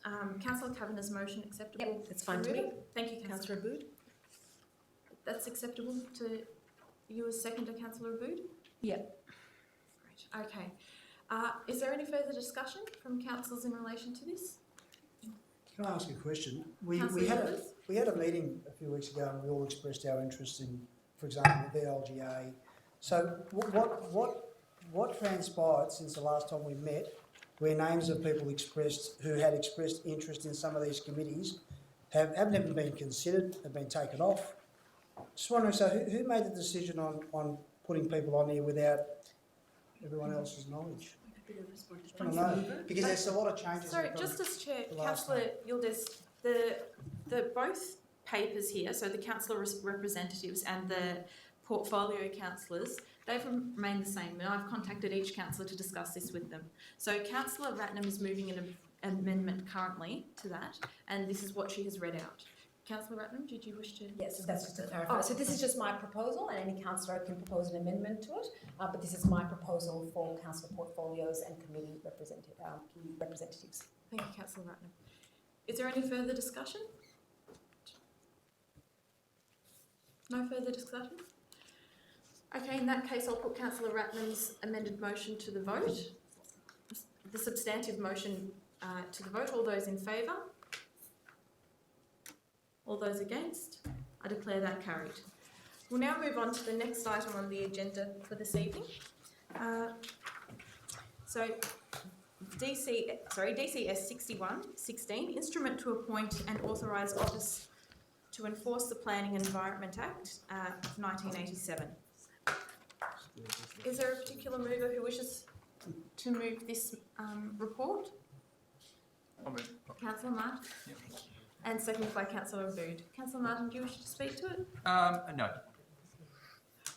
Councillor Kavanagh's motion acceptable? Yep, that's fine to me. Thank you, Councillor Abood. That's acceptable to you as seconder, Councillor Abood? Yep. Great. Okay. Is there any further discussion from councillors in relation to this? Can I ask a question? We had a meeting a few weeks ago and we all expressed our interest in, for example, the LGA. So what transpired since the last time we met, where names of people who had expressed interest in some of these committees haven't even been considered, have been taken off? Just wondering, so who made the decision on putting people on here without everyone else's knowledge? I don't know, because there's a lot of changes. Sorry, just as Chair, Councillor Yildiz, the both papers here, so the councillor representatives and the portfolio councillors, they've remained the same, and I've contacted each councillor to discuss this with them. So Councillor Ratnam is moving an amendment currently to that, and this is what she has read out. Councillor Ratnam, did you wish to? Yes, that's just to clarify. So this is just my proposal, and any councillor can propose an amendment to it, but this is my proposal for councillor portfolios and committee representatives. Thank you, Councillor Ratnam. Is there any further discussion? No further discussion? Okay, in that case, I'll put Councillor Ratnam's amended motion to the vote. The substantive motion to the vote. All those in favour? All those against? I declare that carried. We'll now move on to the next item on the agenda for this evening. DCS 6116, instrument to appoint and authorise office to enforce the Planning and Environment Act of 1987. Is there a particular mover who wishes to move this report? I'll move. Councillor Martin? Yep. And seconded by Councillor Abood. Councillor Martin, do you wish to speak to it? No.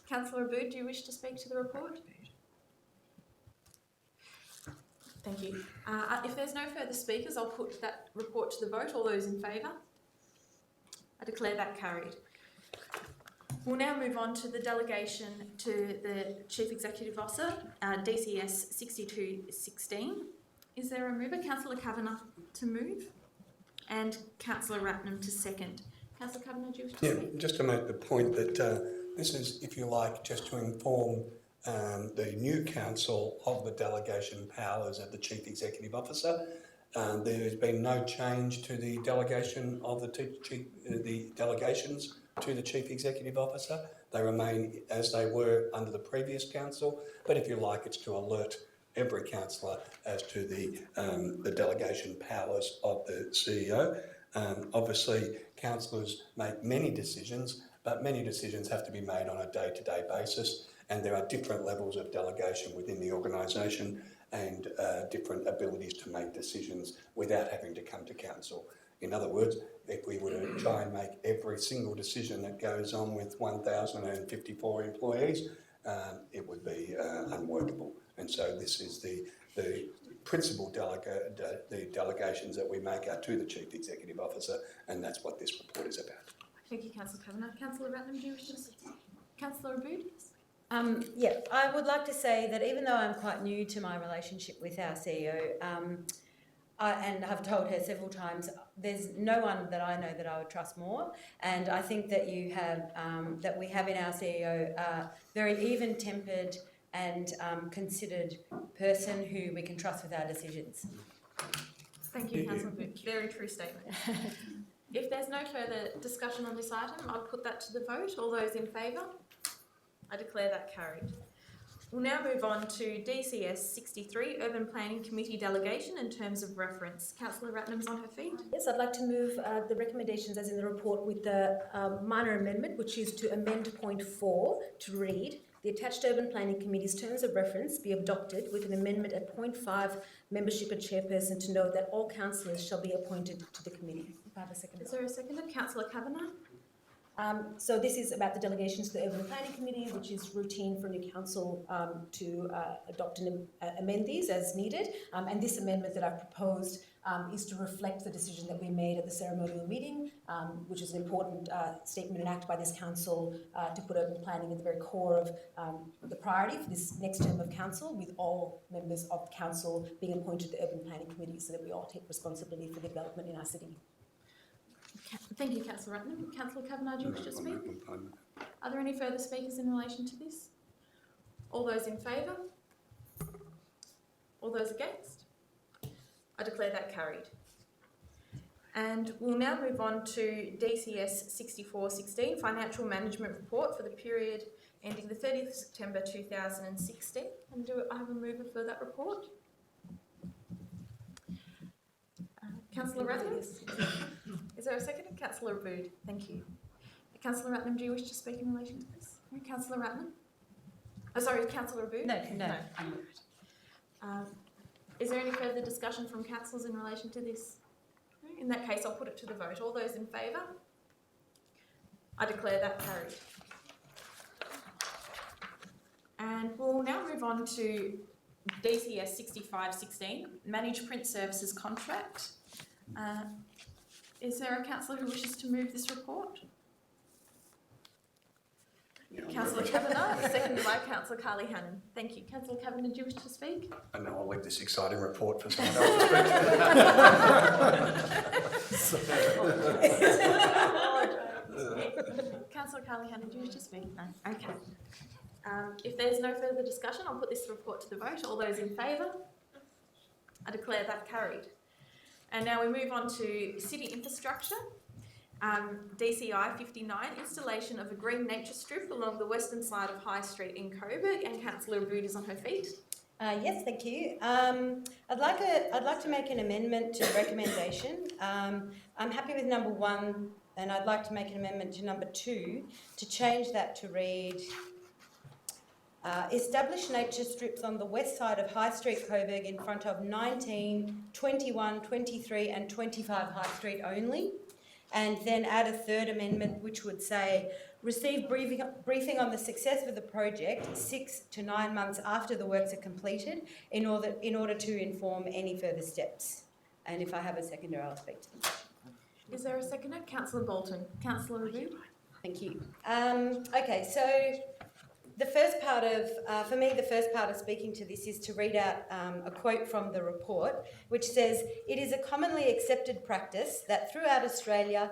Councillor Abood, do you wish to speak to the report? Thank you. If there's no further speakers, I'll put that report to the vote. All those in favour? I declare that carried. We'll now move on to the delegation to the Chief Executive Officer, DCS 6216. Is there a mover? Councillor Kavanagh to move and Councillor Ratnam to second. Councillor Kavanagh, do you wish to speak? Yeah, just to make the point that this is, if you like, just to inform the new council of the delegation powers of the Chief Executive Officer. There has been no change to the delegation of the delegations to the Chief Executive Officer. They remain as they were under the previous council, but if you like, it's to alert every councillor as to the delegation powers of the CEO. Obviously, councillors make many decisions, but many decisions have to be made on a day-to-day basis, and there are different levels of delegation within the organisation and different abilities to make decisions without having to come to council. In other words, if we were to try and make every single decision that goes on with 1,054 employees, it would be unworkable. And so this is the principal delegations that we make are to the Chief Executive Officer, and that's what this report is about. Thank you, Councillor Kavanagh. Councillor Ratnam, do you wish to speak? Councillor Abood? Yeah, I would like to say that even though I'm quite new to my relationship with our CEO, and I've told her several times, there's no one that I know that I would trust more. And I think that you have, that we have in our CEO a very even-tempered and considered person who we can trust with our decisions. Thank you, Councillor Abood. Very true statement. If there's no further discussion on this item, I'll put that to the vote. All those in favour? I declare that carried. We'll now move on to DCS 63, Urban Planning Committee Delegation and Terms of Reference. Councillor Ratnam's on her feet. Yes, I'd like to move the recommendations as in the report with the minor amendment, which is to amend point 4 to read, the attached Urban Planning Committee's terms of reference be adopted with an amendment at point 5, membership and chairperson, to note that all councillors shall be appointed to the committee. If I have a second. Is there a seconder? Councillor Kavanagh. So this is about the delegations to the Urban Planning Committee, which is routine for new council to adopt and amend these as needed. And this amendment that I've proposed is to reflect the decision that we made at the ceremonial meeting, which is an important statement and act by this council to put urban planning at the very core of the priority for this next term of council, with all members of council being appointed to the Urban Planning Committee so that we all take responsibility for the development in our city. Thank you, Councillor Ratnam. Councillor Kavanagh, do you wish to speak? Are there any further speakers in relation to this? All those in favour? All those against? I declare that carried. And we'll now move on to DCS 6416, Financial Management Report for the period ending the 30th of September 2016. And do I have a mover for that report? Councillor Ratnam? Is there a second? Councillor Abood. Thank you. Councillor Ratnam, do you wish to speak in relation to this? No, Councillor Ratnam? Oh, sorry, Councillor Abood? No. Is there any further discussion from councillors in relation to this? No? In that case, I'll put it to the vote. All those in favour? I declare that carried. And we'll now move on to DCS 6516, Managed Print Services Contract. Is there a councillor who wishes to move this report? Councillor Kavanagh, seconded by Councillor Carly Hannon. Thank you. Councillor Kavanagh, do you wish to speak? I know I'll leave this exciting report for someone else to speak to. Councillor Carly Hannon, do you wish to speak? No. Okay. If there's no further discussion, I'll put this report to the vote. All those in favour? I declare that carried. And now we move on to city infrastructure. DCI 59, installation of a green nature strip along the western side of High Street in Coburg, and Councillor Abood is on her feet. Yes, thank you. I'd like to make an amendment to the recommendation. I'm happy with number 1, and I'd like to make an amendment to number 2 to change that to read: establish nature strips on the west side of High Street, Coburg, in front of 19, 21, 23 and 25 High Street only. And then add a third amendment which would say, receive briefing on the success of the project 6 to 9 months after the works are completed in order to inform any further steps. And if I have a seconder, I'll speak to them. Is there a seconder? Councillor Bolton. Councillor Abood. Thank you. Okay, so the first part of, for me, the first part of speaking to this is to read out a quote from the report, which says, "It is a commonly accepted practice that throughout Australia,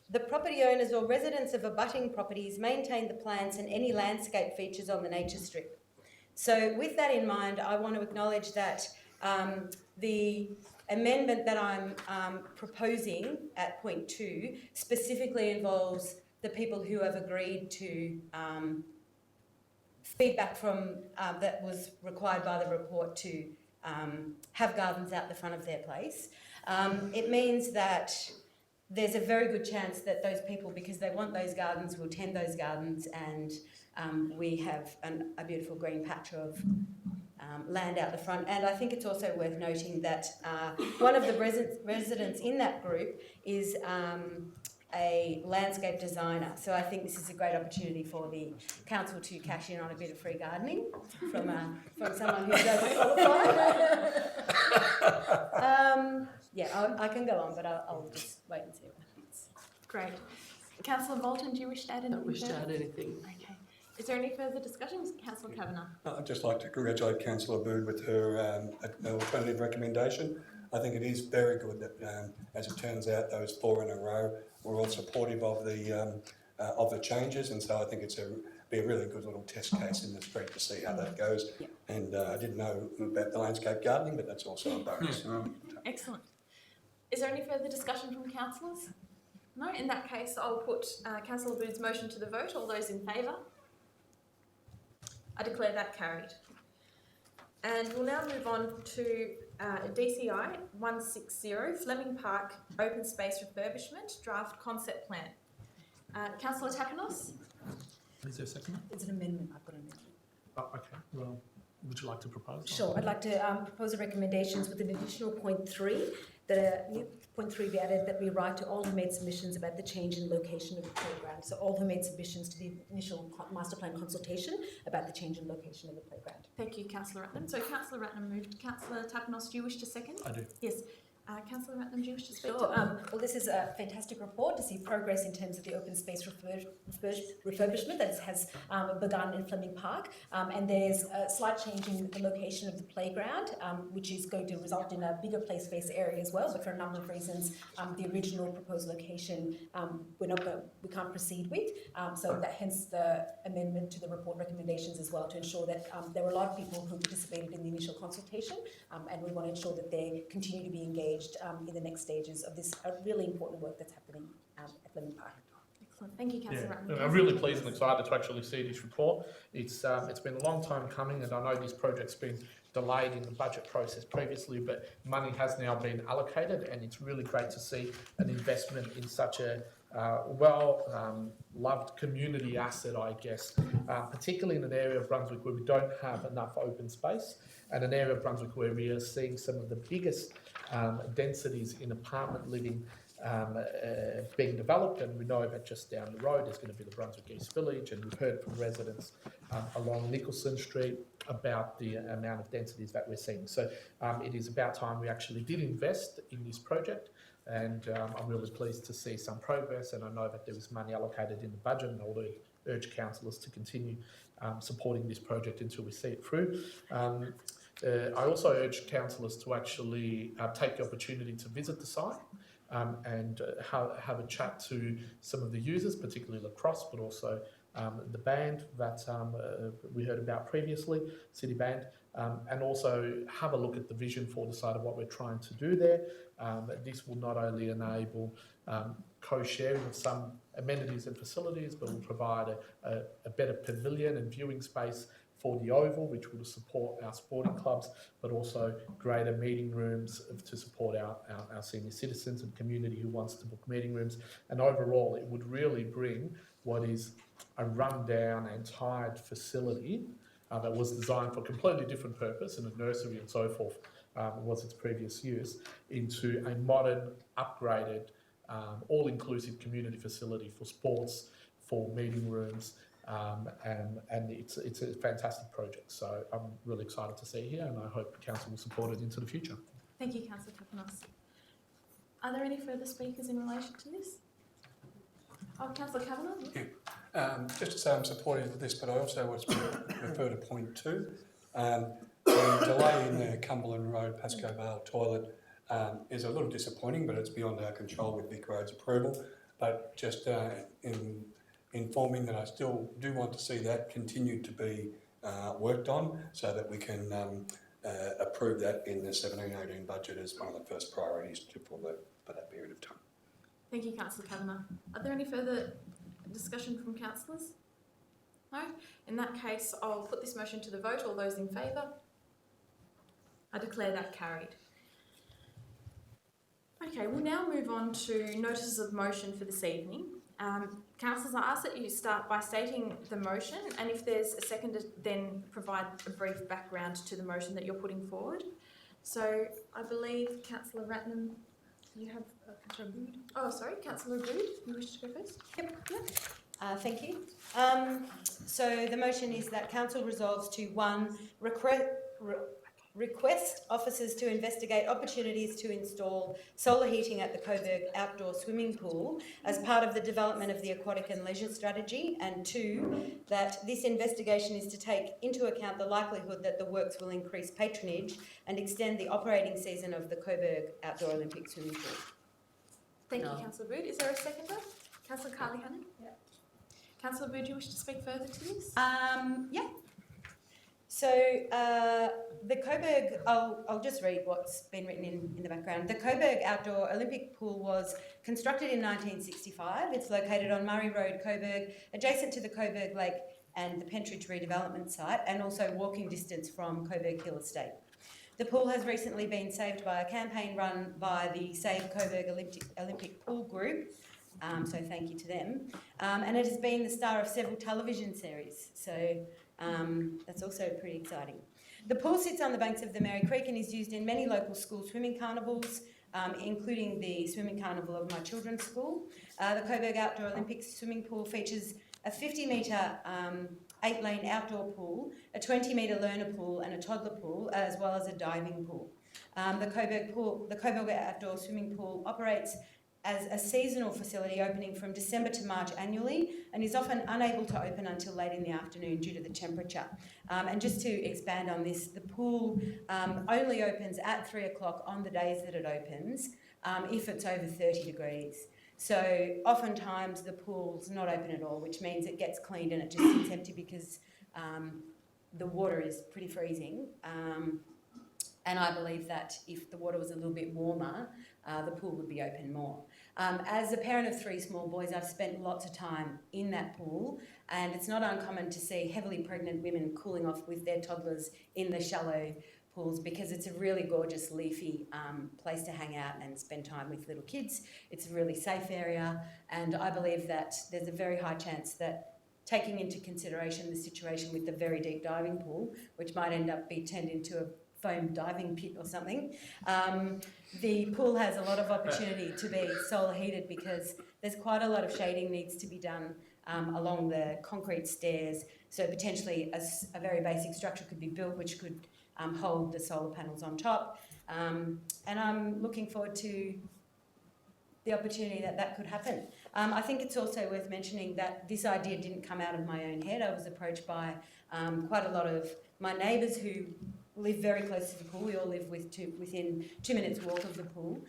the property owners or residents of abutting properties maintain the plants and any landscape features on the nature strip." So with that in mind, I want to acknowledge that the amendment that I'm proposing at point 2 specifically involves the people who have agreed to feedback from that was required by the report to have gardens out the front of their place. It means that there's a very good chance that those people, because they want those gardens, will tend those gardens, and we have a beautiful green patch of land out the front. And I think it's also worth noting that one of the residents in that group is a landscape designer. So I think this is a great opportunity for the council to cash in on a bit of free gardening from someone who doesn't qualify. I can go on, but I'll just wait and see what happens. Great. Councillor Bolton, do you wish to add anything? I don't wish to add anything. Okay. Is there any further discussion? Councillor Kavanagh. I'd just like to congratulate Councillor Abood with her alternative recommendation. I think it is very good that, as it turns out, those 4 in a row were all supportive of the changes, and so I think it's be a really good little test case in the street to see how that goes. Yep. And I didn't know about the landscape gardening, but that's also a bonus. Excellent. Is there any further discussion from councillors? No. In that case, I'll put Councillor Abood's motion to the vote. All those in favour? I declare that carried. And we'll now move on to DCI 160, Fleming Park Open Space Refurbishment Draft Concept Plan. Councillor Tapanos? Is there a second? It's an amendment. I've got an amendment. Oh, okay. Well, would you like to propose? Sure. I'd like to propose the recommendations with an additional point 3, that new point 3 be added, that we write to all who made submissions about the change in location of the playground. So all who made submissions to the initial master plan consultation about the change in location of the playground. Thank you, Councillor Ratnam. So Councillor Ratnam moved. Councillor Tapanos, do you wish to second? I do. Yes. Councillor Ratnam, do you wish to speak Sure. to that? Well, this is a fantastic report to see progress in terms of the open space refurbishment that has begun in Fleming Park. And there's a slight change in the location of the playground, which is going to result in a bigger play space area as well. But for a number of reasons, the original proposed location we can't proceed with. So that hence the amendment to the report recommendations as well, to ensure that there were a lot of people who participated in the initial consultation, and we want to ensure that they continue to be engaged in the next stages of this really important work that's happening at Fleming Park. Excellent. Thank you, Councillor Ratnam. I'm really pleased and excited to actually see this report. It's been a long time coming, and I know this project's been delayed in the budget process previously, but money has now been allocated, and it's really great to see an investment in such a loved community asset, I guess, particularly in an area of Brunswick where we don't have enough open space, and an area of Brunswick where we are seeing some of the biggest densities in apartment living being developed. And we know that just down the road is going to be the Brunswick East Village, and we've heard from residents along Nicholson Street about the amount of densities that we're seeing. So it is about time we actually did invest in this project, and I'm really pleased to see some progress, and I know that there was money allocated in the budget, and I'll urge councillors to continue supporting this project until we see it through. I also urge councillors to actually take the opportunity to visit the site and have a chat to some of the users, particularly lacrosse, but also the band that we heard about previously, City Band, and also have a look at the vision for the site of what we're trying to do there. This will not only enable co-sharing of some amenities and facilities, but will provide a better pavilion and viewing space for the Oval, which will support our sporting clubs, but also greater meeting rooms to support our senior citizens and community who wants to book meeting rooms. And overall, it would really bring what is a rundown and tired facility that was designed for a completely different purpose, and a nursery and so forth was its previous use, into a modern, upgraded, all-inclusive community facility for sports, for meeting rooms, and it's a fantastic project. So I'm really excited to see it here, and I hope the council will support it into the future. Thank you, Councillor Tapanos. Are there any further speakers in relation to this? Oh, Councillor Kavanagh? Yeah. Just to say I'm supportive of this, but I also want to refer to point 2. The delay in the Cumberland Road Pascoe Vale toilet is a little disappointing, but it's beyond our control with Vic Road's approval. But just informing that I still do want to see that continue to be worked on, so that we can approve that in the 17-18 budget as one of the first priorities for that period of time. Thank you, Councillor Kavanagh. Are there any further discussion from councillors? No? In that case, I'll put this motion to the vote. All those in favour? I declare that carried. Okay, we'll now move on to notices of motion for this evening. Councillors, I ask that you start by stating the motion, and if there's a second, then provide a brief background to the motion that you're putting forward. So I believe Councillor Ratnam, you have Councillor Abood. Oh, sorry, Councillor Abood, you wish to go first? Yep. Thank you. So the motion is that council resolves to 1, request officers to investigate opportunities to install solar heating at the Coburg outdoor swimming pool as part of the development of the aquatic and leisure strategy, and 2, that this investigation is to take into account the likelihood that the works will increase patronage and extend the operating season of the Coburg outdoor Olympic swimming pool. Thank you, Councillor Abood. Is there a seconder? Councillor Carly Hannon? Yeah. Councillor Abood, do you wish to speak further to this? Yeah. So the Coburg, I'll just read what's been written in the background. The Coburg Outdoor Olympic Pool was constructed in 1965. It's located on Murray Road, Coburg, adjacent to the Coburg Lake and the Pentridge redevelopment site, and also walking distance from Coburg Hill Estate. The pool has recently been saved by a campaign run by the Save Coburg Olympic Pool Group, so thank you to them. And it has been the star of several television series, so that's also pretty exciting. The pool sits on the banks of the Merri Creek and is used in many local school swimming carnivals, including the swimming carnival of my children's school. The Coburg Outdoor Olympics swimming pool features a 50-metre 8-lane outdoor pool, a 20-metre learner pool and a toddler pool, as well as a diving pool. The Coburg Outdoor Swimming Pool operates as a seasonal facility opening from December to March annually and is often unable to open until late in the afternoon due to the temperature. And just to expand on this, the pool only opens at 3 o'clock on the days that it opens if it's over 30 degrees. So oftentimes the pool's not open at all, which means it gets cleaned and it just sits empty because the water is pretty freezing. And I believe that if the water was a little bit warmer, the pool would be open more. As a parent of 3 small boys, I've spent lots of time in that pool, and it's not uncommon to see heavily pregnant women cooling off with their toddlers in the shallow pools because it's a really gorgeous, leafy place to hang out and spend time with little kids. It's a really safe area, and I believe that there's a very high chance that taking into consideration the situation with the very deep diving pool, which might end up be turned into a foam diving pit or something. The pool has a lot of opportunity to be solar heated because there's quite a lot of shading needs to be done along the concrete stairs. So potentially a very basic structure could be built which could hold the solar panels on top. And I'm looking forward to the opportunity that could happen. I think it's also worth mentioning that this idea didn't come out of my own head. I was approached by quite a lot of my neighbours who live very close to the pool. We all live within 2 minutes walk of the pool.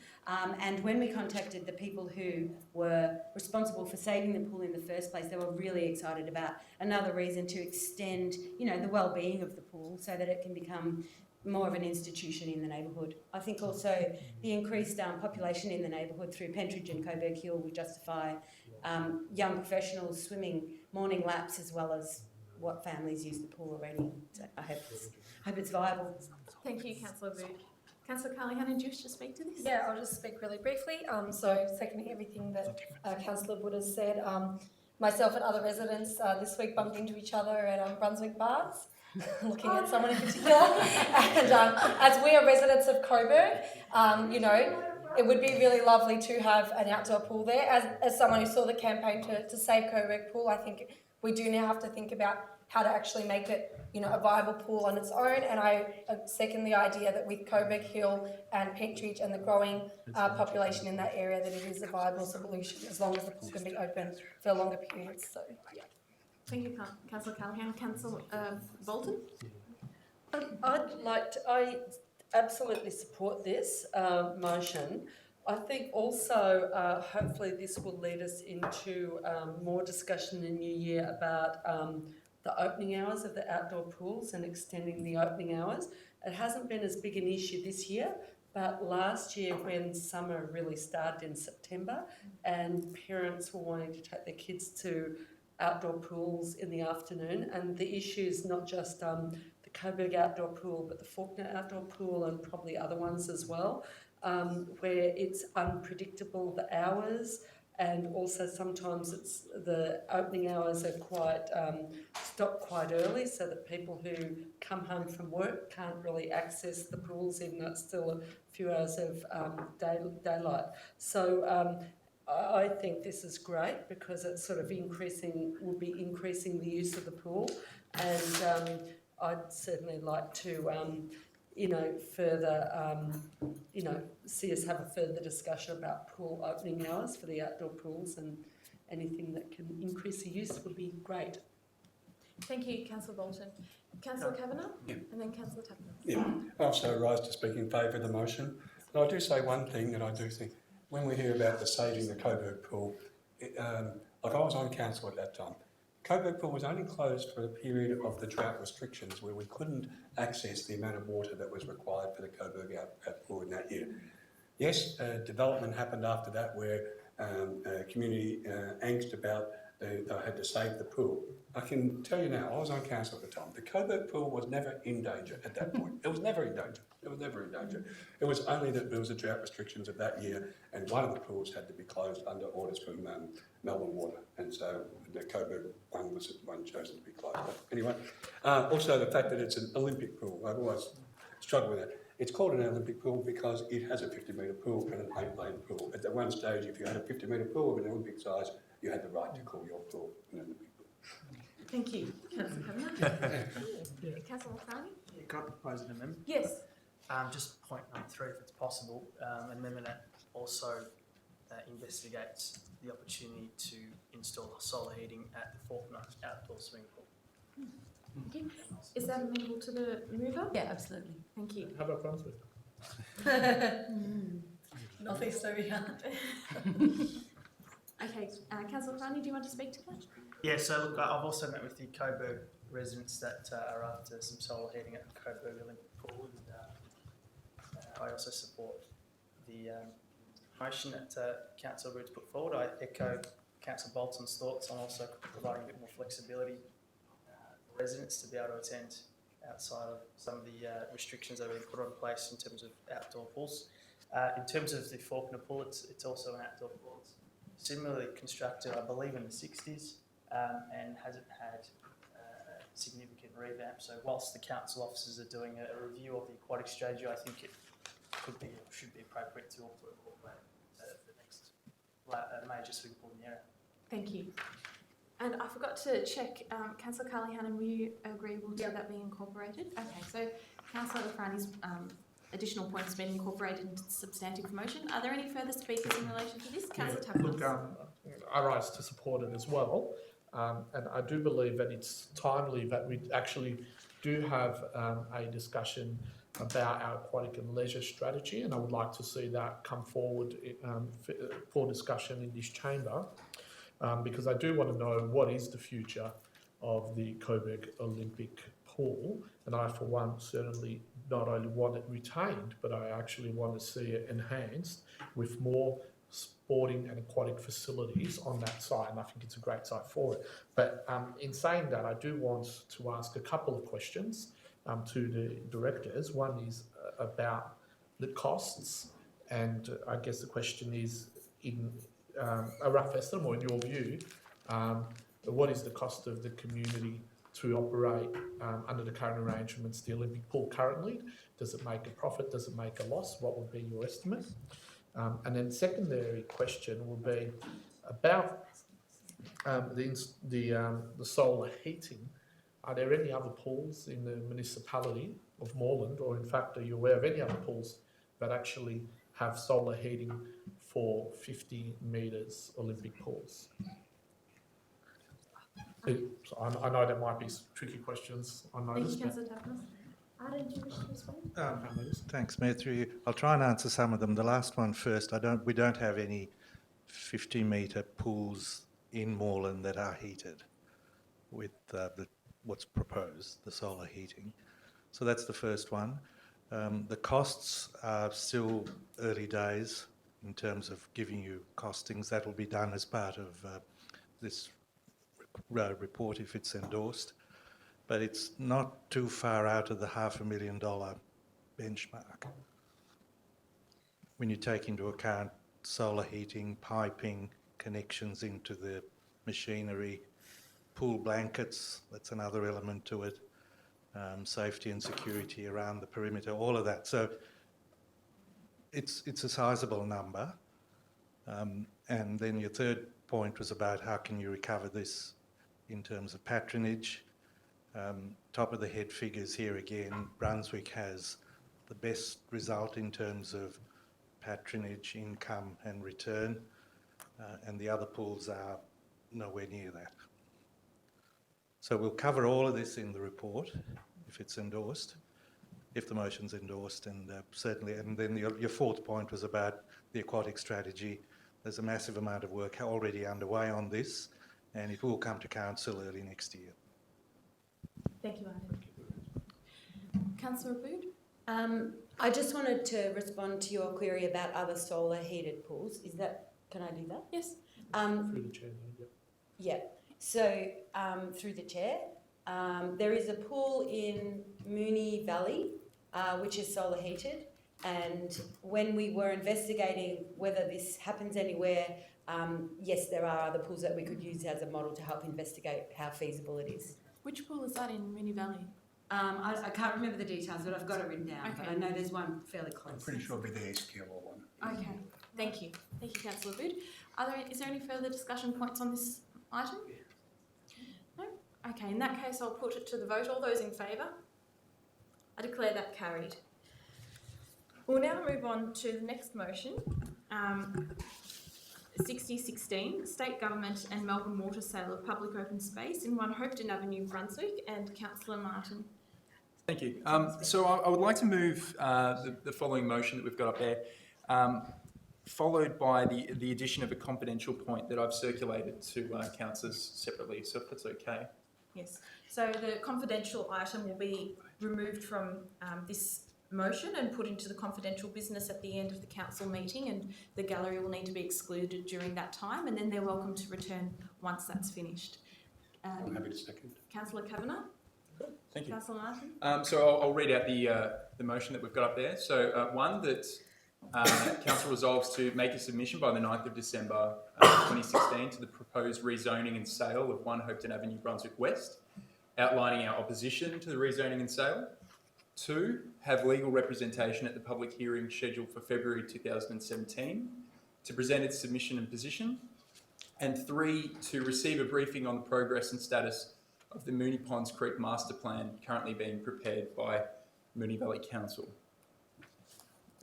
And when we contacted the people who were responsible for saving the pool in the first place, they were really excited about another reason to extend, the well-being of the pool so that it can become more of an institution in the neighbourhood. I think also the increased population in the neighbourhood through Pentridge and Coburg Hill will justify young professionals swimming morning laps as well as what families use the pool already. So I hope it's viable. Thank you, Councillor Booth. Councillor Carly-Hanna, do you wish to speak to this? Yeah, I'll just speak really briefly. So seconding everything that Councillor Wood has said, myself and other residents this week bumped into each other at Brunswick Bars, looking at someone in particular. And as we are residents of Coburg, it would be really lovely to have an outdoor pool there. As someone who saw the campaign to save Coburg Pool, I think we do now have to think about how to actually make it, a viable pool on its own. And I second the idea that with Coburg Hill and Pentridge and the growing population in that area, that it is a viable solution as long as the pool can be open for longer periods. So, yeah. Thank you, Councillor Callahan. Councillor Bolton? I absolutely support this motion. I think also hopefully this will lead us into more discussion in the new year about the opening hours of the outdoor pools and extending the opening hours. It hasn't been as big an issue this year, but last year when summer really started in September and parents were wanting to take their kids to outdoor pools in the afternoon, and the issue is not just the Coburg outdoor pool but the Faulkner outdoor pool and probably other ones as well, where it's unpredictable the hours, and also sometimes it's the opening hours are stop quite early so that people who come home from work can't really access the pools even though it's still a few hours of daylight. So I think this is great because it's sort of will be increasing the use of the pool, and I'd certainly like to further, see us have a further discussion about pool opening hours for the outdoor pools, and anything that can increase the use would be great. Thank you, Councillor Bolton. Councillor Kavanagh? Yeah. And then Councillor Tapper. Yeah, I also rise to speak in favour of the motion. But I do say one thing that I do think, when we hear about the saving the Coburg pool, I was on council at that time. Coburg pool was only closed for a period of the drought restrictions where we couldn't access the amount of water that was required for the Coburg pool in that year. Yes, development happened after that where community angst about they had to save the pool. I can tell you now, I was on council at the time. The Coburg pool was never in danger at that point. It was never in danger. It was never in danger. It was only that there was a drought restrictions of that year, and one of the pools had to be closed under orders from Melbourne Water, and so the Coburg one was the one chosen to be closed. But anyway, also the fact that it's an Olympic pool, I've always struggled with that. It's called an Olympic pool because it has a 50-metre pool and an 8-lane pool. At the one stage, if you had a 50-metre pool of an Olympic size, you had the right to call your pool an Olympic pool. Thank you, Councillor Kavanagh. Councillor Lafrani? Can I propose an amendment? Yes. Just point number 3, if it's possible, an amendment that also investigates the opportunity to install solar heating at the Faulkner outdoor swimming pool. Okay. Is that amenable to the mover? Yeah, absolutely. Thank you. How about Brunswick? Not think so, yeah. Okay, Councillor Lafrani, do you want to speak to that? Yeah, so look, I've also met with the Coburg residents that are after some solar heating at the Coburg Olympic pool, and I also support the motion that Councillor Root's put forward. I echo Councillor Bolton's thoughts on also providing a bit more flexibility for residents to be able to attend outside of some of the restrictions that have been put in place in terms of outdoor pools. In terms of the Faulkner pool, it's also an outdoor pool. It's similarly constructed, I believe, in the 60s and hasn't had significant revamp. So whilst the council officers are doing a review of the aquatic strategy, I think it could be or should be appropriate to also incorporate the next major swimming pool in the area. Thank you. And I forgot to check, Councillor Carly-Hannon, were you agreeable to that being incorporated? Okay, so Councillor Lafrani's additional points been incorporated into the substantive motion. Are there any further speakers in relation to this? Councillor Tapanos. Look, I rise to support it as well. And I do believe that it's timely that we actually do have a discussion about our aquatic and leisure strategy, and I would like to see that come forward for discussion in this chamber, because I do want to know what is the future of the Coburg Olympic pool, and I for one certainly not only want it retained, but I actually want to see it enhanced with more sporting and aquatic facilities on that site, and I think it's a great site for it. But in saying that, I do want to ask a couple of questions to the directors. One is about the costs, and I guess the question is, in a rough estimate, or in your view, what is the cost of the community to operate under the current arrangements, the Olympic pool currently? Does it make a profit? Does it make a loss? What would be your estimate? And then secondary question will be about the solar heating. Are there any other pools in the municipality of Moreland, or in fact are you aware of any other pools that actually have solar heating for 50 metres Olympic pools? So I know that might be tricky questions, I know Thank this, you, but Councillor Tapanos. Arden, do you wish to respond? Thanks, Mayor. Through you. I'll try and answer some of them. The last one first. We don't have any 50-metre pools in Moreland that are heated with what's proposed, the solar heating. So that's the first one. The costs are still early days in terms of giving you costings. That will be done as part of this report if it's endorsed. But it's not too far out of the $500,000 benchmark. When you take into account solar heating, piping, connections into the machinery, pool blankets, that's another element to it, safety and security around the perimeter, all of that. So it's a sizable number. And then your third point was about how can you recover this in terms of patronage. Top of the head figures here again, Brunswick has the best result in terms of patronage, income and return, and the other pools are nowhere near that. So we'll cover all of this in the report if it's endorsed, if the motion's endorsed, and certainly, and then your fourth point was about the aquatic strategy. There's a massive amount of work already underway on this, and it will come to council early next year. Thank you, Arden. Councillor Abood? I just wanted to respond to your query about other solar heated pools. Can I do that? Yes. through the chair, yeah. Yeah. So through the chair, there is a pool in Moonee Valley, which is solar heated. And when we were investigating whether this happens anywhere, yes, there are other pools that we could use as a model to help investigate how feasible it is. Which pool is that in Moonee Valley? I can't remember the details, but I've got it written down. Okay. But I know there's one fairly close. I'm pretty sure it'll be the East Keilor one. Okay, thank you. Thank you, Councillor Bood. Is there any further discussion points on this item? No? Okay, in that case, I'll put it to the vote. All those in favour? I declare that carried. We'll now move on to the next motion. 6016, State Government and Melbourne Water sale of public open space in 1 Hopeton Avenue, Brunswick, and Councillor Martin. Thank you. So I would like to move the following motion that we've got up there, followed by the addition of a confidential point that I've circulated to councillors separately, so if that's okay. Yes. So the confidential item will be removed from this motion and put into the confidential business at the end of the council meeting, and the gallery will need to be excluded during that time, and then they're welcome to return once that's finished. I'm happy to second. Councillor Kavanagh? Thank you. Councillor Martin? So I'll read out the motion that we've got up there. So one, that council resolves to make a submission by the 9th of December 2016 to the proposed rezoning and sale of 1 Hopeton Avenue, Brunswick West, outlining our opposition to the rezoning and sale. 2, have legal representation at the public hearing scheduled for February 2017 to present its submission and position. And 3, to receive a briefing on the progress and status of the Moonee Ponds Creek Master Plan currently being prepared by Moonee Valley Council.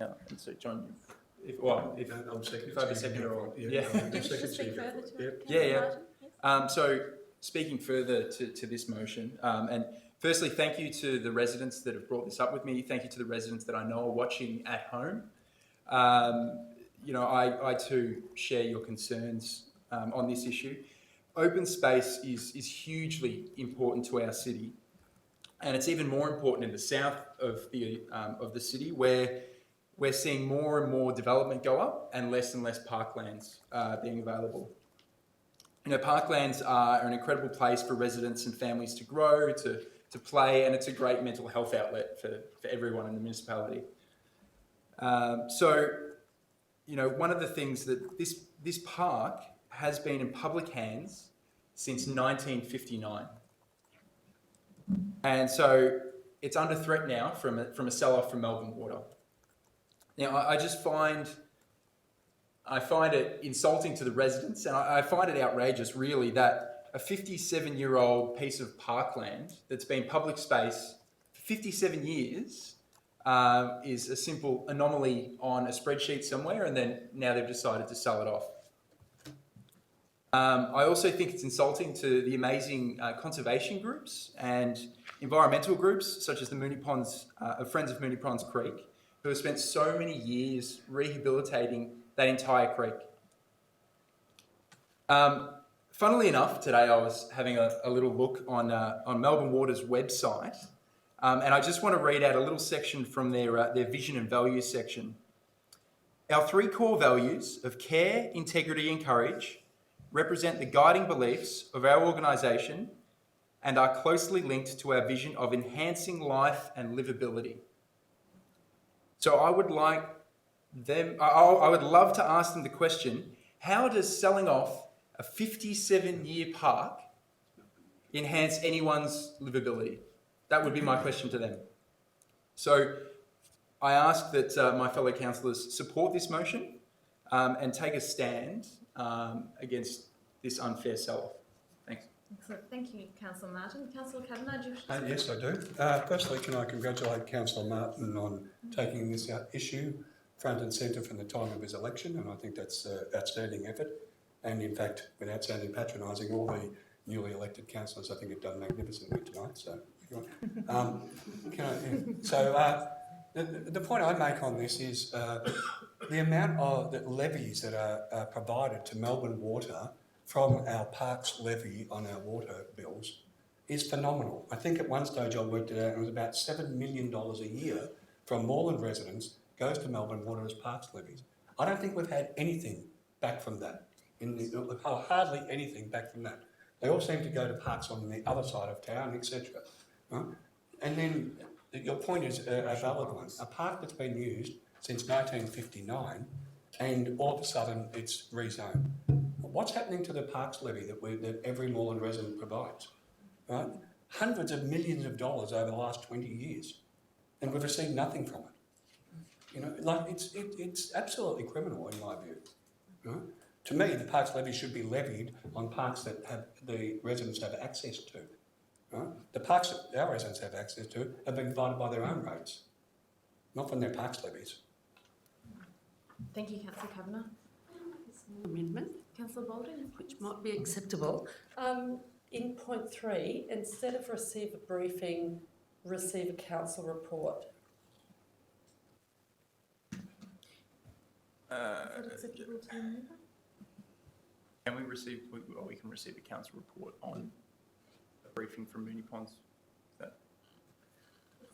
And so, John, if I have a second or... So, speaking further to this motion, and firstly, thank you to the residents that have brought this up with me. Thank you to the residents that I know are watching at home. I too share your concerns on this issue. Open space is hugely important to our city, and it's even more important in the south of the city, where we're seeing more and more development go up and less parklands being available. Parklands are an incredible place for residents and families to grow, to play, and it's a great mental health outlet for everyone in the municipality. One of the things that this park has been in public hands since 1959. And so it's under threat now from a sell-off from Melbourne Water. Now, I find it insulting to the residents, and I find it outrageous, really, that a 57-year-old piece of parkland that's been public space for 57 years is a simple anomaly on a spreadsheet somewhere, and then now they've decided to sell it off. I also think it's insulting to the amazing conservation groups and environmental groups, such as the Moonee Ponds, Friends of Moonee Ponds Creek, who have spent so many years rehabilitating that entire creek. Funnily enough, today I was having a little look on Melbourne Water's website, and I just want to read out a little section from their vision and values section. Our 3 core values of care, integrity and courage represent the guiding beliefs of our organisation and are closely linked to our vision of enhancing life and livability. So I would love to ask them the question, how does selling off a 57-year park enhance anyone's livability? That would be my question to them. So I ask that my fellow councillors support this motion and take a stand against this unfair sell-off. Thanks. Excellent. Thank you, Councillor Martin. Councillor Kavanagh, do you wish to Yes, I do. Firstly, can I congratulate Councillor Martin on taking this issue front and centre from the time of his election, and I think that's outstanding effort. And in fact, without sounding patronising, all the newly elected councillors, I think, have done magnificently tonight. So, the point I make on this is the amount of the levies that are provided to Melbourne Water from our parks levy on our water bills is phenomenal. I think at one stage I worked it out, and it was about $7 million a year from Moreland residents goes to Melbourne Water as parks levies. I don't think we've had anything back from that hardly anything back from that. They all seem to go to parks on the other side of town, etc. Right? And then your point is a valid one. A park that's been used since 1959 and all of a sudden it's rezoned. What's happening to the parks levy that every Moreland resident provides? Right? Hundreds of millions of dollars over the last 20 years, and we've received nothing from it. You know, like it's absolutely criminal in my view. Right? To me, the parks levy should be levied on parks that the residents have access to. Right? The parks that our residents have access to have been provided by their own rates, not from their parks levies. Thank you, Councillor Kavanagh. Amendment, Councillor Bolden. which might be acceptable. In point 3, instead of receive a briefing, receive a council report. Is that acceptable to the member? Can we receive? We can receive a council report on a briefing from Moonee Ponds.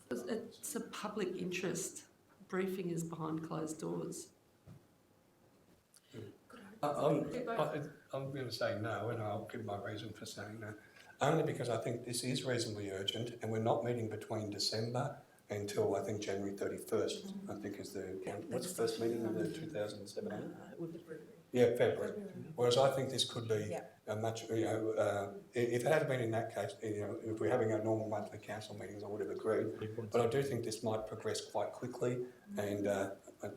It's a public interest. Briefing is behind closed doors. I'm going to say no, and I'll give my reason for saying no. Only because I think this is reasonably urgent, and we're not meeting between December until I think January 31st. I think is what's the first meeting of the 2017? Yeah, February. Whereas I think this could be a much, if it had been in that case, if we're having our normal monthly council meetings, I would have agreed. But I do think this might progress quite quickly, and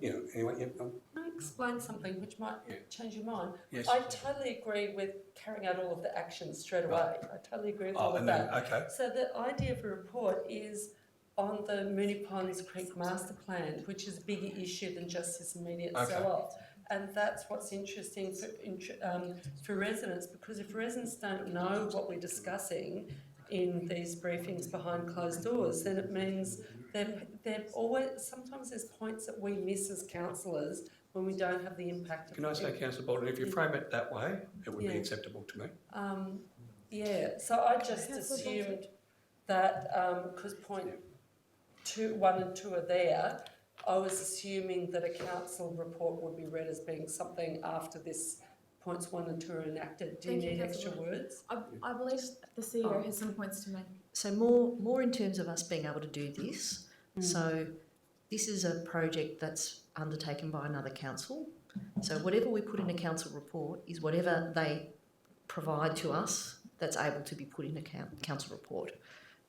anyway, yeah. Can I explain something which might change your mind? Yes. I totally agree with carrying out all of the actions straight away. I totally agree with all of that. Okay. So the idea of a report is on the Moonee Ponds Creek Master Plan, which is a bigger issue than just this immediate sell-off. And that's what's interesting for residents, because if residents don't know what we're discussing in these briefings behind closed doors, then it means they're always, sometimes there's points that we miss as councillors when we don't have the impact of. Can I say, Councillor Bolden, if you frame it that way, it would be acceptable to me. So I just assumed that because point 1 and 2 are there, I was assuming that a council report would be read as being something after this points 1 and 2 are enacted. Do you need extra words? I believe the CEO has some points to make. So more in terms of us being able to do this. So this is a project that's undertaken by another council. So whatever we put in a council report is whatever they provide to us that's able to be put in a council report.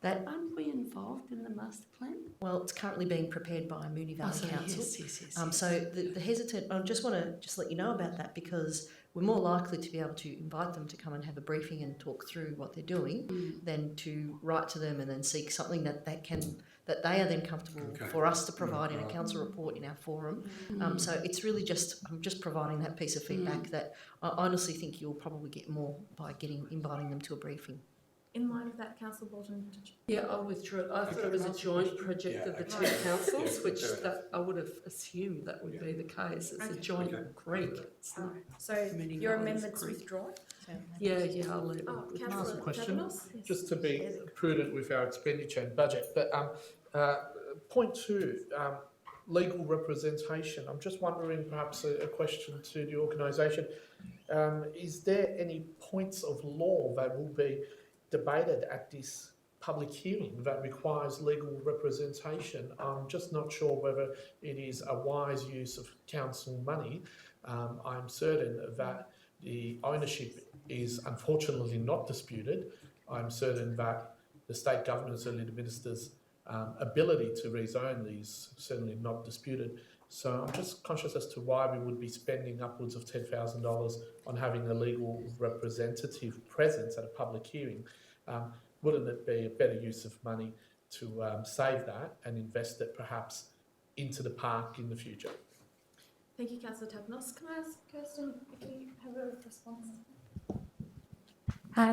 Aren't we involved in the master plan? Well, it's currently being prepared by Moonee Valley Council. Yes. So the hesitant, I just want to let you know about that, because we're more likely to be able to invite them to come and have a briefing and talk through what they're doing than to write to them and then seek something that they are then comfortable for us to provide in a council report in our forum. So it's really I'm just providing that piece of feedback that I honestly think you'll probably get more by inviting them to a briefing. In line with that, Councillor Bolton. Yeah, I'll withdraw it. I thought it was a joint project of the two councils, which I would have assumed that would be the case. It's a joint creek. It's not So your amendment's withdrawn? Yeah, I'll leave it. Can I ask a question? Just to be prudent with our expenditure and budget, but point 2, legal representation. I'm just wondering, perhaps a question to the organisation. Is there any points of law that will be debated at this public hearing that requires legal representation? I'm just not sure whether it is a wise use of council money. I'm certain that the ownership is unfortunately not disputed. I'm certain that the state government's and the minister's ability to rezone is certainly not disputed. So I'm just conscious as to why we would be spending upwards of $10,000 on having a legal representative presence at a public hearing. Wouldn't it be a better use of money to save that and invest it perhaps into the park in the future? Thank you, Councillor Tapanos. Can I ask Kirsten if you have a response?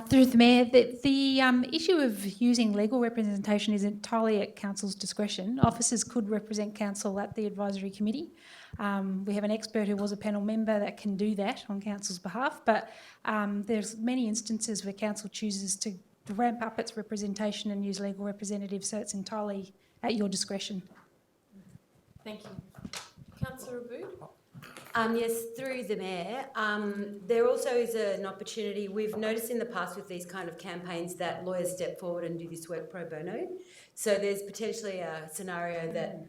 Through the Mayor, the issue of using legal representation is entirely at Council's discretion. Officers could represent Council at the advisory committee. We have an expert who was a panel member that can do that on Council's behalf, but there's many instances where Council chooses to ramp up its representation and use legal representatives, so it's entirely at your discretion. Thank you. Councillor Abood? Yes, through the Mayor. There also is an opportunity, we've noticed in the past with these kind of campaigns that lawyers step forward and do this work pro bono. So there's potentially a scenario that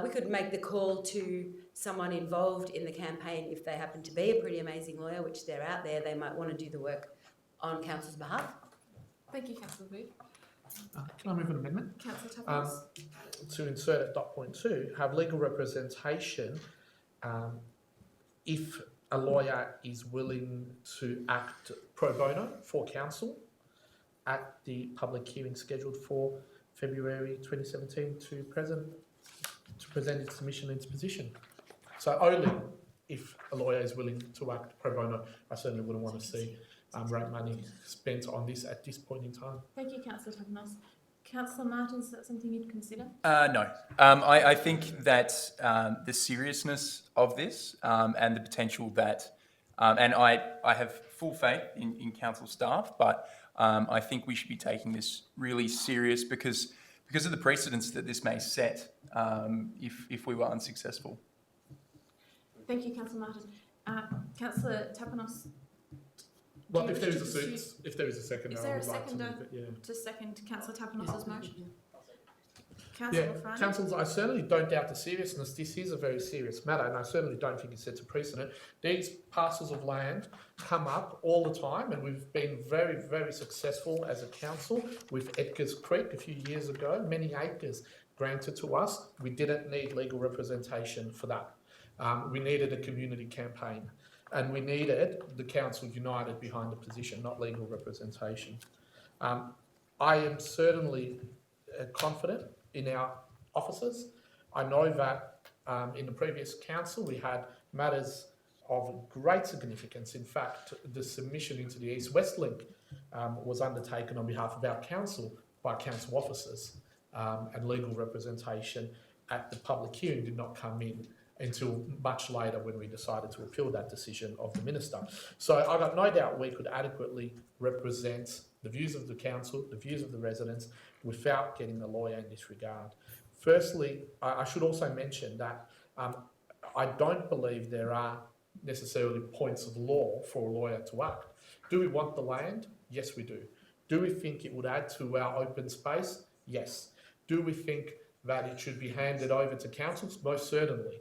we could make the call to someone involved in the campaign if they happen to be a pretty amazing lawyer, which they're out there, they might want to do the work on council's behalf. Thank you, Councillor Booth. Can I move an amendment? Councillor Tappanos. To insert at dot point 2, have legal representation if a lawyer is willing to act pro bono for council at the public hearing scheduled for February 2017 to present its submission and its position. So only if a lawyer is willing to act pro bono. I certainly wouldn't want to see rate money spent on this at this point in time. Thank you, Councillor Tappanos. Councillor Martin, is that something you'd consider? No. I think that the seriousness of this and the potential that, and I have full faith in council staff, but I think we should be taking this really serious because of the precedents that this may set if we were unsuccessful. Thank you, Councillor Martin. Councillor Tappanos. Well, if there is a second, is I there would a like to seconder move it, yeah. to second Councillor Tappanos's motion? Councillor Frani? Councillors, I certainly don't doubt the seriousness. This is a very serious matter, and I certainly don't think it sets a precedent. These parcels of land come up all the time, and we've been very, very successful as a council with Edgar's Creek a few years ago, many acres granted to us. We didn't need legal representation for that. We needed a community campaign. And we needed the council united behind the position, not legal representation. I am certainly confident in our officers. I know that in the previous council we had matters of great significance. In fact, the submission into the East-West link was undertaken on behalf of our council by council officers, and legal representation at the public hearing did not come in until much later when we decided to appeal that decision of the minister. So I've got no doubt we could adequately represent the views of the council, the views of the residents, without getting a lawyer in this regard. Firstly, I should also mention that I don't believe there are necessarily points of law for a lawyer to act. Do we want the land? Yes, we do. Do we think it would add to our open space? Yes. Do we think that it should be handed over to councils? Most certainly.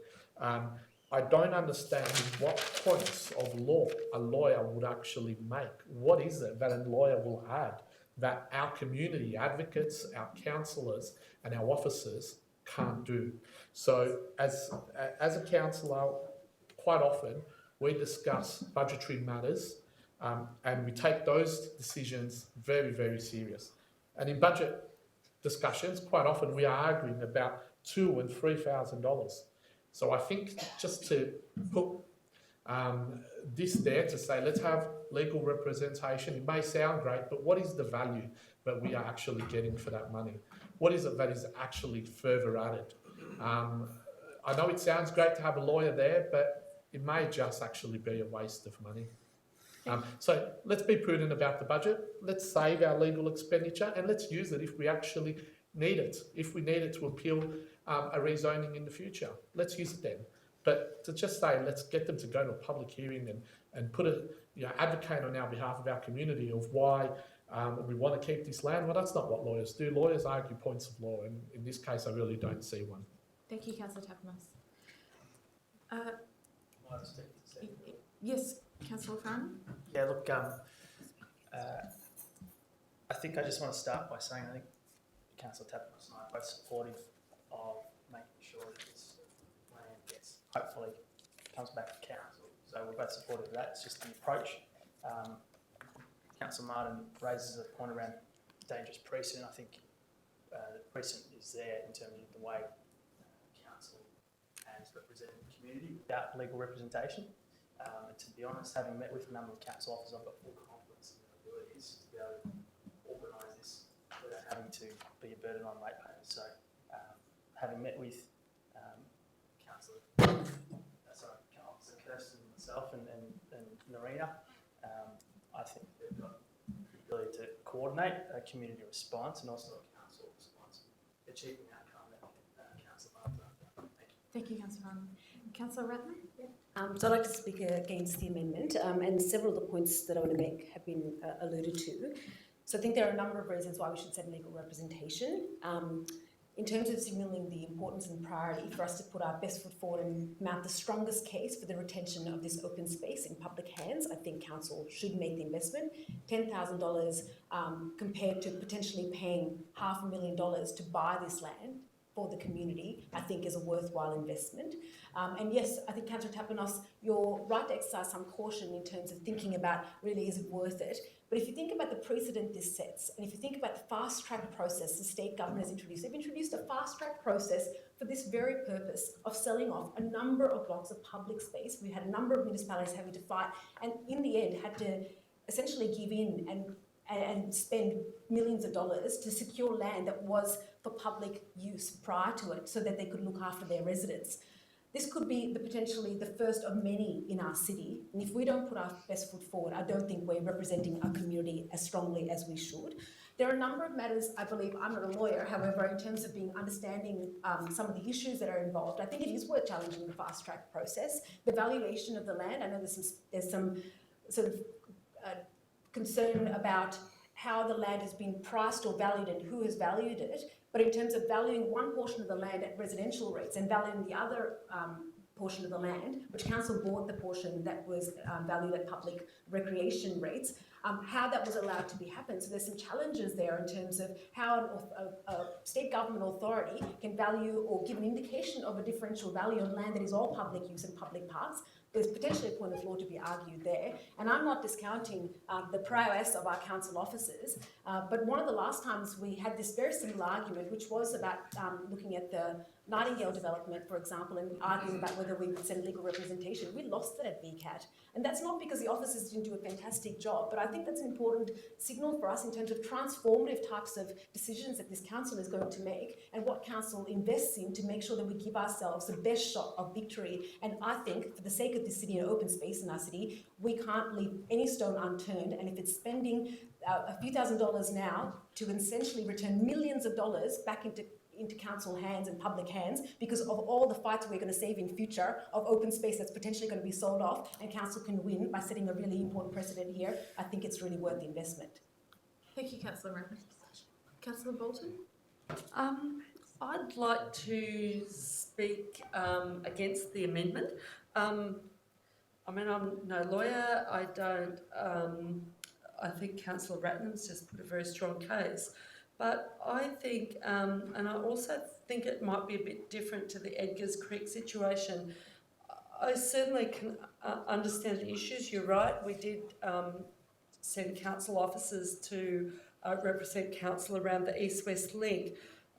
I don't understand what points of law a lawyer would actually make. What is it that a lawyer will add that our community advocates, our councillors and our officers can't do? So as a councillor, quite often we discuss budgetary matters and we take those decisions very, very serious. And in budget discussions, quite often we are arguing about $2,000 and $3,000. So I think just to put this there to say, let's have legal representation. It may sound great, but what is the value that we are actually getting for that money? What is it that is actually further added? I know it sounds great to have a lawyer there, but it may just actually be a waste of money. So let's be prudent about the budget. Let's save our legal expenditure and let's use it if we actually need it. If we need it to appeal a rezoning in the future, let's use it then. But to just say, let's get them to go to a public hearing and put a, advocate on our behalf of our community of why we want to keep this land, well, that's not what lawyers do. Lawyers argue points of law, and in this case, I really don't see one. Thank you, Councillor Tappanos. Yes, Councillor Farnan? Yeah, look, I think I just want to start by saying I think Councillor Tappanos and I are both supportive of making sure that this land gets, hopefully, comes back to council. So we're both supportive of that. It's just the approach. Councillor Martin raises a point around dangerous precedent. I think the precedent is there in terms of the way council has represented the community without legal representation. And to be honest, having met with a number of council officers, I've got full confidence in their abilities to be able to organise this without having to be a burden on ratepayers. So, having met with Councillor Kirsten, myself, and Narina, I think they've got the ability to coordinate a community response and also a council response, achieving the outcome that Councillor Martin. Thank you, Councillor Farnan. Councillor Ratner? So I'd like to speak against the amendment, and several of the points that I want to make have been alluded to. So I think there are a number of reasons why we should set legal representation. In terms of signalling the importance and priority for us to put our best foot forward and mount the strongest case for the retention of this open space in public hands, I think council should make the investment. $10,000 compared to potentially paying $500,000 to buy this land for the community, I think is a worthwhile investment. And yes, I think Councillor Tapanos, you're right to exercise some caution in terms of thinking about really is it worth it. But if you think about the precedent this sets, and if you think about the fast track process the state government has introduced, they've introduced a fast track process for this very purpose of selling off a number of blocks of public space. We had a number of municipalities having to fight, and in the end had to essentially give in and spend millions of dollars to secure land that was for public use prior to it so that they could look after their residents. This could be potentially the first of many in our city, and if we don't put our best foot forward, I don't think we're representing our community as strongly as we should. There are a number of matters, I believe, I'm not a lawyer, however, in terms of understanding some of the issues that are involved, I think it is worth challenging the fast track process. The valuation of the land, I know there's some sort of concern about how the land has been priced or valued and who has valued it. But in terms of valuing one portion of the land at residential rates and valuing the other portion of the land, which council bought the portion that was valued at public recreation rates, how that was allowed to be happen. So there's some challenges there in terms of how a state government authority can value or give an indication of a differential value on land that is all public use and public parks. There's potentially a point of law to be argued there. And I'm not discounting the prowess of our council officers, but one of the last times we had this very similar argument, which was about looking at the Nightingale development, for example, and arguing about whether we would send legal representation. We lost it at VCAT. And that's not because the officers didn't do a fantastic job, but I think that's an important signal for us in terms of transformative types of decisions that this council is going to make and what council invests in to make sure that we give ourselves the best shot of victory. And I think for the sake of this city and open space in our city, we can't leave any stone unturned. And if it's spending a few $1,000s now to essentially return millions of dollars back into council hands and public hands because of all the fights we're going to save in future of open space that's potentially going to be sold off and council can win by setting a really important precedent here, I think it's really worth the investment. Thank you, Councillor Rattner. Councillor Bolton? I'd like to speak against the amendment. I mean, I'm no lawyer. I think Councillor Ratnam's just put a very strong case. But I think, and I also think it might be a bit different to the Edgars Creek situation. I certainly can understand the issues. You're right, we did send council officers to represent council around the East-West link.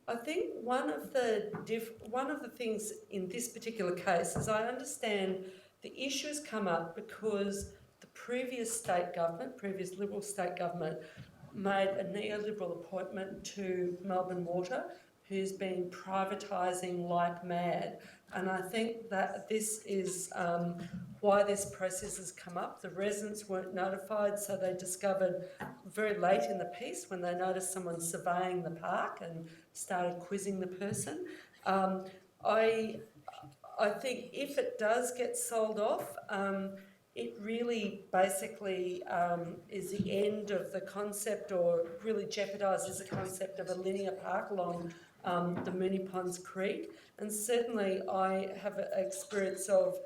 I think one of the things in this particular case is I understand the issues come up because the previous Liberal state government, made a neoliberal appointment to Melbourne Water, who's been privatising like mad. And I think that this is why this process has come up. The residents weren't notified, so they discovered very late in the piece when they noticed someone surveying the park and started quizzing the person. I think if it does get sold off, it really basically is the end of the concept, or really jeopardises the concept of a linear park along the Moonee Ponds Creek. And certainly I have an experience of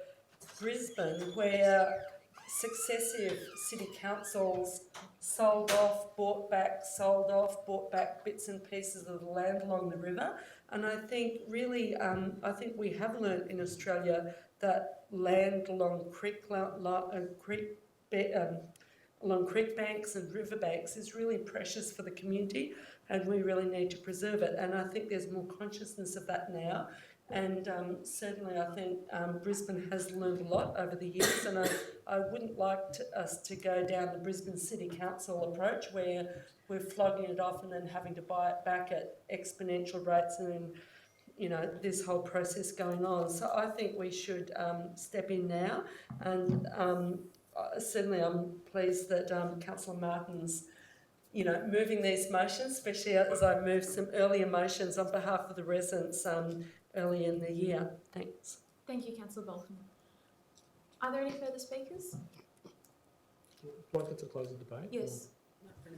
Brisbane where successive city councils sold off, bought back, sold off, bought back bits and pieces of the land along the river. And I think really, I think we have learnt in Australia that land along creek banks and river banks is really precious for the community, and we really need to preserve it. And I think there's more consciousness of that now. And certainly I think Brisbane has learned a lot over the years, and I wouldn't like us to go down the Brisbane City Council approach where we're flogging it off and then having to buy it back at exponential rates, and then this whole process going on. So I think we should step in now, and certainly I'm pleased that Councillor Martin's moving these motions, especially as I move some earlier motions on behalf of the residents early in the year. Thanks. Thank you, Councillor Bolton. Are there any further speakers? Like to close the debate? Yes.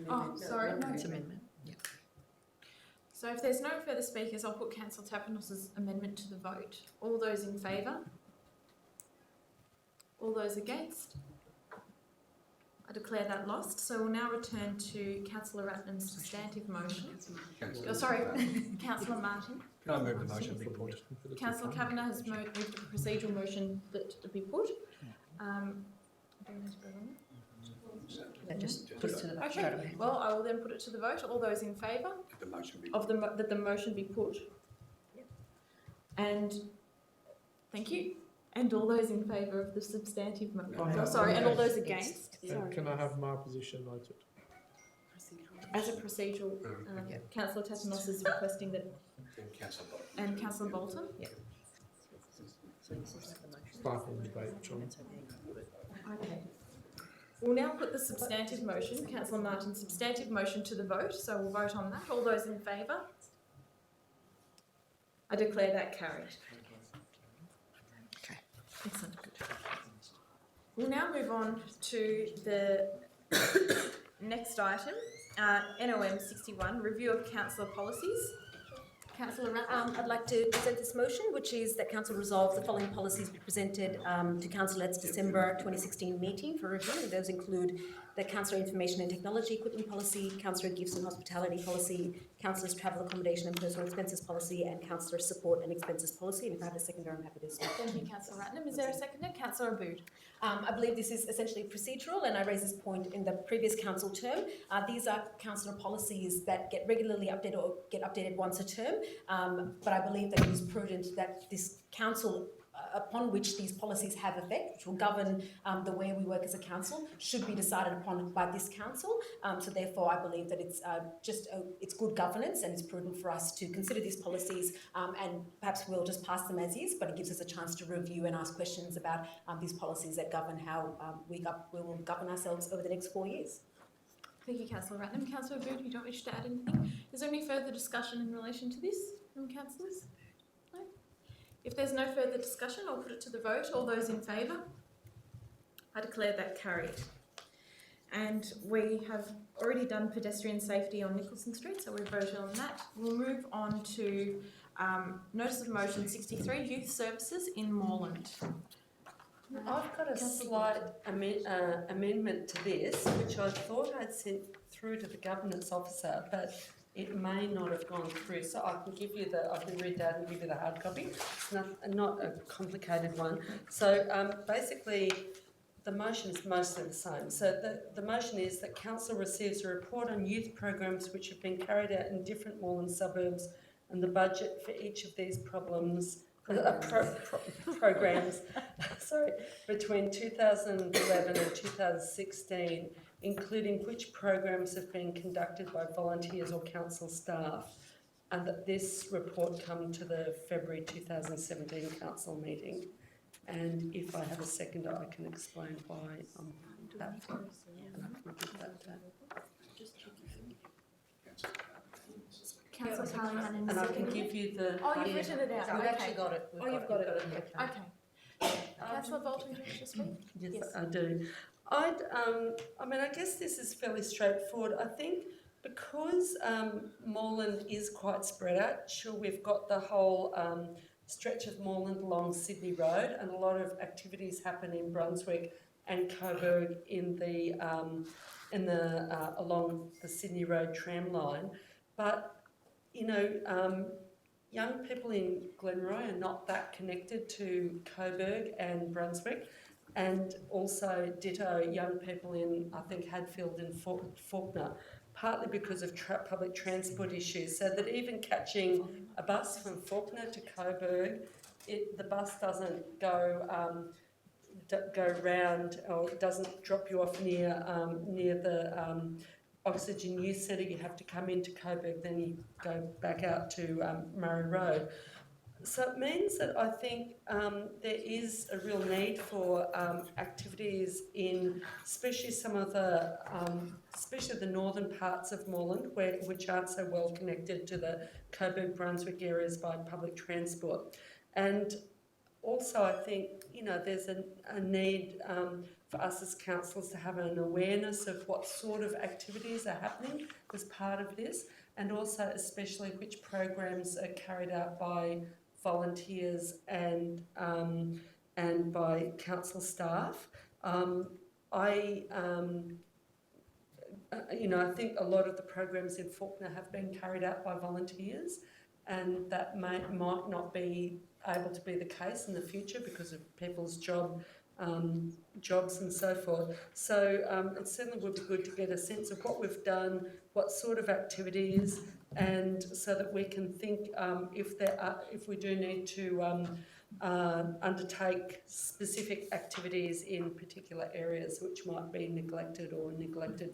Oh, sorry. No. It's amendment. Yeah. So if there's no further speakers, I'll put Councillor Tapanos's amendment to the vote. All those in favour? All those against? I declare that lost. So we'll now return to Councillor Ratnam's substantive motion. Oh, sorry, Councillor Martin. Can I move the motion be put? Councillor Kavanagh has moved a procedural motion that to be put. Do we need to vote on it? Just put it to the Okay, well, I will then put it to the vote. All those in favour The motion be of that the motion be put? And, thank you. And all those in favour of the substantive motion? Oh, sorry, and all those against? Sorry. Can I have my position noted? As a procedural, Councillor Tapanos is requesting that, Councillor Bolton. and Councillor Bolton? Yeah. Stifling debate, John. Okay. We'll now put the substantive motion, Councillor Martin's substantive motion to the vote, so we'll vote on that. All those in favour? I declare that carried. Okay. Excellent. We'll now move on to the next item, NOM 61, review of councillor policies. Councillor Ratnam. I'd like to present this motion, which is that Council resolve the following policies be presented to Council at its December 2016 meeting for review. Those include the Councillor Information and Technology Equipment Policy, Councillor Gifts and Hospitality Policy, Councillors Travel Accommodation and Personal Expenses Policy, and Councillor Support and Expenses Policy. And if I have a seconder, I'm happy to speak. Thank you, Councillor Ratnam. Is there a seconder? Councillor Abood. I believe this is essentially procedural, and I raised this point in the previous council term. These are councillor policies that get regularly updated or get updated once a term, but I believe that it is prudent that this council, upon which these policies have effect, which will govern the way we work as a council, should be decided upon by this council. So therefore, I believe that it's it's good governance, and it's prudent for us to consider these policies, and perhaps we'll just pass them as is, but it gives us a chance to review and ask questions about these policies that govern how we will govern ourselves over the next 4 years. Thank you, Councillor Ratnam. Councillor Abood, you don't wish to add anything? Is there any further discussion in relation to this from councillors? No? If there's no further discussion, I'll put it to the vote. All those in favour? I declare that carried. And we have already done pedestrian safety on Nicholson Street, so we've voted on that. We'll move on to Notice of Motion 63, Youth Services in Moreland. I've got a slight amendment to this, which I thought I'd sent through to the governance officer, but it may not have gone through. So I can read that and give you the hard copy. It's not a complicated one. So basically, the motion is mostly the same. So the motion is that council receives a report on youth programs which have been carried out in different Moreland suburbs, and the budget for each of these programs between 2011 and 2016, including which programs have been conducted by volunteers or council staff, and that this report come to the February 2017 council meeting. And if I have a seconder, I can explain why I'm that for, and I can give that to Councillor Carly, and I can give you the... Oh, you've written it out. We've Okay. actually got it. You've got it. Okay. Okay. Councillor Bolton, do you wish to speak? Yes, I do. I guess this is fairly straightforward. I think because Moreland is quite spread out, sure, we've got the whole stretch of Moreland along Sydney Road, and a lot of activities happen in Brunswick and Coburg along the Sydney Road tram line. But young people in Glenroy are not that connected to Coburg and Brunswick, and also ditto young people in, I think, Hadfield and Faulkner, partly because of public transport issues, so that even catching a bus from Faulkner to Coburg, the bus doesn't go round, or it doesn't drop you off near the Oxygen Youth Centre. You have to come into Coburg, then you go back out to Murray Road. So it means that I think there is a real need for activities in, especially some of the, especially the northern parts of Moreland, which aren't so well connected to the Coburg, Brunswick areas by public transport. And also, I think, there's a need for us as councillors to have an awareness of what sort of activities are happening as part of this, and also especially which programs are carried out by volunteers and by council staff. I think a lot of the programs in Fawkner have been carried out by volunteers, and that might not be able to be the case in the future because of people's jobs and so forth. So it certainly would be good to get a sense of what we've done, what sort of activities, and so that we can think if we do need to undertake specific activities in particular areas which might be neglected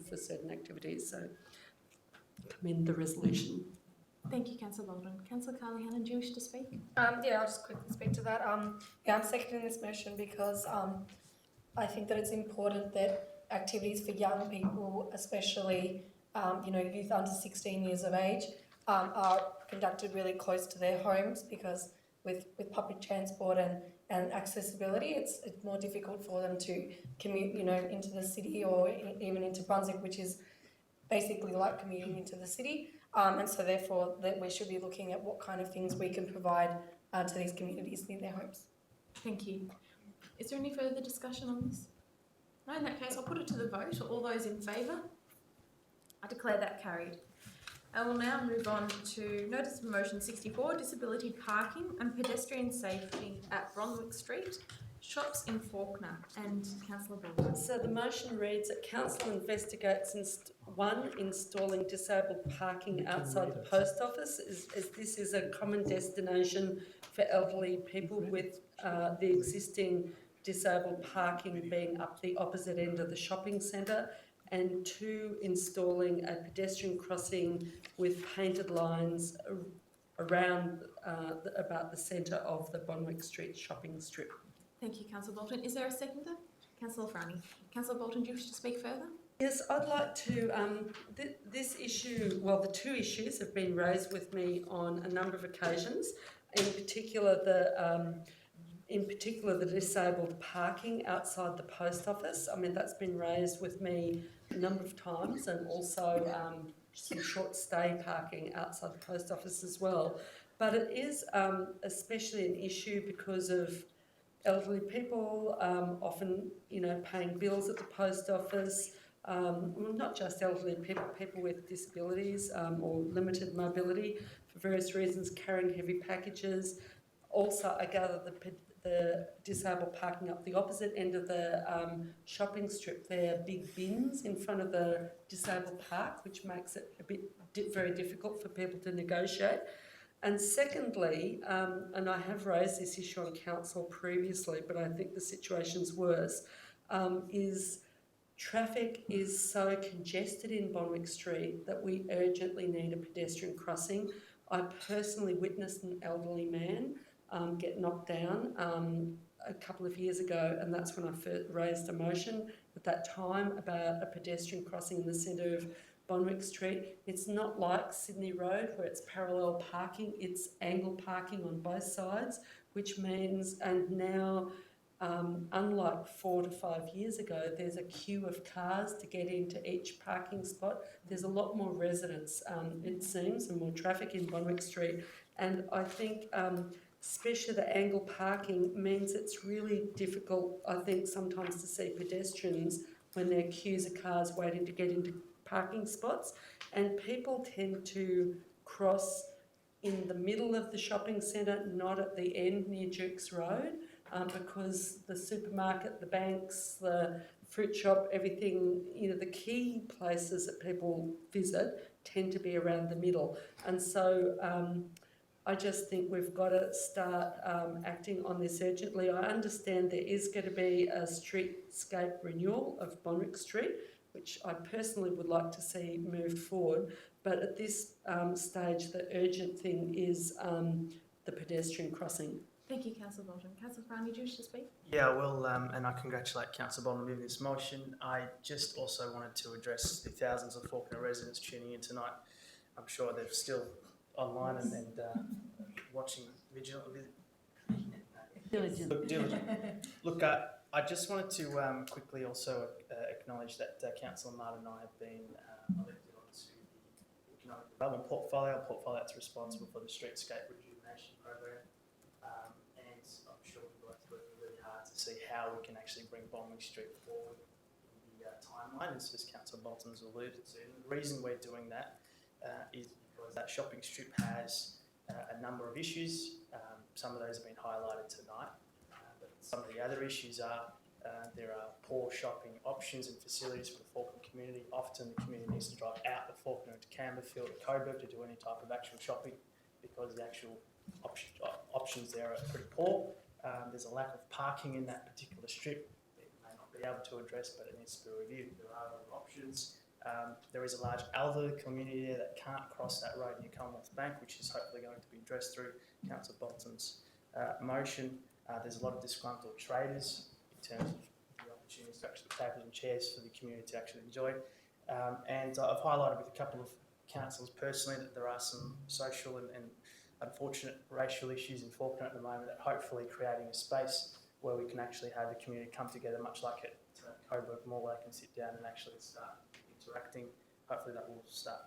for certain activities. So commend the resolution. Thank you, Councillor Bolton. Councillor Carly-Hannon, do you wish to speak? Yeah, I'll just quickly speak to that. Yeah, I'm seconding this motion because I think that it's important that activities for young people, especially youth under 16 years of age, are conducted really close to their homes, because with public transport and accessibility, it's more difficult for them to commute, into the city or even into Brunswick, which is basically like commuting into the city. And so therefore that we should be looking at what kind of things we can provide to these communities near their homes. Thank you. Is there any further discussion on this? No, in that case, I'll put it to the vote. All those in favour? I declare that carried. I will now move on to Notice of Motion 64, Disability Parking and Pedestrian Safety at Brunswick Street, Shops in Fawkner, and Councillor Bolton. So the motion reads that council investigates installing disabled parking outside the post office, as this is a common destination for elderly people, with the existing disabled parking being up the opposite end of the shopping centre, and 2, installing a pedestrian crossing with painted lines around about the centre of the Brunswick Street shopping strip. Thank you, Councillor Bolton. Is there a seconder? Councillor Franny. Councillor Bolton, do you wish to speak further? Yes, I'd like to, this issue, well, the 2 issues have been raised with me on a number of occasions, in particular the disabled parking outside the post office. I mean, that's been raised with me a number of times, and also some short stay parking outside the post office as well. But it is especially an issue because of elderly people, often, paying bills at the post office. Not just elderly people, people with disabilities or limited mobility for various reasons, carrying heavy packages. Also, I gather the disabled parking up the opposite end of the shopping strip. There are big bins in front of the disabled park, which makes it very difficult for people to negotiate. And secondly, and I have raised this issue on council previously, but I think the situation's worse, is traffic is so congested in Brunswick Street that we urgently need a pedestrian crossing. I personally witnessed an elderly man get knocked down a couple of years ago, and that's when I first raised a motion at that time about a pedestrian crossing in the centre of Brunswick Street. It's not like Sydney Road where it's parallel parking, it's angle parking on both sides, which means, and now unlike 4 to 5 years ago, there's a queue of cars to get into each parking spot. There's a lot more residents, it seems, and more traffic in Brunswick Street. And I think especially the angle parking means it's really difficult, I think, sometimes to see pedestrians when there are queues of cars waiting to get into parking spots, and people tend to cross in the middle of the shopping centre, not at the end near Duke's Road, because the supermarket, the banks, the fruit shop, everything, the key places that people visit tend to be around the middle. And so I just think we've got to start acting on this urgently. I understand there is going to be a streetscape renewal of Brunswick Street, which I personally would like to see moved forward. But at this stage, the urgent thing is the pedestrian crossing. Thank you, Councillor Bolton. Councillor Franny, do you wish to speak? Yeah, well, and I congratulate Councillor Bolton on moving this motion. I just also wanted to address the thousands of Fawkner residents tuning in tonight. I'm sure they're still online and watching vigilantly. Diligent. Look, I just wanted to quickly also acknowledge that Councillor Martin and I have been elected onto the Economic Development Portfolio, a portfolio that's responsible for the Streetscape Rejuvenation Program. And I'm sure we're both working really hard to see how we can actually bring Bonwick Street forward in the timeline, as Councillor Bolton's alluded to. And the reason we're doing that is because that shopping strip has a number of issues. Some of those have been highlighted tonight. But some of the other issues are there are poor shopping options and facilities for the Falkland community. Often the community needs to drive out of Falkland to Camberfield or Coburg to do any type of actual shopping because the actual options there are pretty poor. There's a lack of parking in that particular strip. It may not be able to address, but it needs to be reviewed. There are other options. There is a large elderly community there that can't cross that road near Commonwealth Bank, which is hopefully going to be addressed through Councillor Bolton's motion. There's a lot of disgruntled traders in terms of the opportunities to actually tables and chairs for the community to actually enjoy. And I've highlighted with a couple of councillors personally that there are some social and unfortunate racial issues in Falkland at the moment that hopefully creating a space where we can actually have the community come together much like at Coburg Mall, where they can sit down and actually start interacting. Hopefully that will start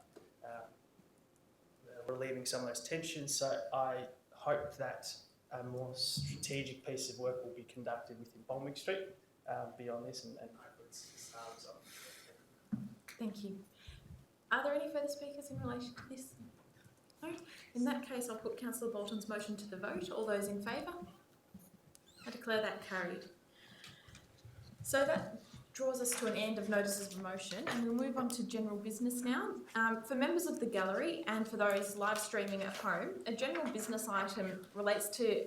relieving some of those tensions. So I hope that a more strategic piece of work will be conducted within Bonwick Street beyond this, and hopefully it's the start of something. Thank you. Are there any further speakers in relation to this? No? In that case, I'll put Councillor Bolton's motion to the vote. All those in favour? I declare that carried. So that draws us to an end of notices of motion, and we'll move on to general business now. For members of the gallery and for those live streaming at home, a general business item relates to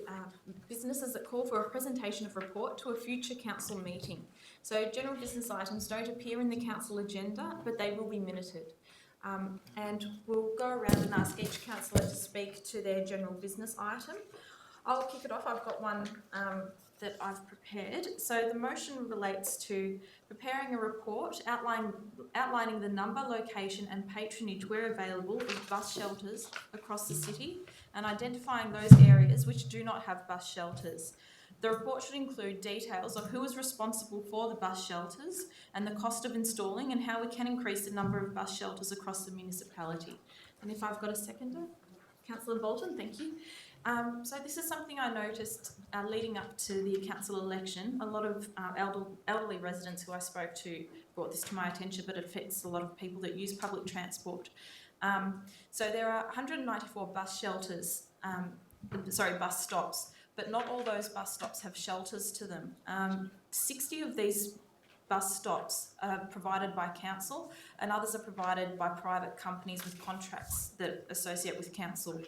businesses that call for a presentation of report to a future council meeting. So general business items don't appear in the council agenda, but they will be minuted. And we'll go around and ask each councillor to speak to their general business item. I'll kick it off. I've got one that I've prepared. So the motion relates to preparing a report outlining the number, location and patronage where available of bus shelters across the city and identifying those areas which do not have bus shelters. The report should include details of who is responsible for the bus shelters and the cost of installing and how we can increase the number of bus shelters across the municipality. And if I've got a seconder, Councillor Bolton, thank you. So this is something I noticed leading up to the council election. A lot of elderly residents who I spoke to brought this to my attention, but it affects a lot of people that use public transport. So there are 194 bus shelters, bus stops, but not all those bus stops have shelters to them. 60 of these bus stops are provided by council and others are provided by private companies with contracts that associate with council.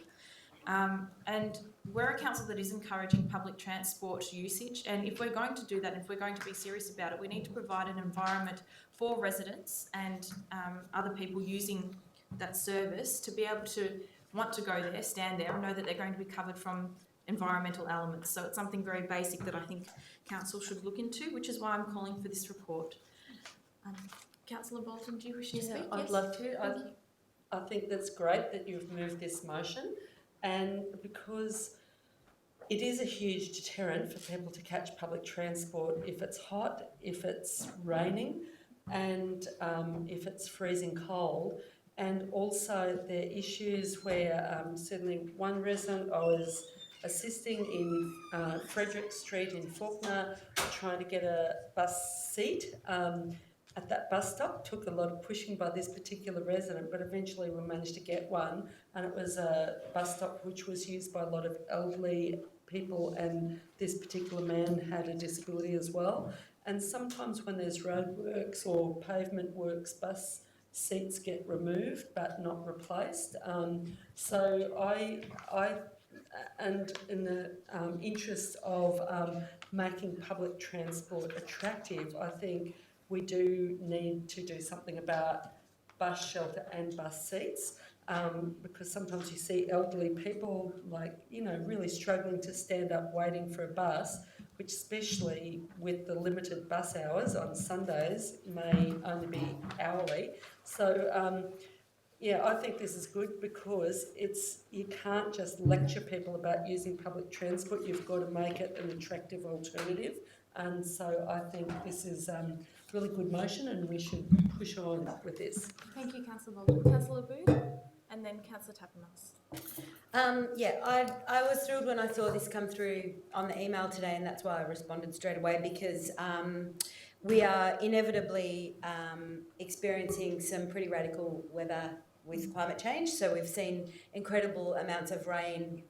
And we're a council that is encouraging public transport usage, and if we're going to do that, if we're going to be serious about it, we need to provide an environment for residents and other people using that service to be able to want to go there, stand there and know that they're going to be covered from environmental elements. So it's something very basic that I think council should look into, which is why I'm calling for this report. Councillor Bolton, do you wish to speak? I'd yes? love to. I think that's great that you've moved this motion, and because it is a huge deterrent for people to catch public transport if it's hot, if it's raining, and if it's freezing cold. And also there are issues where certainly one resident I was assisting in Frederick Street in Faulkner, trying to get a bus seat at that bus stop. Took a lot of pushing by this particular resident, but eventually we managed to get one, and it was a bus stop which was used by a lot of elderly people, and this particular man had a disability as well. And sometimes when there's roadworks or pavement works, bus seats get removed but not replaced. So I and in the interest of making public transport attractive, I think we do need to do something about bus shelter and bus seats, because sometimes you see elderly people really struggling to stand up waiting for a bus, which especially with the limited bus hours on Sundays may only be hourly. So Yeah, I think this is good because you can't just lecture people about using public transport. You've got to make it an attractive alternative. And so I think this is really good motion and we should push on with this. Thank you, Councillor Bolton. Councillor Booth and then Councillor Tapanos. I was thrilled when I saw this come through on the email today, and that's why I responded straight away, because we are inevitably experiencing some pretty radical weather with climate change. So we've seen incredible amounts of rain,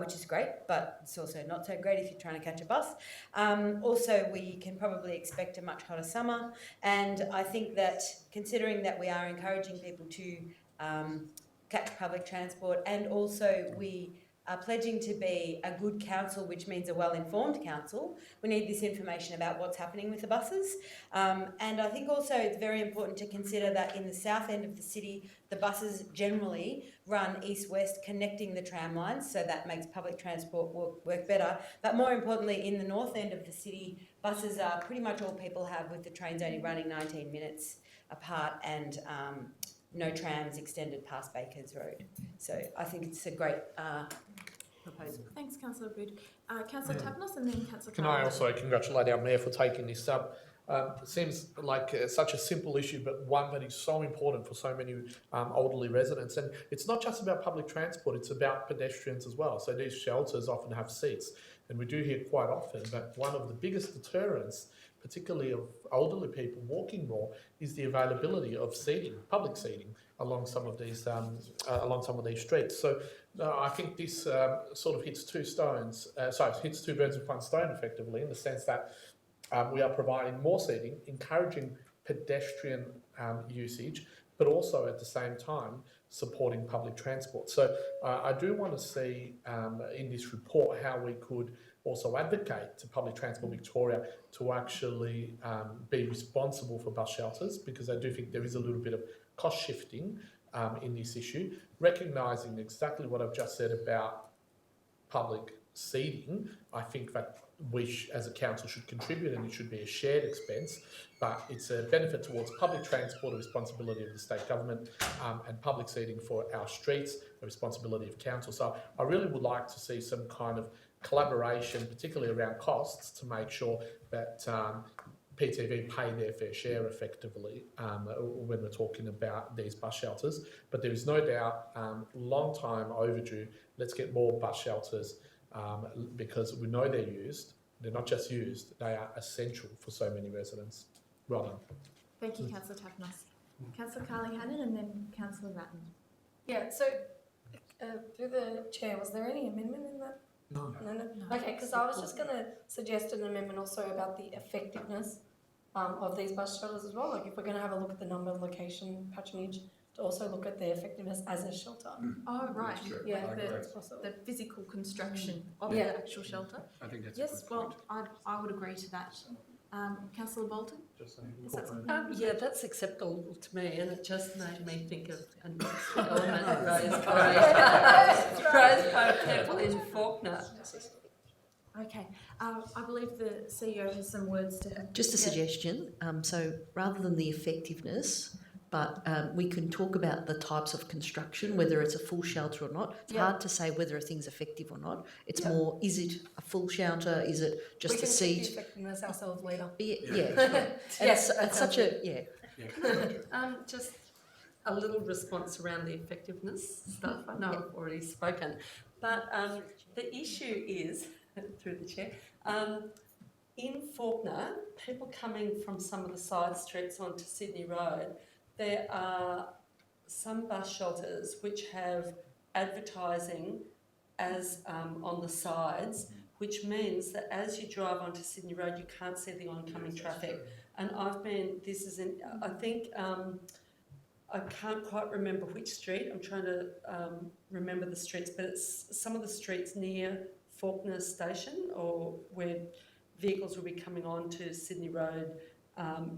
which is great, but it's also not so great if you're trying to catch a bus. Also, we can probably expect a much hotter summer, and I think that considering that we are encouraging people to catch public transport, and also we are pledging to be a good council, which means a well-informed council. We need this information about what's happening with the buses. And I think also it's very important to consider that in the south end of the city, the buses generally run east-west, connecting the tram lines, so that makes public transport work better. But more importantly, in the north end of the city, buses are pretty much all people have, with the trains only running 19 minutes apart, and no trams extended past Bakers Road. So I think it's a great proposal. Thanks, Councillor Bood. Councillor Tapanos and then Councillor Can I also congratulate our Mayor for taking this up? It seems like such a simple issue, but one that is so important for so many elderly residents. And it's not just about public transport, it's about pedestrians as well. So these shelters often have seats. And we do hear quite often that one of the biggest deterrents, particularly of elderly people walking more, is the availability of seating, public seating, along some of these streets. So I think this sort of hits two birds with one stone, effectively, in the sense that we are providing more seating, encouraging pedestrian usage, but also at the same time supporting public transport. So I do want to see in this report how we could also advocate to Public Transport Victoria to actually be responsible for bus shelters, because I do think there is a little bit of cost shifting in this issue, recognising exactly what I've just said about public seating. I think that we as a council should contribute, and it should be a shared expense, but it's a benefit towards public transport, a responsibility of the state government, and public seating for our streets, a responsibility of council. So I really would like to see some kind of collaboration, particularly around costs, to make sure that PTV pay their fair share effectively when we're talking about these bus shelters. But there is no doubt, long time overdue, let's get more bus shelters, because we know they're used. They're not just used, they are essential for so many residents. Well done. Thank you, Councillor Tapanos. Councillor Carly Hannon and then Councillor Ratton. Yeah, so through the chair, was there any amendment in that? No. Okay, because I was just going to suggest an amendment also about the effectiveness of these bus shelters as well. Like if we're going to have a look at the number, location, patronage, to also look at their effectiveness as a shelter. Oh, right. Yeah, the physical construction of Yeah. the actual shelter. I think that's Yes, well, I would agree to that. Councillor Bolton? Just Is that something? Yeah, that's acceptable to me, and it just made me think of an element raised by people in Faulkner. Okay, I believe the CEO has some words to have. Just a suggestion. So rather than the effectiveness, but we can talk about the types of construction, whether it's a full shelter or not. It's hard to say whether a thing's effective or not. It's more, is it a full shelter? Is it just a seat? We can check the effectiveness ourselves later. It's such a, Just a little response around the effectiveness stuff. I know I've already spoken, but the issue is, through the chair, in Faulkner, people coming from some of the side streets onto Sydney Road, there are some bus shelters which have advertising as on the sides, which means that as you drive onto Sydney Road, you can't see the oncoming traffic. And I think, I can't quite remember which street. I'm trying to remember the streets, but it's some of the streets near Faulkner Station, or where vehicles will be coming on to Sydney Road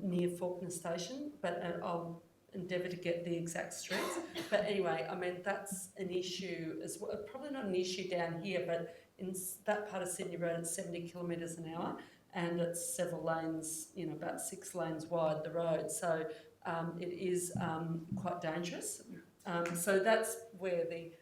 near Faulkner Station, but I'll endeavour to get the exact streets. But anyway, I mean, that's an issue as well. Probably not an issue down here, but in that part of Sydney Road, it's 70 kilometres an hour, and it's several lanes, about 6 lanes wide, the road. So it is quite dangerous. So that's where the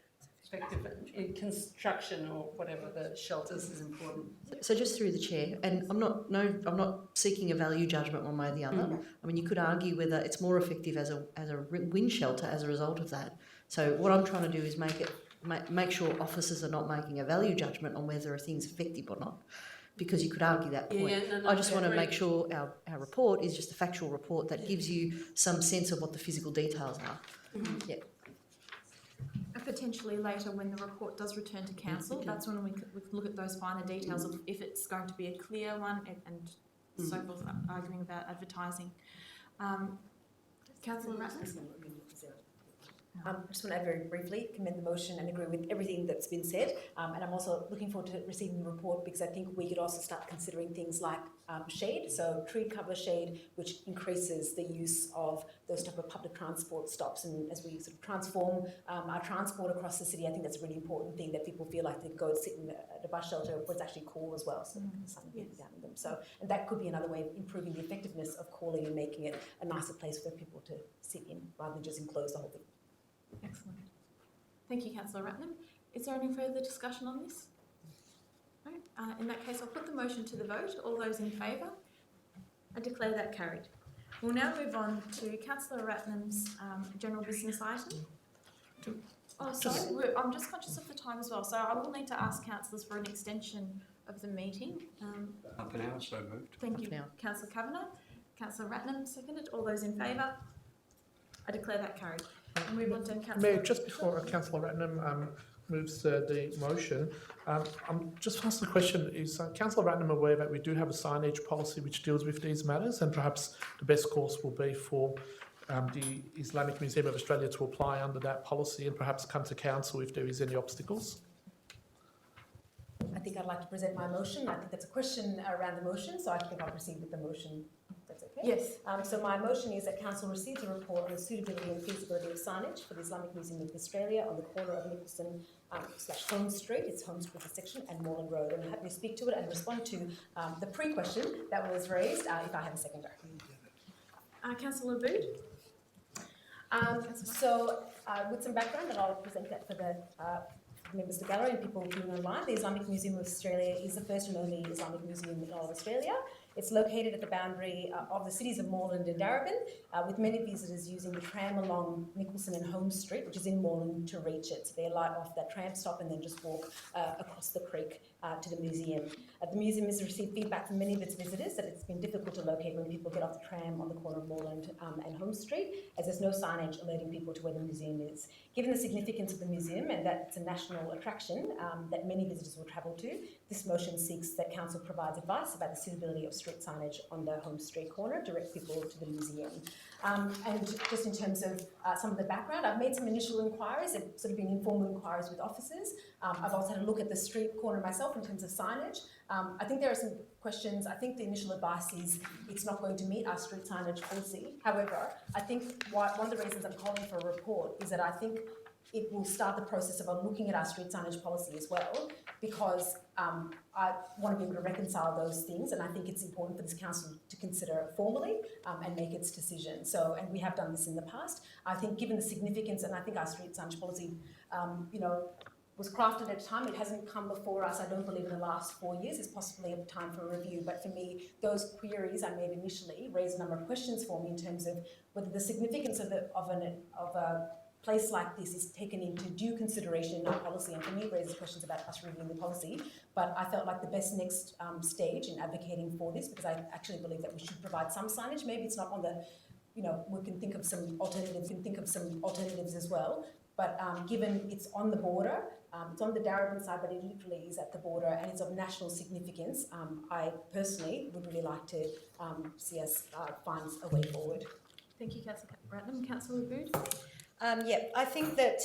effective in construction or whatever the shelters is important. So just through the chair, and I'm not seeking a value judgment one way or the other. I mean, you could argue whether it's more effective as a wind shelter as a result of that. So what I'm trying to do is make sure officers are not making a value judgment on whether a thing's effective or not, because you could argue that point. I just want to make sure our report is just a factual report that gives you some sense of what the physical details are. Yeah. Potentially later, when the report does return to council, that's when we could look at those finer details of if it's going to be a clear one and so forth, arguing about advertising. Councillor Ratner? I just want to very briefly commend the motion and agree with everything that's been said. And I'm also looking forward to receiving the report, because I think we could also start considering things like shade, so tree cover shade, which increases the use of those type of public transport stops. And as we sort of transform our transport across the city, I think that's a really important thing, that people feel like they can go and sit at a bus shelter where it's actually cool as well, so there's something down in them. So, and that could be another way of improving the effectiveness of calling and making it a nicer place for people to sit in, rather than just enclose the whole thing. Excellent. Thank you, Councillor Ratnam. Is there any further discussion on this? No? In that case, I'll put the motion to the vote. All those in favour? I declare that carried. We'll now move on to Councillor Ratnam's general business item. Oh, sorry, I'm just conscious of the time as well, so I will need to ask councillors for an extension of the meeting. Half an hour, so moved. Thank you, Councillor Kavanagh. Councillor Ratnam, seconded. All those in favour? I declare that carried. We'll move on to Councillor. Mayor, just before Councillor Ratnam moves the motion, I'm just asked the question, is Councillor Ratnam aware that we do have a signage policy which deals with these matters, and perhaps the best course will be for the Islamic Museum of Australia to apply under that policy and perhaps come to council if there is any obstacles? I think I'd like to present my motion. I think that's a question around the motion, so I think I'll proceed with the motion. That's okay? Yes. So my motion is that council receives a report on the suitability and feasibility of signage for the Islamic Museum of Australia on the corner of Nicholson / Holmes Street, it's Holmes Street section, and Moreland Road. And I'm happy to speak to it and respond to the pre-question that was raised if I have a second go. Councillor Bood? With some background, and I'll present that for the members of the gallery and people viewing online, the Islamic Museum of Australia is the first and only Islamic museum in all of Australia. It's located at the boundary of the cities of Moreland and Darebin, with many visitors using the tram along Nicholson and Holmes Street, which is in Moreland, to reach it. So they alight off that tram stop and then just walk across the creek to the museum. The museum has received feedback from many of its visitors that it's been difficult to locate when people get off the tram on the corner of Moreland and Holmes Street, as there's no signage alerting people to where the museum is. Given the significance of the museum and that it's a national attraction that many visitors will travel to, this motion seeks that council provides advice about the suitability of street signage on the Holmes Street corner, direct people to the museum. And just in terms of some of the background, I've made some initial inquiries, and sort of been informal inquiries with officers. I've also had a look at the street corner myself in terms of signage. I think there are some questions. I think the initial advice is it's not going to meet our street signage policy. However, I think one of the reasons I'm calling for a report is that I think it will start the process of looking at our street signage policy as well, because I want to be able to reconcile those things, and I think it's important for this council to consider formally and make its decision. So, and we have done this in the past. I think given the significance, and I think our street signage policy, was crafted at a time. It hasn't come before us, I don't believe, in the last 4 years. It's possibly a time for a review. But for me, those queries I made initially raised a number of questions for me in terms of whether the significance of a place like this is taken into due consideration in our policy. And for me, it raises questions about us reviewing the policy. But I felt like the best next stage in advocating for this, because I actually believe that we should provide some signage. Maybe it's not on the, we can think of some alternatives as well. But given it's on the border, it's on the Darebin side, but it literally is at the border, and it's of national significance, I personally would really like to see us find a way forward. Thank you, Councillor Ratnam. Councillor Bood? I think that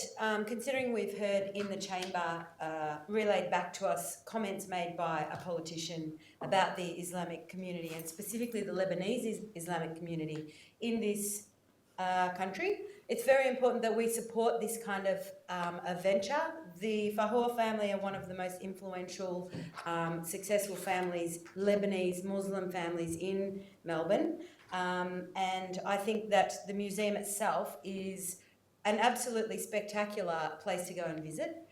considering we've heard in the chamber relayed back to us comments made by a politician about the Islamic community, and specifically the Lebanese Islamic community in this country, it's very important that we support this kind of a venture. The Fahour family are one of the most influential, successful families, Lebanese Muslim families in Melbourne. And I think that the museum itself is an absolutely spectacular place to go and visit.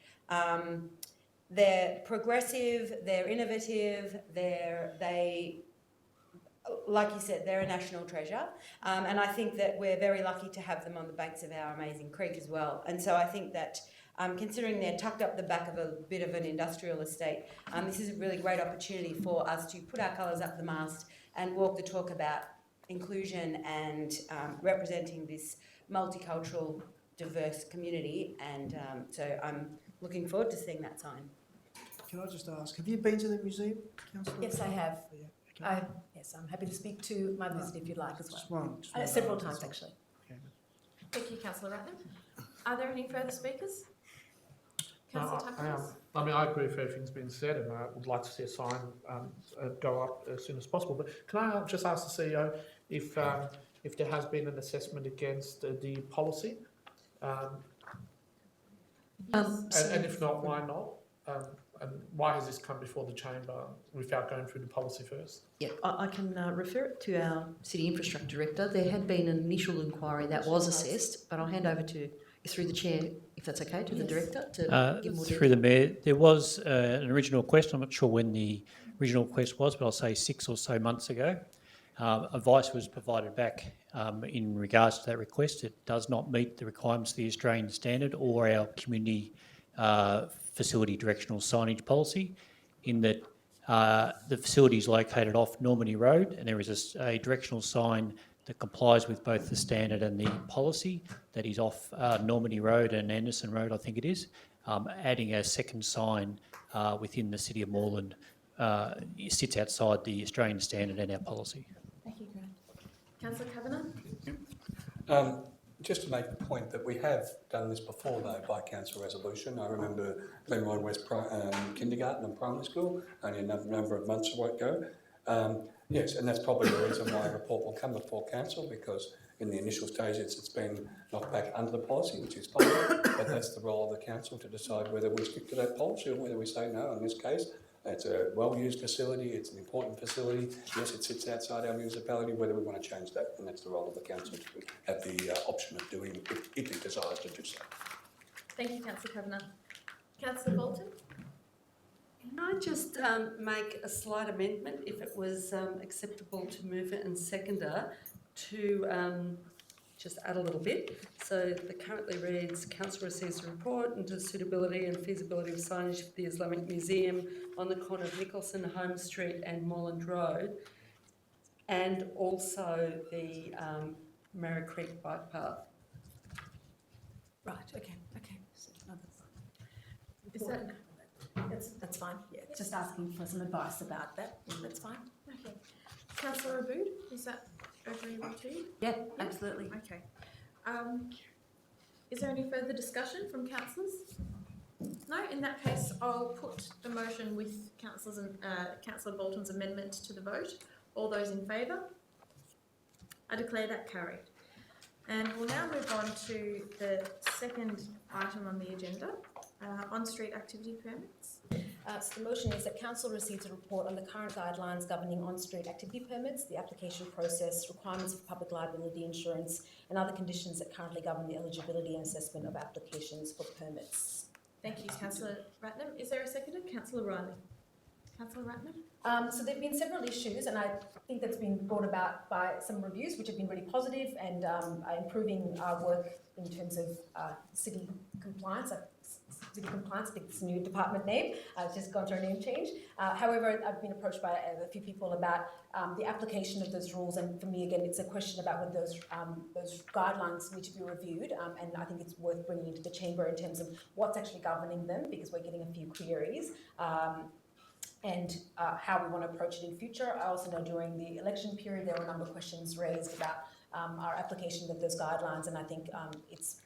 They're progressive, they're innovative, like you said, they're a national treasure. And I think that we're very lucky to have them on the banks of our amazing creek as well. And so I think that considering they're tucked up the back of a bit of an industrial estate, this is a really great opportunity for us to put our colours up the mast and walk the talk about inclusion and representing this multicultural, diverse community. And so I'm looking forward to seeing that sign. Can I just ask, have you been to the museum, Councillor? Yes, I have. Yeah, okay. Yes, I'm happy to speak to my visit if you'd like as well. Just one. Several times, actually. Okay. Thank you, Councillor Ratnam. Are there any further speakers? Councillor Tucker? I agree with everything's been said, and I would like to see a sign go up as soon as possible. But can I just ask the CEO if there has been an assessment against the policy, and if not, why not? And why has this come before the chamber without going through the policy first? Yeah, I can refer it to our City Infrastructure Director. There had been an initial inquiry that was assessed, but I'll hand over to, through the Chair, if that's okay, to the Director to give more detail. Through the Mayor, there was an original request. I'm not sure when the original request was, but I'll say 6 or so months ago. Advice was provided back in regards to that request. It does not meet the requirements of the Australian standard or our community facility directional signage policy, in that the facility is located off Normandy Road, and there is a directional sign that complies with both the standard and the policy that is off Normandy Road and Anderson Road, I think it is. Adding a second sign within the City of Moreland sits outside the Australian standard and our policy. Thank you, Grant. Councillor Kavanagh? Just to make the point that we have done this before, though, by council resolution. I remember Glenroy West Kindergarten and Primary School only a number of months ago. Yes, and that's probably the reason why a report will come before council, because in the initial stage it's been knocked back under the policy, which is fine, but that's the role of the council to decide whether we stick to that policy or whether we say no. In this case, it's a well-used facility, it's an important facility. Yes, it sits outside our municipality, whether we want to change that, and that's the role of the council to have the option of doing if it desires to do so. Thank you, Councillor Kavanagh. Councillor Bolton? Can I just make a slight amendment, if it was acceptable to move it and seconder, to just add a little bit. So the currently reads, Council receives a report into the suitability and feasibility of signage for the Islamic Museum on the corner of Nicholson, Holmes Street and Moreland Road, and also the Merri-bek bike path. Right, okay. Is that... That's fine, yeah. Just asking for some advice about that. That's fine. Okay. Councillor Abood, is that agreeable to you? Yeah, absolutely. Okay. Is there any further discussion from councillors? No? In that case, I'll put the motion with Councillor Bolton's amendment to the vote. All those in favour? I declare that carried. And we'll now move on to the second item on the agenda, on-street activity permits. So the motion is that Council receives a report on the current guidelines governing on-street activity permits, the application process, requirements for public liability insurance, and other conditions that currently govern the eligibility and assessment of applications for permits. Thank you, Councillor Ratnam. Is there a seconder? Councillor Riley. Councillor Ratnam? So there have been several issues, and I think that's been brought about by some reviews which have been really positive and improving our work in terms of city compliance. City compliance, I think it's a new department name. It's just gone through a name change. However, I've been approached by a few people about the application of those rules, and for me, again, it's a question about whether those guidelines need to be reviewed, and I think it's worth bringing into the chamber in terms of what's actually governing them, because we're getting a few queries. And how we want to approach it in future. I also know during the election period there were a number of questions raised about our application of those guidelines, and I think it's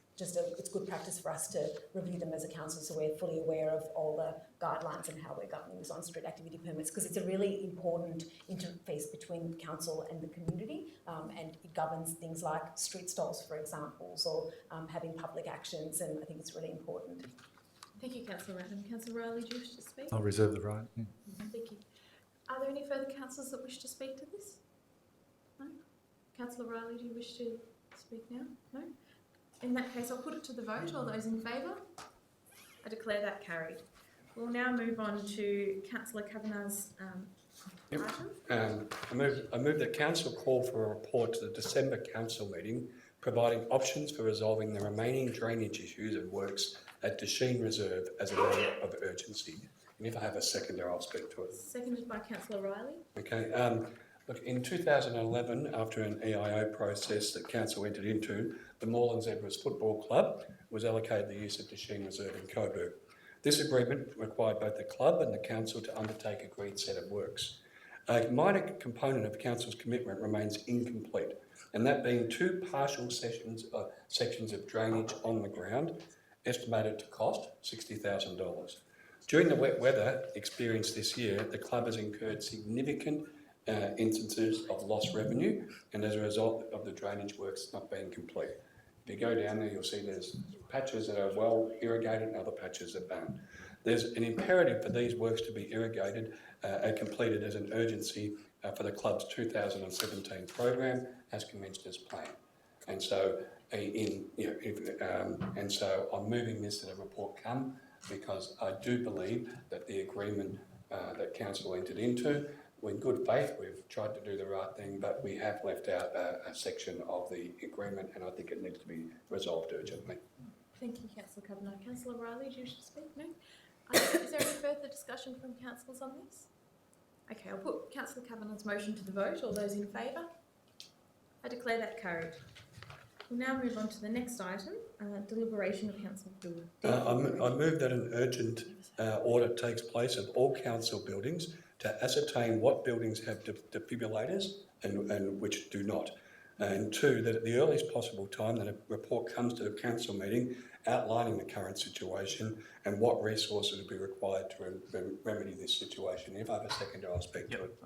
good practice for us to review them as a council so we're fully aware of all the guidelines and how we're governing these on-street activity permits, because it's a really important interface between the council and the community, and it governs things like street stalls, for example, or having public actions, and I think it's really important. Thank you, Councillor Ratnam. Councillor Riley, do you wish to speak? I'll reserve the right. Yeah. Thank you. Are there any further councillors that wish to speak to this? No? Councillor Riley, do you wish to speak now? No? In that case, I'll put it to the vote. All those in favour? I declare that carried. We'll now move on to Councillor Kavanagh's item. I move that Council call for a report to the December Council meeting providing options for resolving the remaining drainage issues and works at Desheen Reserve as a matter of urgency. And if I have a seconder, I'll speak to it. Seconded by Councillor Riley. Okay. Look, in 2011, after an EIO process that Council entered into, the Moreland Zebras Football Club was allocated the use of Desheen Reserve in Coburg. This agreement required both the club and the Council to undertake a agreed set of works. A minor component of Council's commitment remains incomplete, and that being 2 partial sections of drainage on the ground, estimated to cost $60,000. During the wet weather experienced this year, the club has incurred significant instances of lost revenue, and as a result of the drainage works not being complete. If you go down there, you'll see there's patches that are well irrigated and other patches that aren't. There's an imperative for these works to be irrigated and completed as an urgency for the club's 2017 program, as commenced as planned. And so, and so I'm moving this that a report come, because I do believe that the agreement that Council entered into, in good faith, we've tried to do the right thing, but we have left out a section of the agreement, and I think it needs to be resolved urgently. Thank you, Councillor Kavanagh. Councillor Riley, do you wish to speak? No? Is there any further discussion from councillors on this? Okay, I'll put Councillor Kavanagh's motion to the vote. All those in favour? I declare that carried. We'll now move on to the next item, deliberation of council building. I move that an urgent audit takes place of all council buildings to ascertain what buildings have defibrillators and which do not. And 2, that at the earliest possible time that a report comes to the council meeting outlining the current situation and what resources will be required to remedy this situation. If I have a seconder, I'll speak to it.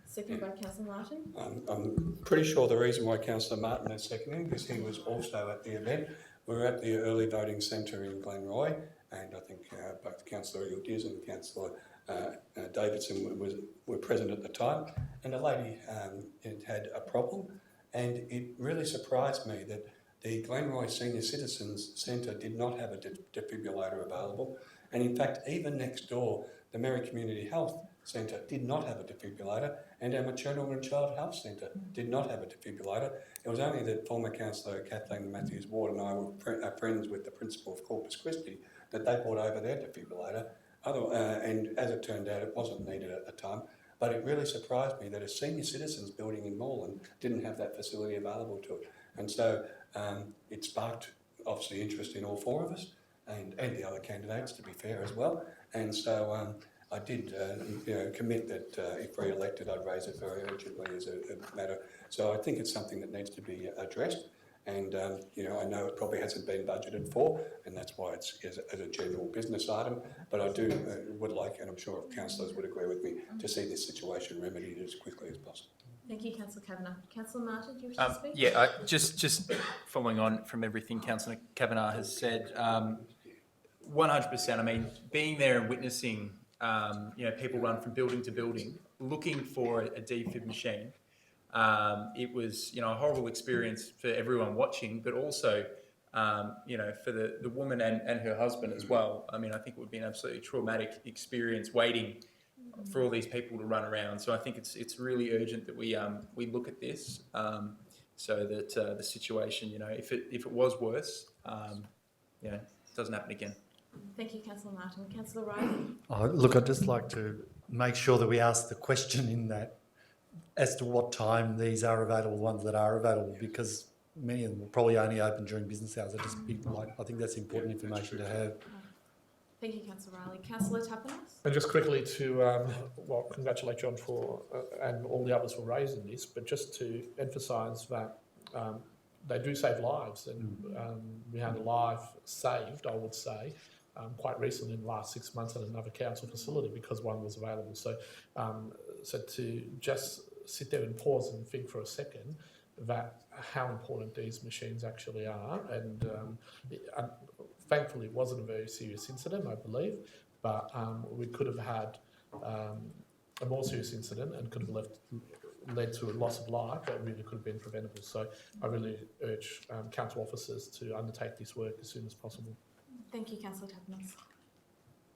Seconded by Councillor Martin. I'm pretty sure the reason why Councillor Martin is seconding, because he was also at the event. We were at the early voting centre in Glenroy, and I think both Councillor Ildiz and Councillor Davidson were present at the time, and a lady had a problem, and it really surprised me that the Glenroy Senior Citizens Centre did not have a defibrillator available, and in fact even next door the Merri Community Health Centre did not have a defibrillator, and our Maternal and Child Health Centre did not have a defibrillator. It was only that former Councillor Kathleen Matthews-Ward and I were friends with the principal of Corpus Christi that they brought over their defibrillator. And as it turned out, it wasn't needed at the time. But it really surprised me that a senior citizens building in Moreland didn't have that facility available to it. And so it sparked, obviously, interest in all 4 of us and the other candidates, to be fair, as well. And so I did commit that if re-elected, I'd raise it very urgently as a matter. So I think it's something that needs to be addressed. And, I know it probably hasn't been budgeted for, and that's why it's as a general business item. But I do would like, and I'm sure councillors would agree with me, to see this situation remedied as quickly as possible. Thank you, Councillor Kavanagh. Councillor Martin, do you wish to speak? Yeah, just following on from everything Councillor Kavanagh has said, 100%. I mean, being there and witnessing, people run from building to building, looking for a defib machine. It was, a horrible experience for everyone watching, but also, for the woman and her husband as well. I mean, I think it would be an absolutely traumatic experience waiting for all these people to run around. So I think it's really urgent that we look at this so that the situation, if it was worse, it doesn't happen again. Thank you, Councillor Martin. Councillor Riley. Look, I'd just like to make sure that we ask the question in that as to what time these are available, ones that are available, because many of them will probably only open during business hours. I think that's important information to have. Thank you, Councillor Riley. Councillor Tapanos. And just quickly to, congratulate John for, and all the others for raising this, but just to emphasise that they do save lives, and we had a life saved, I would say, quite recently in the last 6 months at another council facility because one was available. So, so to just sit there and pause and think for a second that how important these machines actually are, and thankfully it wasn't a very serious incident, I believe, but we could have had a more serious incident and could have left led to a loss of life that really could have been preventable. So I really urge council officers to undertake this work as soon as possible. Thank you, Councillor Tapanos.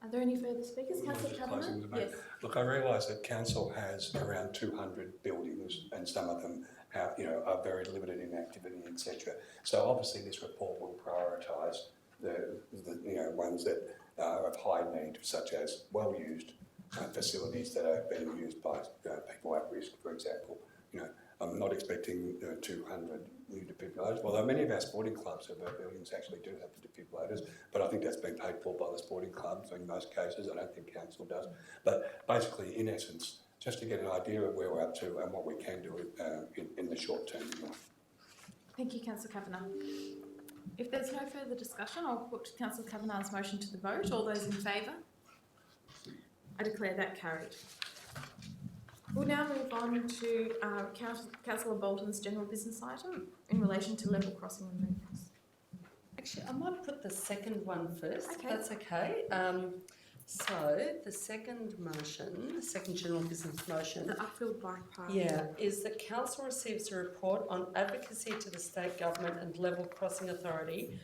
Are there any further speakers? Councillor Closing Tapanos? debate. Yes. Look, I realise that council has around 200 buildings, and some of them have, are very limited in activity, etc. So obviously, this report will prioritise the ones that are of high need, such as well-used facilities that are being used by people at risk, for example. I'm not expecting 200 new defibrillators, although many of our sporting clubs have buildings actually do have the defibrillators, but I think that's been paid for by the sporting clubs in most cases. I don't think council does. But basically, in essence, just to get an idea of where we're up to and what we can do in the short term. Thank you, Councillor Kavanagh. If there's no further discussion, I'll put Councillor Kavanagh's motion to the vote. All those in favour? I declare that carried. We'll now move on to Councillor Bolton's general business item in relation to level crossing removals. Actually, I might put the second one first, Okay. if that's okay. So the second motion, the second general business motion, The upfield bike path. is that council receives a report on advocacy to the state government and level crossing authority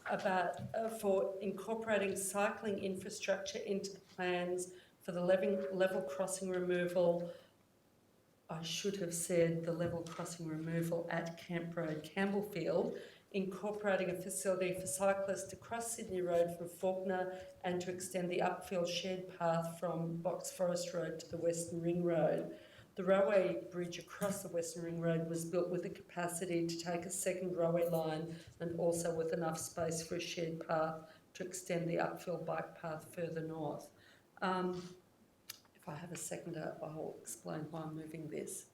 about for incorporating cycling infrastructure into the plans for the level crossing removal. I should have said the level crossing removal at Camp Road, Campbellfield, incorporating a facility for cyclists to cross Sydney Road from Faulkner and to extend the upfield shared path from Box Forest Road to the Western Ring Road. The railway bridge across the Western Ring Road was built with the capacity to take a second railway line and also with enough space for a shared path to extend the upfield bike path further north. If I have a seconder, I'll explain why I'm moving this.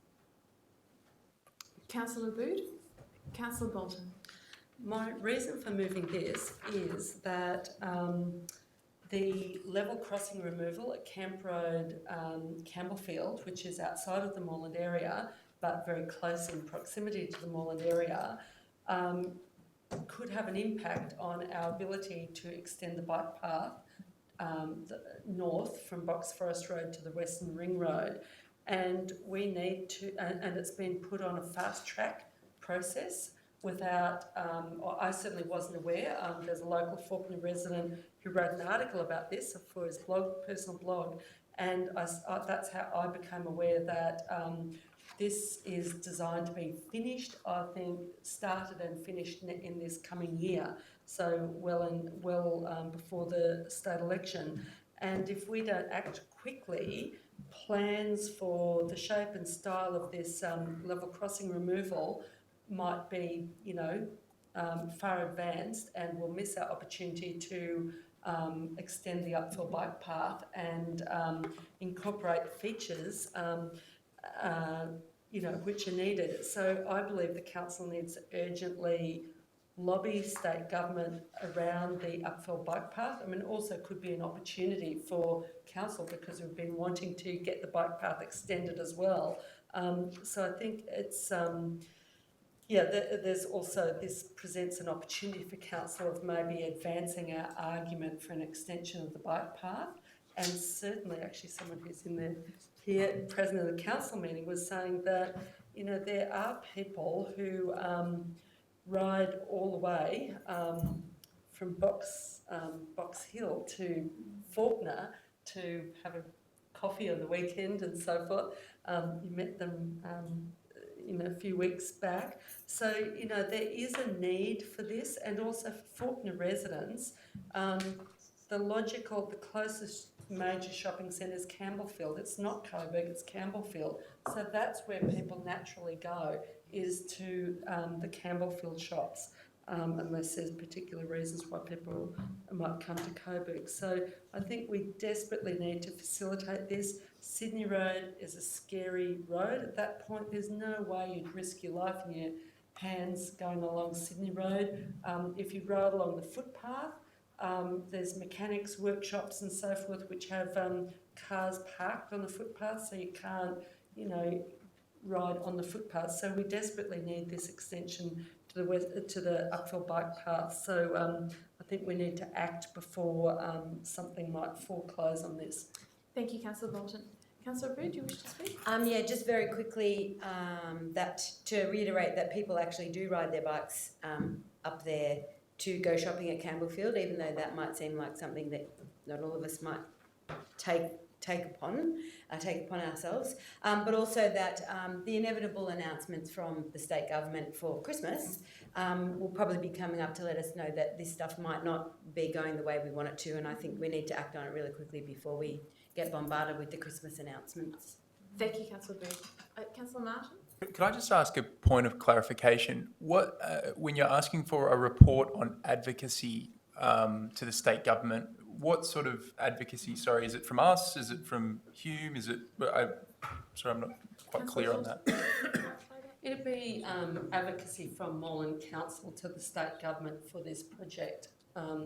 Councillor Abood. Councillor Bolton. My reason for moving this is that the level crossing removal at Camp Road, Campbellfield, which is outside of the Moreland area, but very close in proximity to the Moreland area, could have an impact on our ability to extend the bike path north from Box Forest Road to the Western Ring Road. And we need to, and it's been put on a fast track process without, or I certainly wasn't aware. There's a local Faulkner resident who wrote an article about this for his personal blog, and that's how I became aware that this is designed to be finished, I think, started and finished in this coming year, so well before the state election. And if we don't act quickly, plans for the shape and style of this level crossing removal might be, far advanced, and we'll miss our opportunity to extend the upfill bike path and incorporate features, which are needed. So I believe the council needs to urgently lobby state government around the upfill bike path. I mean, also could be an opportunity for council because we've been wanting to get the bike path extended as well. So I think it's, there's also, this presents an opportunity for council of maybe advancing our argument for an extension of the bike path. And certainly, actually, someone who's in the here, president of the council meeting, was saying that, there are people who ride all the way from Box Hill to Faulkner to have a coffee on the weekend and so forth. You met them a few weeks back. So, there is a need for this, and also for Faulkner residents, the closest major shopping centre is Campbellfield. It's not Coburg, it's Campbellfield. So that's where people naturally go, is to the Campbellfield shops, unless there's particular reasons why people might come to Coburg. So I think we desperately need to facilitate this. Sydney Road is a scary road. At that point, there's no way you'd risk your life in your hands going along Sydney Road. If you ride along the footpath, there's mechanics, workshops and so forth which have cars parked on the footpath, so you can't, ride on the footpath. So we desperately need this extension to the upfill bike path. So I think we need to act before something might foreclose on this. Thank you, Councillor Bolton. Councillor Brew, do you wish to speak? Yeah, just very quickly, that to reiterate that people actually do ride their bikes up there to go shopping at Campbellfield, even though that might seem like something that not all of us might take upon ourselves, but also that the inevitable announcements from the state government for Christmas will probably be coming up to let us know that this stuff might not be going the way we want it to, and I think we need to act on it really quickly before we get bombarded with the Christmas announcements. Thank you, Councillor Brew. Councillor Martin? Could I just ask a point of clarification? What, when you're asking for a report on advocacy to the state government, what sort of advocacy? Sorry, is it from us? Is it from Hume? Is it? Sorry, I'm not quite clear on that. It'd be advocacy from Moreland Council to the state government for this project. I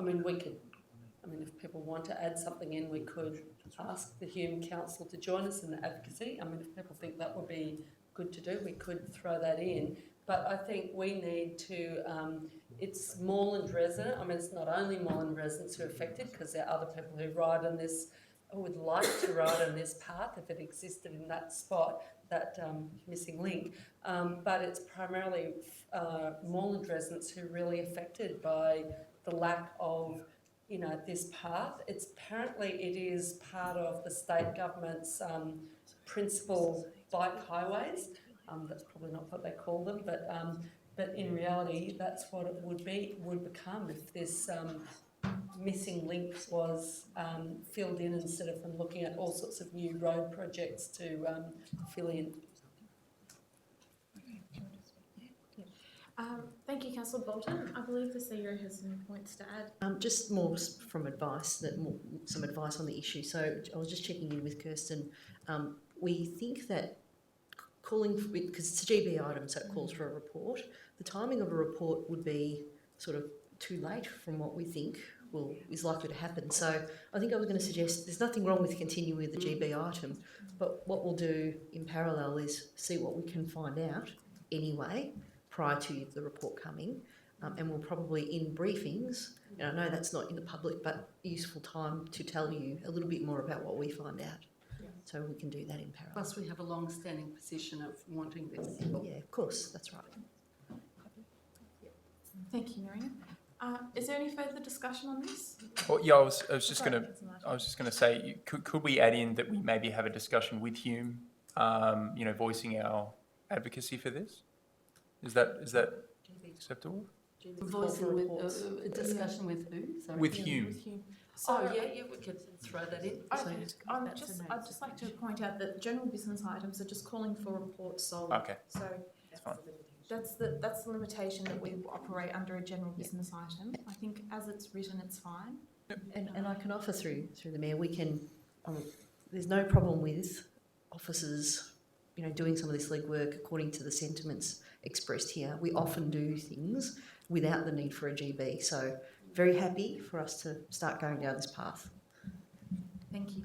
mean, if people want to add something in, we could ask the Hume Council to join us in the advocacy. I mean, if people think that would be good to do, we could throw that in. But I think we need to, it's Moreland resident. I mean, it's not only Moreland residents who are affected, because there are other people who ride on this, who would like to ride on this path if it existed in that spot, that missing link. But it's primarily Moreland residents who are really affected by the lack of, you know, this path. It's apparently it is part of the state government's principal bike highways. That's probably not what they call them, but in reality, that's what it would become if this missing link was filled in instead of them looking at all sorts of new road projects to fill in. Thank you, Councillor Bolton. I believe the CEO has some points to add. Just more from advice, some advice on the issue. So I was just checking in with Kirsten. We think that calling, because it's a GB item, so it calls for a report. The timing of a report would be sort of too late from what we think is likely to happen. So I think I was going to suggest there's nothing wrong with continuing with the GB item, but what we'll do in parallel is see what we can find out anyway prior to the report coming, and we'll probably in briefings, and I know that's not in the public, but useful time to tell you a little bit more about what we find out. So we can do that in parallel. Plus we have a long-standing position of wanting this. Yeah, of course, that's right. Thank you, Miriam. Is there any further discussion on this? Well, yeah, I was just going to say, could we add in that we maybe have a discussion with Hume, you know, voicing our advocacy for this? Is that acceptable? Voicing with a discussion with who? Sorry. With Hume. So, yeah, we could throw that in. I'd just like to point out that general business items are just calling for reports solely. Okay. So that's fine. That's the limitation that we operate under a general business item. I think as it's written, it's fine. And I can offer through the Mayor, we can, there's no problem with officers, you know, doing some of this legwork according to the sentiments expressed here. We often do things without the need for a GB. So very happy for us to start going down this path. Thank you.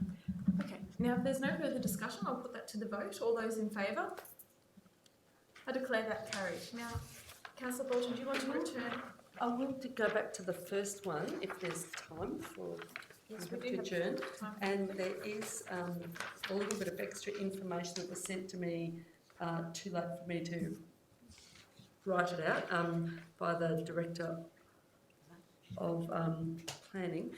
Okay, now if there's no further discussion, I'll put that to the vote. All those in favour? I declare that carried. Now, Councillor Bolton, do you want to return? I want to go back to the first one, if there's time for to adjourn. And there is a little bit of extra information that was sent to me, too late for me to write it out, by the Director of Planning.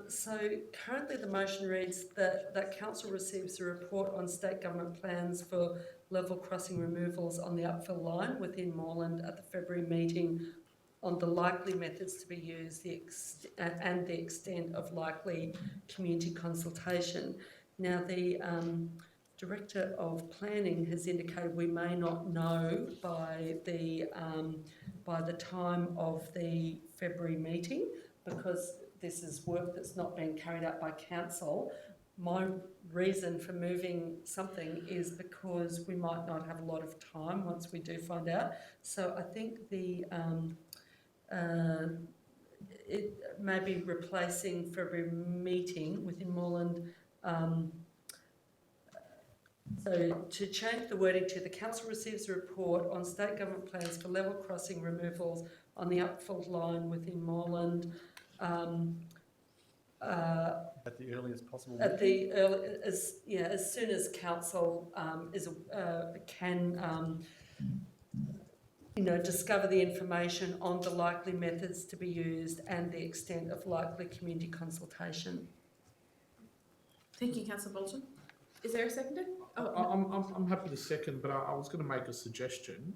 So currently the motion reads that Council receives a report on state government plans for level crossing removals on the upfill line within Moreland at the February meeting on the likely methods to be used and the extent of likely community consultation. Now the Director of Planning has indicated we may not know by the time of the February meeting, because this is work that's not being carried out by Council. My reason for moving something is because we might not have a lot of time once we do find out. So I think it may be replacing February meeting within Moreland. So to change the wording to the Council receives a report on state government plans for level crossing removals on the upfill line within Moreland At the earliest possible. at the as soon as council can discover the information on the likely methods to be used and the extent of likely community consultation. Thank you, Councillor Bolton. Is there a seconder? I'm happy to second, but I was going to make a suggestion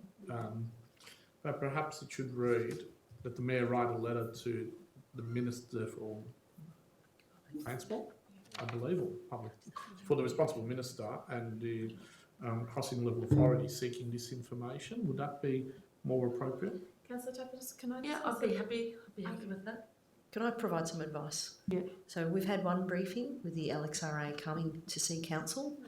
that perhaps it should read that the Mayor write a letter to the Minister for Transport, I believe, or public, for the responsible minister and the crossing level authority seeking this information. Would that be more appropriate? Councillor Tapatis, can I? Yeah, I'd be happy with that. Can I provide some advice? Yeah. So we've had one briefing with the LXRA coming to see council.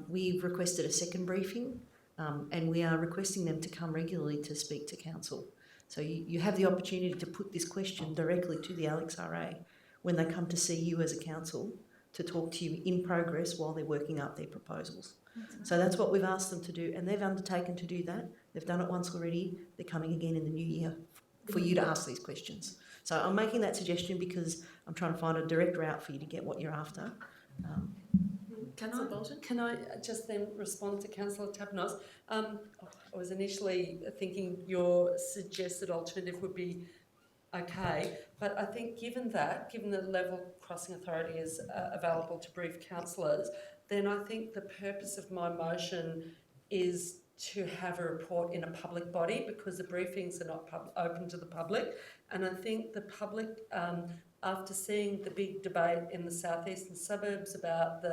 We've requested a second briefing and we are requesting them to come regularly to speak to council. So you have the opportunity to put this question directly to the LXRA when they come to see you as a council to talk to you in progress while they're working up their proposals. So that's what we've asked them to do, and they've undertaken to do that. They've done it once already. They're coming again in the new year for you to ask these questions. So I'm making that suggestion because I'm trying to find a direct route for you to get what you're after. Councillor Bolton? Can I just then respond to Councillor Tapanos? I was initially thinking your suggested alternative would be okay, but I think given the level crossing authority is available to brief councillors, then I think the purpose of my motion is to have a report in a public body because the briefings are not open to the public. And I think the public, after seeing the big debate in the southeastern suburbs about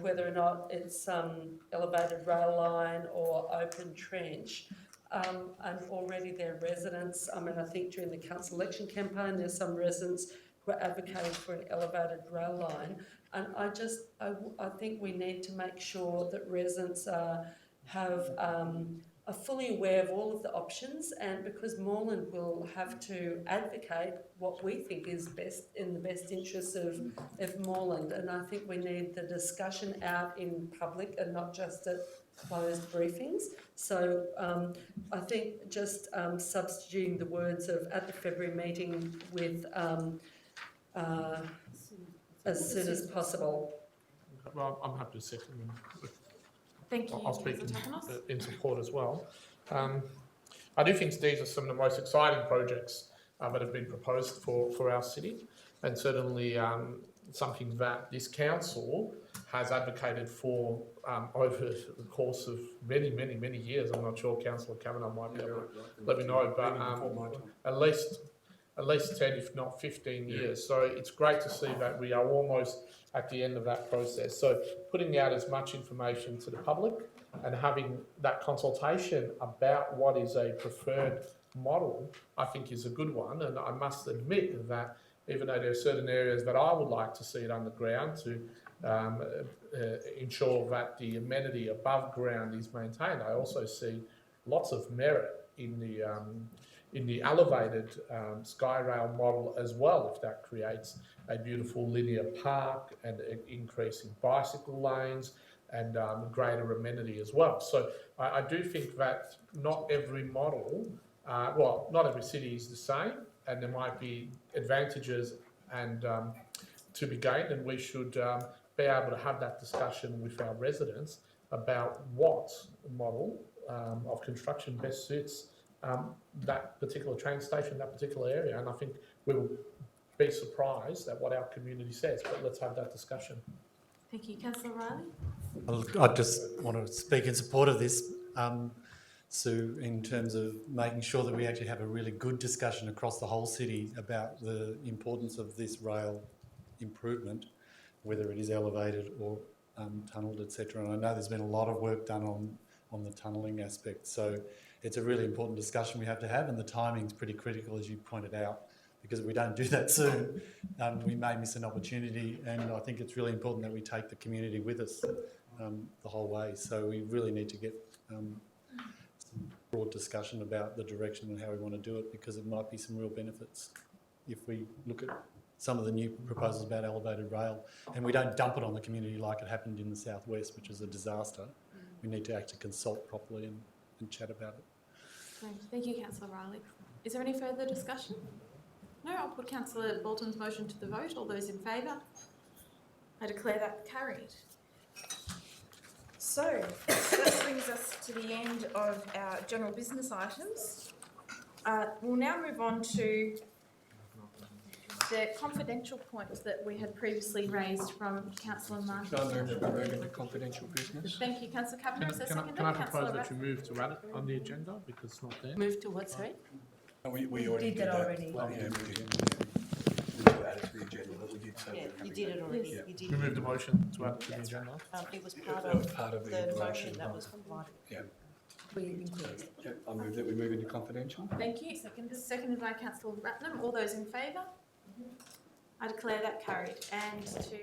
whether or not it's elevated rail line or open trench, and already their residents, I think during the council election campaign, there's some residents who are advocating for an elevated rail line. And I think we need to make sure that residents are fully aware of all of the options, and because Moreland will have to advocate what we think is best in the best interests of Moreland. And I think we need the discussion out in public and not just at closed briefings. So I think just substituting the words of at the February meeting with as soon as possible. Well, I'm happy to second. Thank you. I'll speak in support as well. I do think these are some of the most exciting projects that have been proposed for our city, and certainly something that this council has advocated for over the course of many years. I'm not sure Councillor Kavanagh might be able to let me know, but at least 10, if not 15 years. So it's great to see that we are almost at the end of that process. So putting out as much information to the public and having that consultation about what is a preferred model, I think is a good one. And I must admit that even though there are certain areas that I would like to see it underground to ensure that the amenity above ground is maintained, I also see lots of merit in the elevated Skyrail model as well, if that creates a beautiful linear park and an increase in bicycle lanes and greater amenity as well. So I do think that not every model, not every city is the same, and there might be advantages and to be gained, and we should be able to have that discussion with our residents about what model of construction best suits that particular train station, that particular area. And I think we will be surprised at what our community says, but let's have that discussion. Thank you. Councillor Riley? I just want to speak in support of this, Sue, in terms of making sure that we actually have a really good discussion across the whole city about the importance of this rail improvement, whether it is elevated or tunnelled, etc. And I know there's been a lot of work done on the tunnelling aspect. So it's a really important discussion we have to have, and the timing's pretty critical, as you pointed out, because if we don't do that soon, we may miss an opportunity. And I think it's really important that we take the community with us the whole way. So we really need to get some broad discussion about the direction and how we want to do it, because it might be some real benefits if we look at some of the new proposals about elevated rail and we don't dump it on the community like it happened in the southwest, which is a disaster. We need to actually consult properly and chat about it. Thank you, Councillor Riley. Is there any further discussion? No, I'll put Councillor Bolton's motion to the vote. All those in favour? I declare that carried. So, that brings us to the end of our general business items. We'll now move on to the confidential point that we had previously raised from Councillor Martin. Can I move that we move into confidential business? Thank you, Councillor Kavanagh. Is there seconded? Can I propose Councillor that you move to add it on the agenda because it's not there? Move to what, sorry? We already did that already. Well, yeah, we did. We did add it to the agenda, but we did say Yeah, we're you coming did back. it already. Yeah. You did. We moved the motion to add it to the That's agenda. It was part That was of part of the the motion that was provided. Yeah. We included. Yeah, I move that we move into confidential. Thank you. Seconded by Councillor Ratnam. All those in favour? I declare that carried. And to